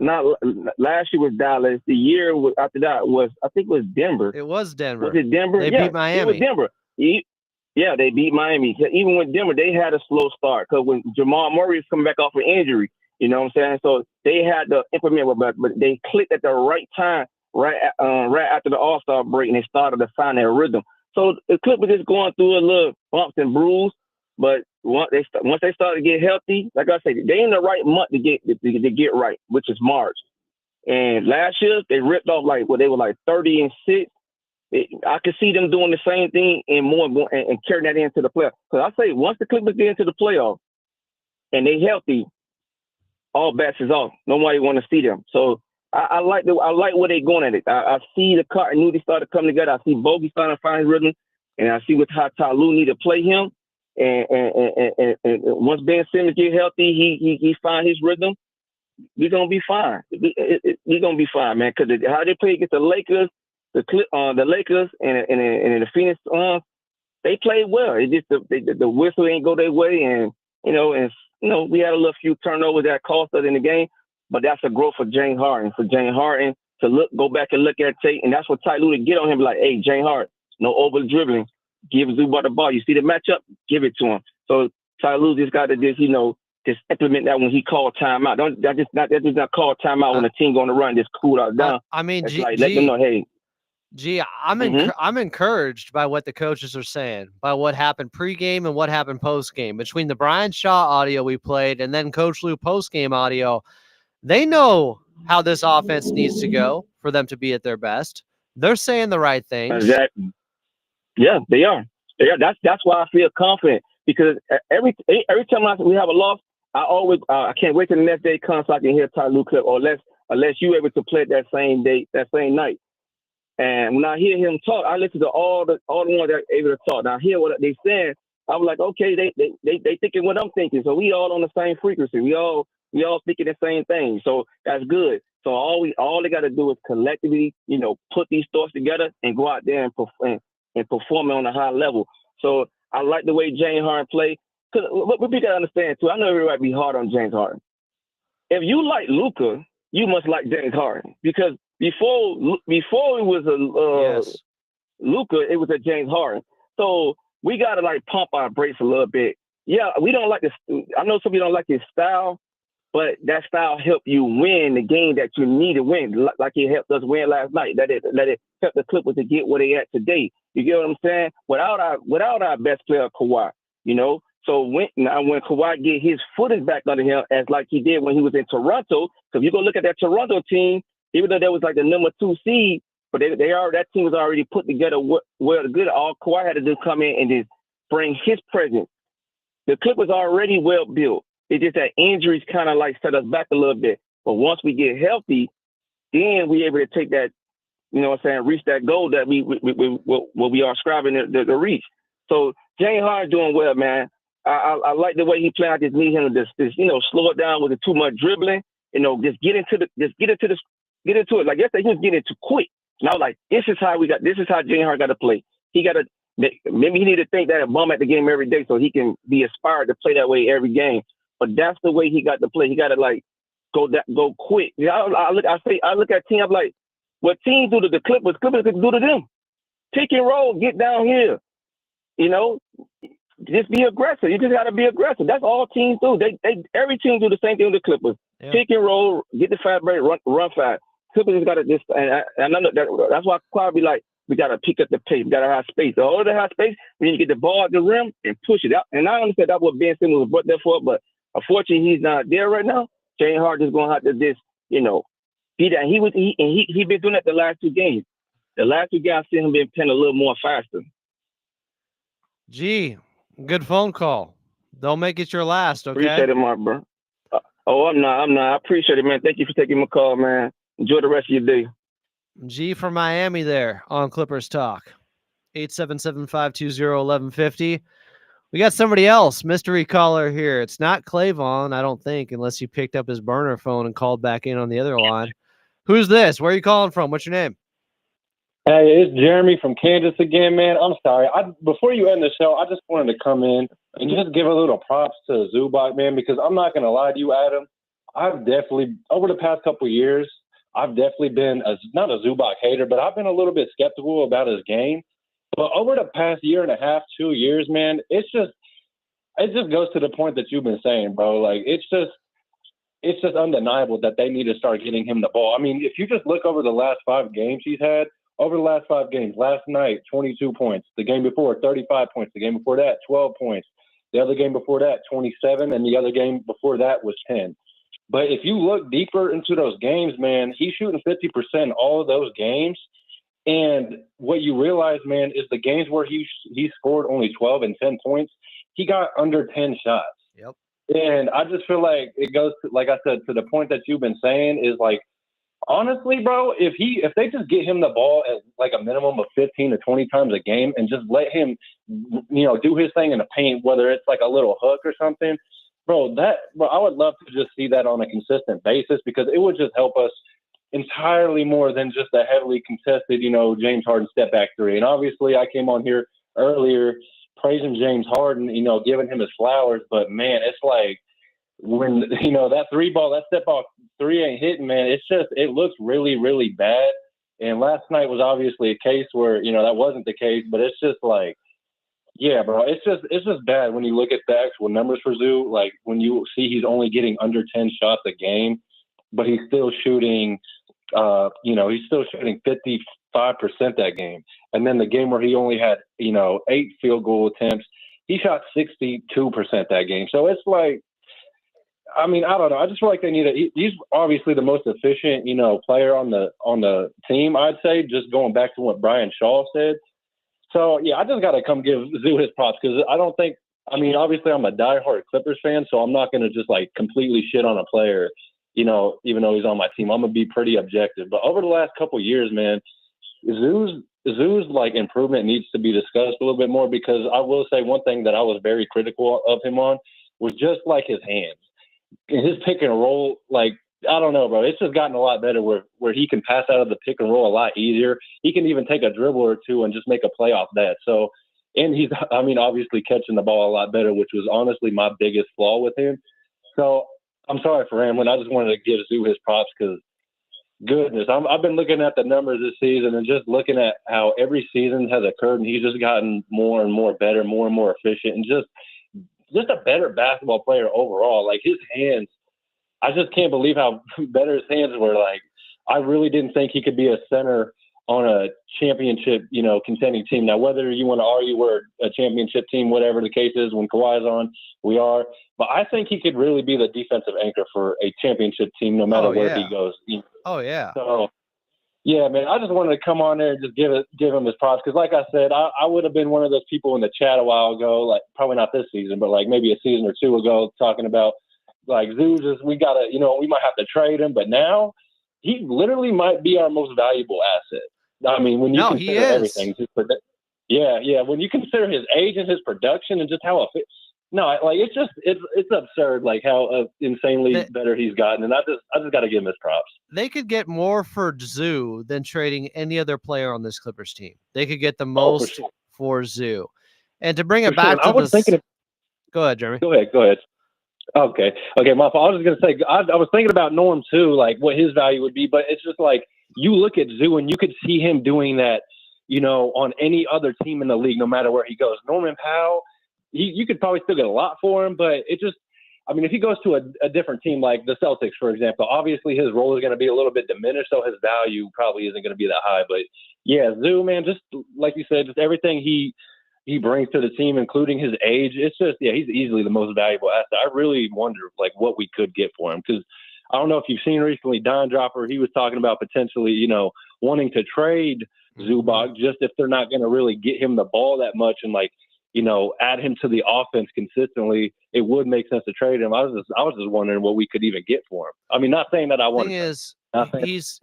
was Dallas. The year after that I think it was Denver. It was Denver. Was it Denver? They beat Miami. It was Denver. Yeah, they beat Miami. Even with Denver, they had a slow start because when Jamal Murray is coming back off an injury, you know what I'm saying? So they had to implement, but they clicked at the right time, right after the All-Star break, and they started to find their rhythm. So the Clippers is going through a little bumps and bruise, but once they start to get healthy, like I said, they in the right month to get right, which is March. And last year they ripped off they were like 30-6. I could see them doing the same thing and more and carrying that into the playoffs. Because I say once the Clippers get into the playoffs and they healthy, all bets is off. Nobody want to see them. So I like where they going at it. I see the continuity start to come together. I see Bogey starting to find his rhythm, and I see how Ty Lue need to play him. And once Ben Simmons get healthy, he find his rhythm. We're gonna be fine. We're gonna be fine, man. Because how they play against the Lakers, the Lakers and the Phoenix they played well. It just the whistle ain't go their way, and we had a little few turnovers that cost us in the game. But that's a growth for James Harden. For James Harden to go back and look at tape, and that's what Ty Lue to get on him. Be like, hey, James Harden, no over dribbling. Give Zubac the ball. You see the matchup, give it to him. So Ty Lue just got to just implement that when he called timeout. That just not call timeout when the team going to run. Just cool out down. I mean, let them know, hey. I'm encouraged by what the coaches are saying, by what happened pregame and what happened postgame. Between the Brian Shaw audio we played and then Coach Lue postgame audio, they know how this offense needs to go for them to be at their best. They're saying the right things. Exactly. Yeah, they are. That's why I feel confident, because every time we have a loss, I can't wait till the next day comes so I can hear Ty Lue clip, or unless you able to play that same day, that same night. And when I hear him talk, I listen to all the ones that are able to talk. Now I hear what they saying. I'm like, okay, they thinking what I'm thinking. So we all on the same frequency. We all thinking the same thing. So that's good. So all they got to do is collectively, put these thoughts together and go out there and perform on a high level. So I like the way James Harden played. Because what we got to understand too, I know everybody be hard on James Harden. If you like Luka, you must like James Harden, because before it was Luka, it was at James Harden. So we got to like pump our brakes a little bit. Yeah, we don't like this. I know some people don't like his style, but that style helped you win the game that you need to win, like it helped us win last night. That it helped the Clippers to get where they at today. You get what I'm saying? Without our best player, Kawhi, you know. So when Kawhi get his footage back under him, as like he did when he was in Toronto. So if you go look at that Toronto team, even though that was like the number 2 seed, but that team was already put together well good. All Kawhi had to do come in and just bring his presence. The Clippers are already well built. It's just that injuries kind of like set us back a little bit. But once we get healthy, then we're able to take that, you know what I'm saying, reach that goal that we are striving to reach. So James Harden doing well, man. I like the way he played. I just need him to just you know, slow it down with the too much dribbling. You know, just get into it. Like yesterday, he was getting too quick. And I was like, this is how James Harden got to play. He got to, maybe he need to think that a bum at the game every day so he can be inspired to play that way every game. But that's the way he got to play. He got to like go quick. I look at teams, I'm like, what teams do to the Clippers can do to them. Pick and roll, get down here. You know, just be aggressive. You just got to be aggressive. That's all teams do. Every team do the same thing with the Clippers. Yeah. Pick and roll, get the fast break, run fast. Clippers just got to just, and I know that's why Kawhi be like, we got to pick up the pace. We got to have space. The older have space, we need to get the ball at the rim and push it out. And I understand that's what Ben Simmons was brought there for, but unfortunately he's not there right now. James Harden is going to have to just, you know, be that. He been doing that the last 2 games. The last 2 games, I see him been playing a little more faster. Gee, good phone call. Don't make it your last, okay? Appreciate it, my bro. I'm not. I appreciate it, man. Thank you for taking my call, man. Enjoy the rest of your day. G from Miami there on Clippers Talk. 877-520-1150. We got somebody else, mystery caller here. It's not Clavon, I don't think, unless he picked up his burner phone and called back in on the other line. Who's this? Where are you calling from? What's your name? Hey, it's Jeremy from Kansas again, man. I'm sorry. Before you end the show, I just wanted to come in and just give a little props to Zubac, man, because I'm not going to lie to you, Adam. I've definitely, over the past couple of years, I've definitely been, not a Zubac hater, but I've been a little bit skeptical about his game. But over the past year and a half, 2 years, man, it just goes to the point that you've been saying, bro. Like, it's just undeniable that they need to start getting him the ball. I mean, if you just look over the last 5 games he's had, over the last 5 games, last night, 22 points. The game before, 35 points. The game before that, 12 points. The other game before that, 27. And the other game before that was 10. But if you look deeper into those games, man, he's shooting 50% all of those games. And what you realize, man, is the games where he scored only 12 and 10 points, he got under 10 shots. Yep. And I just feel like it goes to, like I said, to the point that you've been saying is like, honestly, bro, if they just get him the ball at like a minimum of 15 to 20 times a game and just let him, you know, do his thing in the paint, whether it's like a little hook or something, bro, I would love to just see that on a consistent basis because it would just help us entirely more than just a heavily contested, you know, James Harden step back 3. And obviously I came on here earlier praising James Harden, you know, giving him his flowers, but man, it's like, when, you know, that 3-ball, that step off 3 ain't hitting, man, it looks really, really bad. And last night was obviously a case where, you know, that wasn't the case, but it's just like, yeah, bro, it's just bad when you look at the actual numbers for Zoo. Like when you see he's only getting under 10 shots a game, but he's still shooting, he's still shooting 55% that game. And then the game where he only had, 8 field goal attempts, he shot 62% that game. So it's like, I mean, I don't know. I just feel like they need he's obviously the most efficient, player on the team, I'd say, just going back to what Brian Shaw said. So, yeah, I just got to come give Zoo his props because obviously I'm a diehard Clippers fan, so I'm not going to just, completely shit on a player, even though he's on my team. I'm going to be pretty objective. But over the last couple of years, man, Zoo's improvement needs to be discussed a little bit more because I will say one thing that I was very critical of him on was just, his hands. His pick and roll, I don't know, bro. It's just gotten a lot better where he can pass out of the pick and roll a lot easier. He can even take a dribble or two and just make a play off that. So, and he's, obviously catching the ball a lot better, which was honestly my biggest flaw with him. So I'm sorry for rambling. I just wanted to give Zoo his props because, Goodness, I've been looking at the numbers this season and just looking at how every season has occurred, and he's just gotten more and more better, more and more efficient, and just a better basketball player overall. Like his hands, I just can't believe how better his hands were. Like I really didn't think he could be a center on a championship, contending team. Now, whether you want to argue we're a championship team, whatever the case is, when Kawhi's on, we are. But I think he could really be the defensive anchor for a championship team, no matter where he goes. Oh yeah. So, yeah, man, I just wanted to come on there and just give him his props because, like I said, I would have been one of those people in the chat a while ago, like probably not this season, but like maybe a season or two ago, talking about like Zeus is we gotta, we might have to trade him, but now he literally might be our most valuable asset. I mean, when you consider everything, when you consider his age and his production and just how it's absurd, like how insanely better he's gotten, and I just got to give him his props. They could get more for Zoo than trading any other player on this Clippers team. They could get the most for Zoo, and to bring it back to go ahead, Jeremy. Go ahead. Okay, my fault. I was just gonna say I was thinking about Norm too, like what his value would be, but it's just like you look at Zoo and you could see him doing that, on any other team in the league, no matter where he goes. Norman Powell, you could probably still get a lot for him, but it just, if he goes to a different team like the Celtics, for example, obviously his role is going to be a little bit diminished, so his value probably isn't going to be that high. But yeah, Zoo, man, just like you said, just everything he brings to the team, including his age, it's just, he's easily the most valuable asset. I really wonder like what we could get for him, because I don't know if you've seen recently, Don Dropper, he was talking about potentially, wanting to trade Zubac just if they're not going to really get him the ball that much and add him to the offense consistently. It would make sense to trade him. I was just wondering what we could even get for him. Not saying that I want. Thing is,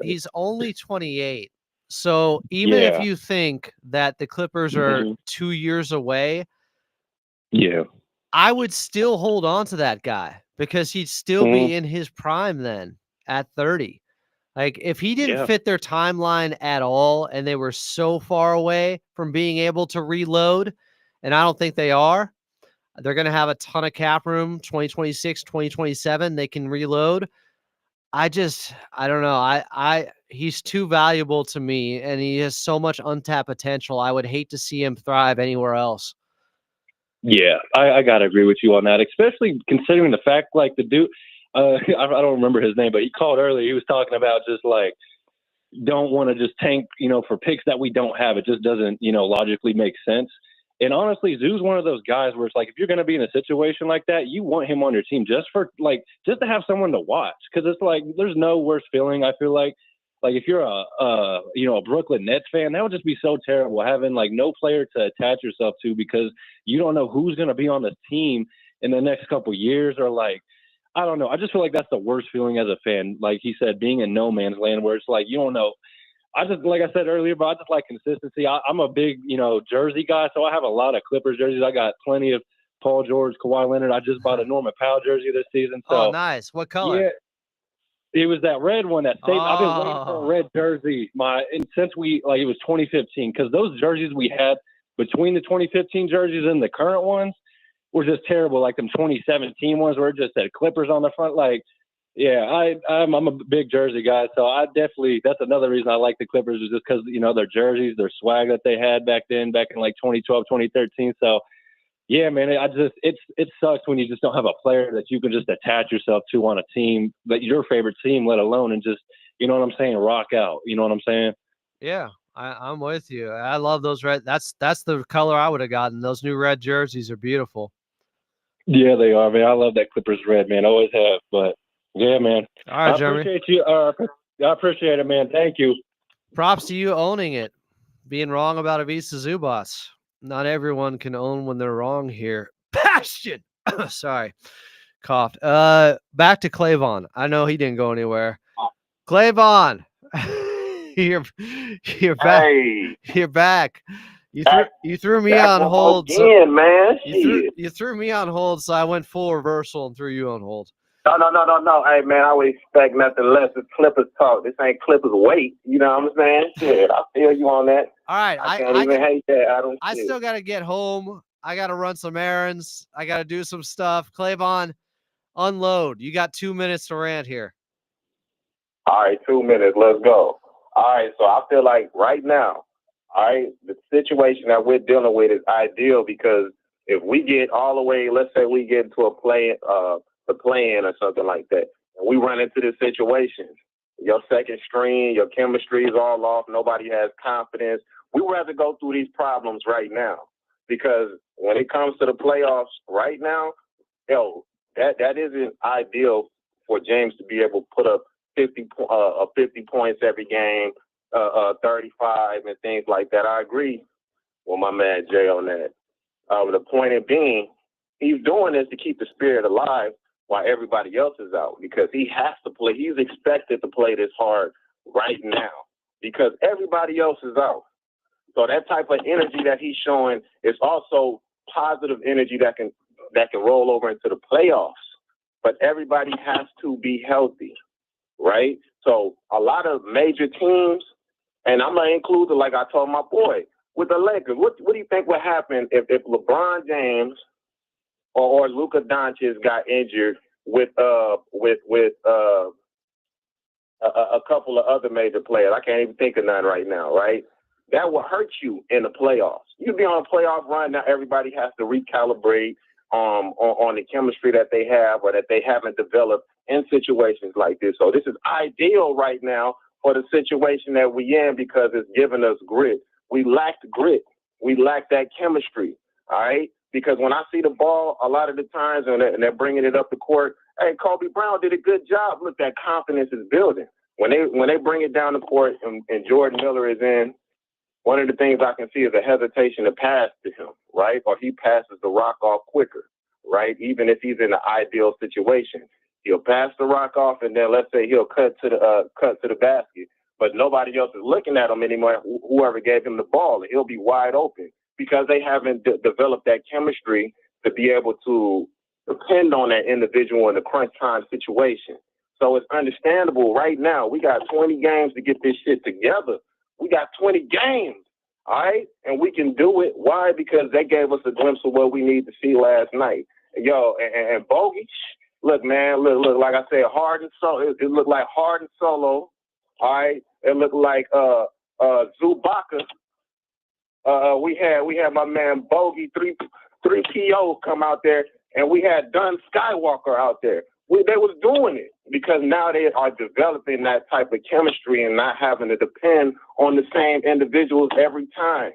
he's only 28. So even if you think that the Clippers are 2 years away, I would still hold on to that guy because he'd still be in his prime then at 30. Like if he didn't fit their timeline at all and they were so far away from being able to reload, and I don't think they are, they're going to have a ton of cap room, 2026, 2027, they can reload. I don't know. He's too valuable to me and he has so much untapped potential. I would hate to see him thrive anywhere else. Yeah, I got to agree with you on that, especially considering the fact, like the dude, I don't remember his name, but he called earlier. He was talking about just like, don't want to just tank, for picks that we don't have. It just doesn't, logically make sense. And honestly, Zoo's one of those guys where it's like, if you're going to be in a situation like that, you want him on your team just to have someone to watch. Cause it's like, there's no worse feeling. I feel like if you're a Brooklyn Nets fan, that would just be so terrible having like no player to attach yourself to because you don't know who's going to be on the team in the next couple of years or like, I don't know. I just feel like that's the worst feeling as a fan. Like he said, being in no man's land where it's like, you don't know. I just, like I said earlier, but I just like consistency. I'm a big, jersey guy, so I have a lot of Clippers jerseys. I got plenty of Paul George, Kawhi Leonard. I just bought a Norman Powell jersey this season. So, oh, nice. What color? Yeah, it was that red one that stayed. I've been waiting for a red jersey since it was 2015, because those jerseys we had between the 2015 jerseys and the current ones were just terrible. Like them 2017 ones where it just said Clippers on the front. Like, yeah, I'm a big jersey guy, so that's another reason I like the Clippers is just because their jerseys, their swag that they had back in like 2012, 2013. So yeah, man, it sucks when you just don't have a player that you can just attach yourself to on a team, that your favorite team, let alone and just what I'm saying, rock out. You know what I'm saying? Yeah, I'm with you. I love those red. That's the color I would have gotten. Those new red jerseys are beautiful. Yeah, they are, man. I love that Clippers red, man. Always have, but. Yeah, man. All right, Jeremy. I appreciate you. I appreciate it, man. Thank you. Props to you owning it. Being wrong about Ivica Zubac. Not everyone can own when they're wrong here. Bastion. Sorry. Coughed. Back to Clavon. I know he didn't go anywhere. Clavon. You're back. Hey. You're back. You threw me on hold. Again, man. You threw me on hold, so I went full reversal and threw you on hold. No. Hey, man, I would expect nothing less than Clippers talk. This ain't Clippers weight. You know what I'm saying? Shit, I feel you on that. All right. I can't even hate that. I still got to get home. I got to run some errands. I got to do some stuff. Clavon, unload. You got 2 minutes to rant here. All right, 2 minutes. Let's go. All right, so I feel like right now, all right, the situation that we're dealing with is ideal because if we get all the way, let's say we get into the play-in or something like that, and we run into this situation, your second string, your chemistry is all off, nobody has confidence. We would have to go through these problems right now because when it comes to the playoffs right now, that isn't ideal for James to be able to put up 50 points every game, 35 and things like that. I agree with my man Jay on that. The point of being, he's doing this to keep the spirit alive while everybody else is out because he has to play. He's expected to play this hard right now because everybody else is out. So that type of energy that he's showing is also positive energy that can roll over into the playoffs. But everybody has to be healthy, right? So a lot of major teams, and I'm gonna include it like I told my boy with the Lakers. What do you think would happen if LeBron James or Luka Doncic got injured with a couple of other major players? I can't even think of none right now, right? That will hurt you in the playoffs. You be on a playoff run, now everybody has to recalibrate on the chemistry that they have or that they haven't developed in situations like this. So this is ideal right now for the situation that we're in because it's giving us grit. We lacked grit. We lack that chemistry, all right? Because when I see the ball a lot of the times and they're bringing it up the court, hey, Kobe Brown did a good job. Look, that confidence is building. When they bring it down the court and Jordan Miller is in, one of the things I can see is a hesitation to pass to him, right? Or he passes the rock off quicker, right? Even if he's in an ideal situation, he'll pass the rock off, and then let's say he'll cut to the basket, but nobody else is looking at him anymore. Whoever gave him the ball, he'll be wide open because they haven't developed that chemistry to be able to depend on that individual in the crunch time situation. So it's understandable right now. We got 20 games to get this shit together. We got 20 games, all right? And we can do it. Why? Because they gave us a glimpse of what we need to see last night. Yo, and Bogey, look, man, look, like I said, Harden solo. It looked like Harden solo, all right? It looked like Zubaka. We had my man Bogey, three PO come out there, and we had Dunn Skywalker out there. They was doing it because now they are developing that type of chemistry and not having to depend on the same individuals every time.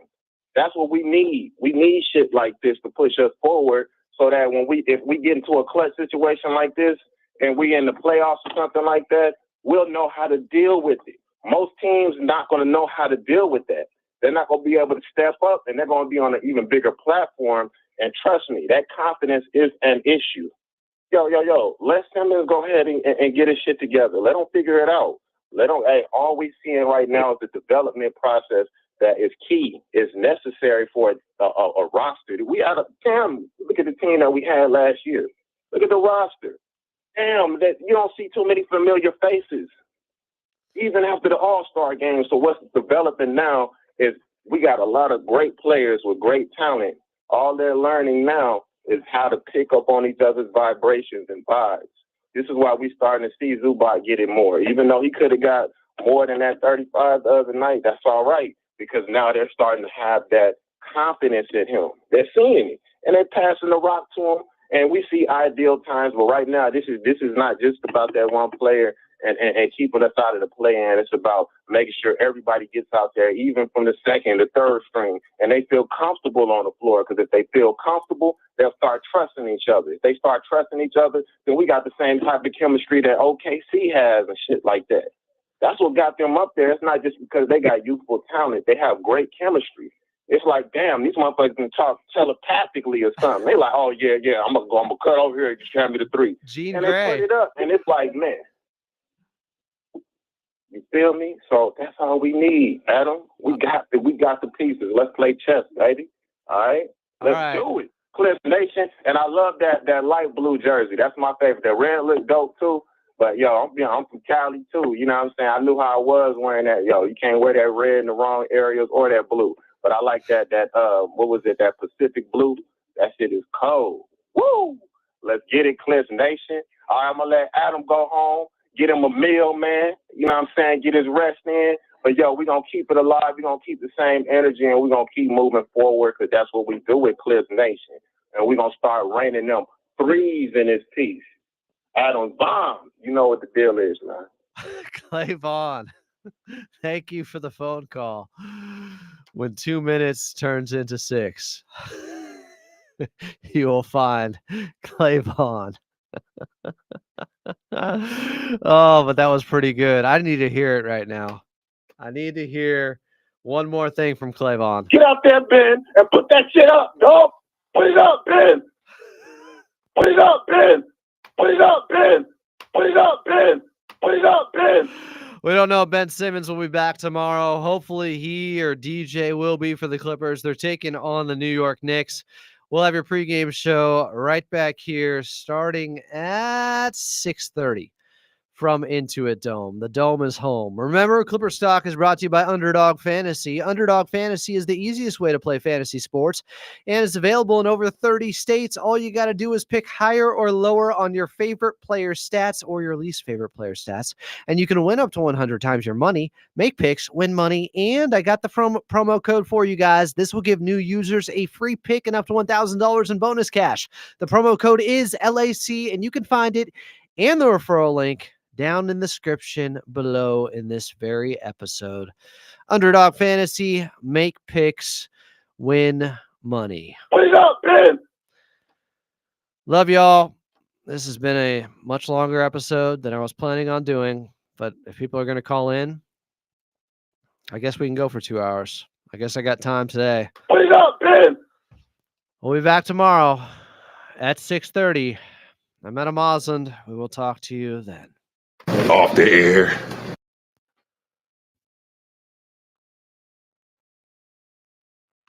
That's what we need. We need shit like this to push us forward so that if we get into a clutch situation like this and we in the playoffs or something like that, we'll know how to deal with it. Most teams are not going to know how to deal with that. They're not going to be able to step up, and they're going to be on an even bigger platform. And trust me, that confidence is an issue. Yo, let Simmons go ahead and get his shit together. Let him figure it out. All we seeing right now is the development process that is key, is necessary for a roster. Look at the team that we had last year. Look at the roster. Damn, that you don't see too many familiar faces, even after the All-Star game. So what's developing now is we got a lot of great players with great talent. All they're learning now is how to pick up on each other's vibrations and vibes. This is why we're starting to see Zubac get it more. Even though he could have got more than that 35 the other night, that's all right, because now they're starting to have that confidence in him. They're seeing it, and they're passing the rock to him, and we see ideal times. But right now, this is not just about that one player and keeping us out of the play-in. It's about making sure everybody gets out there, even from the second, the third string, and they feel comfortable on the floor. Because if they feel comfortable, they'll start trusting each other. If they start trusting each other, then we got the same type of chemistry that OKC has and shit like that. That's what got them up there. It's not just because they got youthful talent. They have great chemistry. It's like, damn, these motherfuckers can talk telepathically or something. They like, oh, yeah, I'm going to cut over here and just hand me the three. Gene and Gray. They put it up, and it's like, man. You feel me? So that's all we need, Adam. We got the pieces. Let's play chess, baby. All right? Let's do it. Cliff Nation. And I love that light blue jersey. That's my favorite. That red look dope, too. But, I'm from Cali, too. You know what I'm saying? I knew how I was wearing that. You can't wear that red in the wrong areas or that blue. But I like that what was it, that Pacific blue? That shit is cold. Woo! Let's get it, Cliff Nation. All right, I'm going to let Adam go home. get him a meal, man. You know what I'm saying? Get his rest in. But, yo, we're going to keep it alive. We're going to keep the same energy, and we're going to keep moving forward because that's what we do with Clips Nation. And we're going to start raining them threes in this piece. Adam Bomb, you know what the deal is, man. Clay Vaughn, thank you for the phone call. When 2 minutes turns into 6, you will find Clay Vaughn. Oh, but that was pretty good. I need to hear it right now. I need to hear one more thing from Clay Vaughn. Get out there, Ben, and put that shit up, dog. Put it up, Ben. Put it up, Ben. Put it up, Ben. Put it up, Ben. Put it up, Ben. We don't know if Ben Simmons will be back tomorrow. Hopefully he or DJ will be for the Clippers. They're taking on the New York Knicks. We'll have your pregame show right back here starting at 6:30 from Intuit Dome. The Dome is home. Remember, Clipper Stock is brought to you by Underdog Fantasy. Underdog Fantasy is the easiest way to play fantasy sports, and it's available in over 30 states. All you got to do is pick higher or lower on your favorite player stats or your least favorite player stats, and you can win up to 100 times your money, make picks, win money, and I got the promo code for you guys. This will give new users a free pick and up to $1,000 in bonus cash. The promo code is LAC, and you can find it and the referral link down in the description below in this very episode. Underdog Fantasy, make picks, win money. Put it up, Ben. Love y'all. This has been a much longer episode than I was planning on doing, but if people are going to call in, I guess we can go for 2 hours. I guess I got time today. Put it up, Ben. We'll be back tomorrow at 6:30. I'm Adam Auslund. We will talk to you then. Off the air.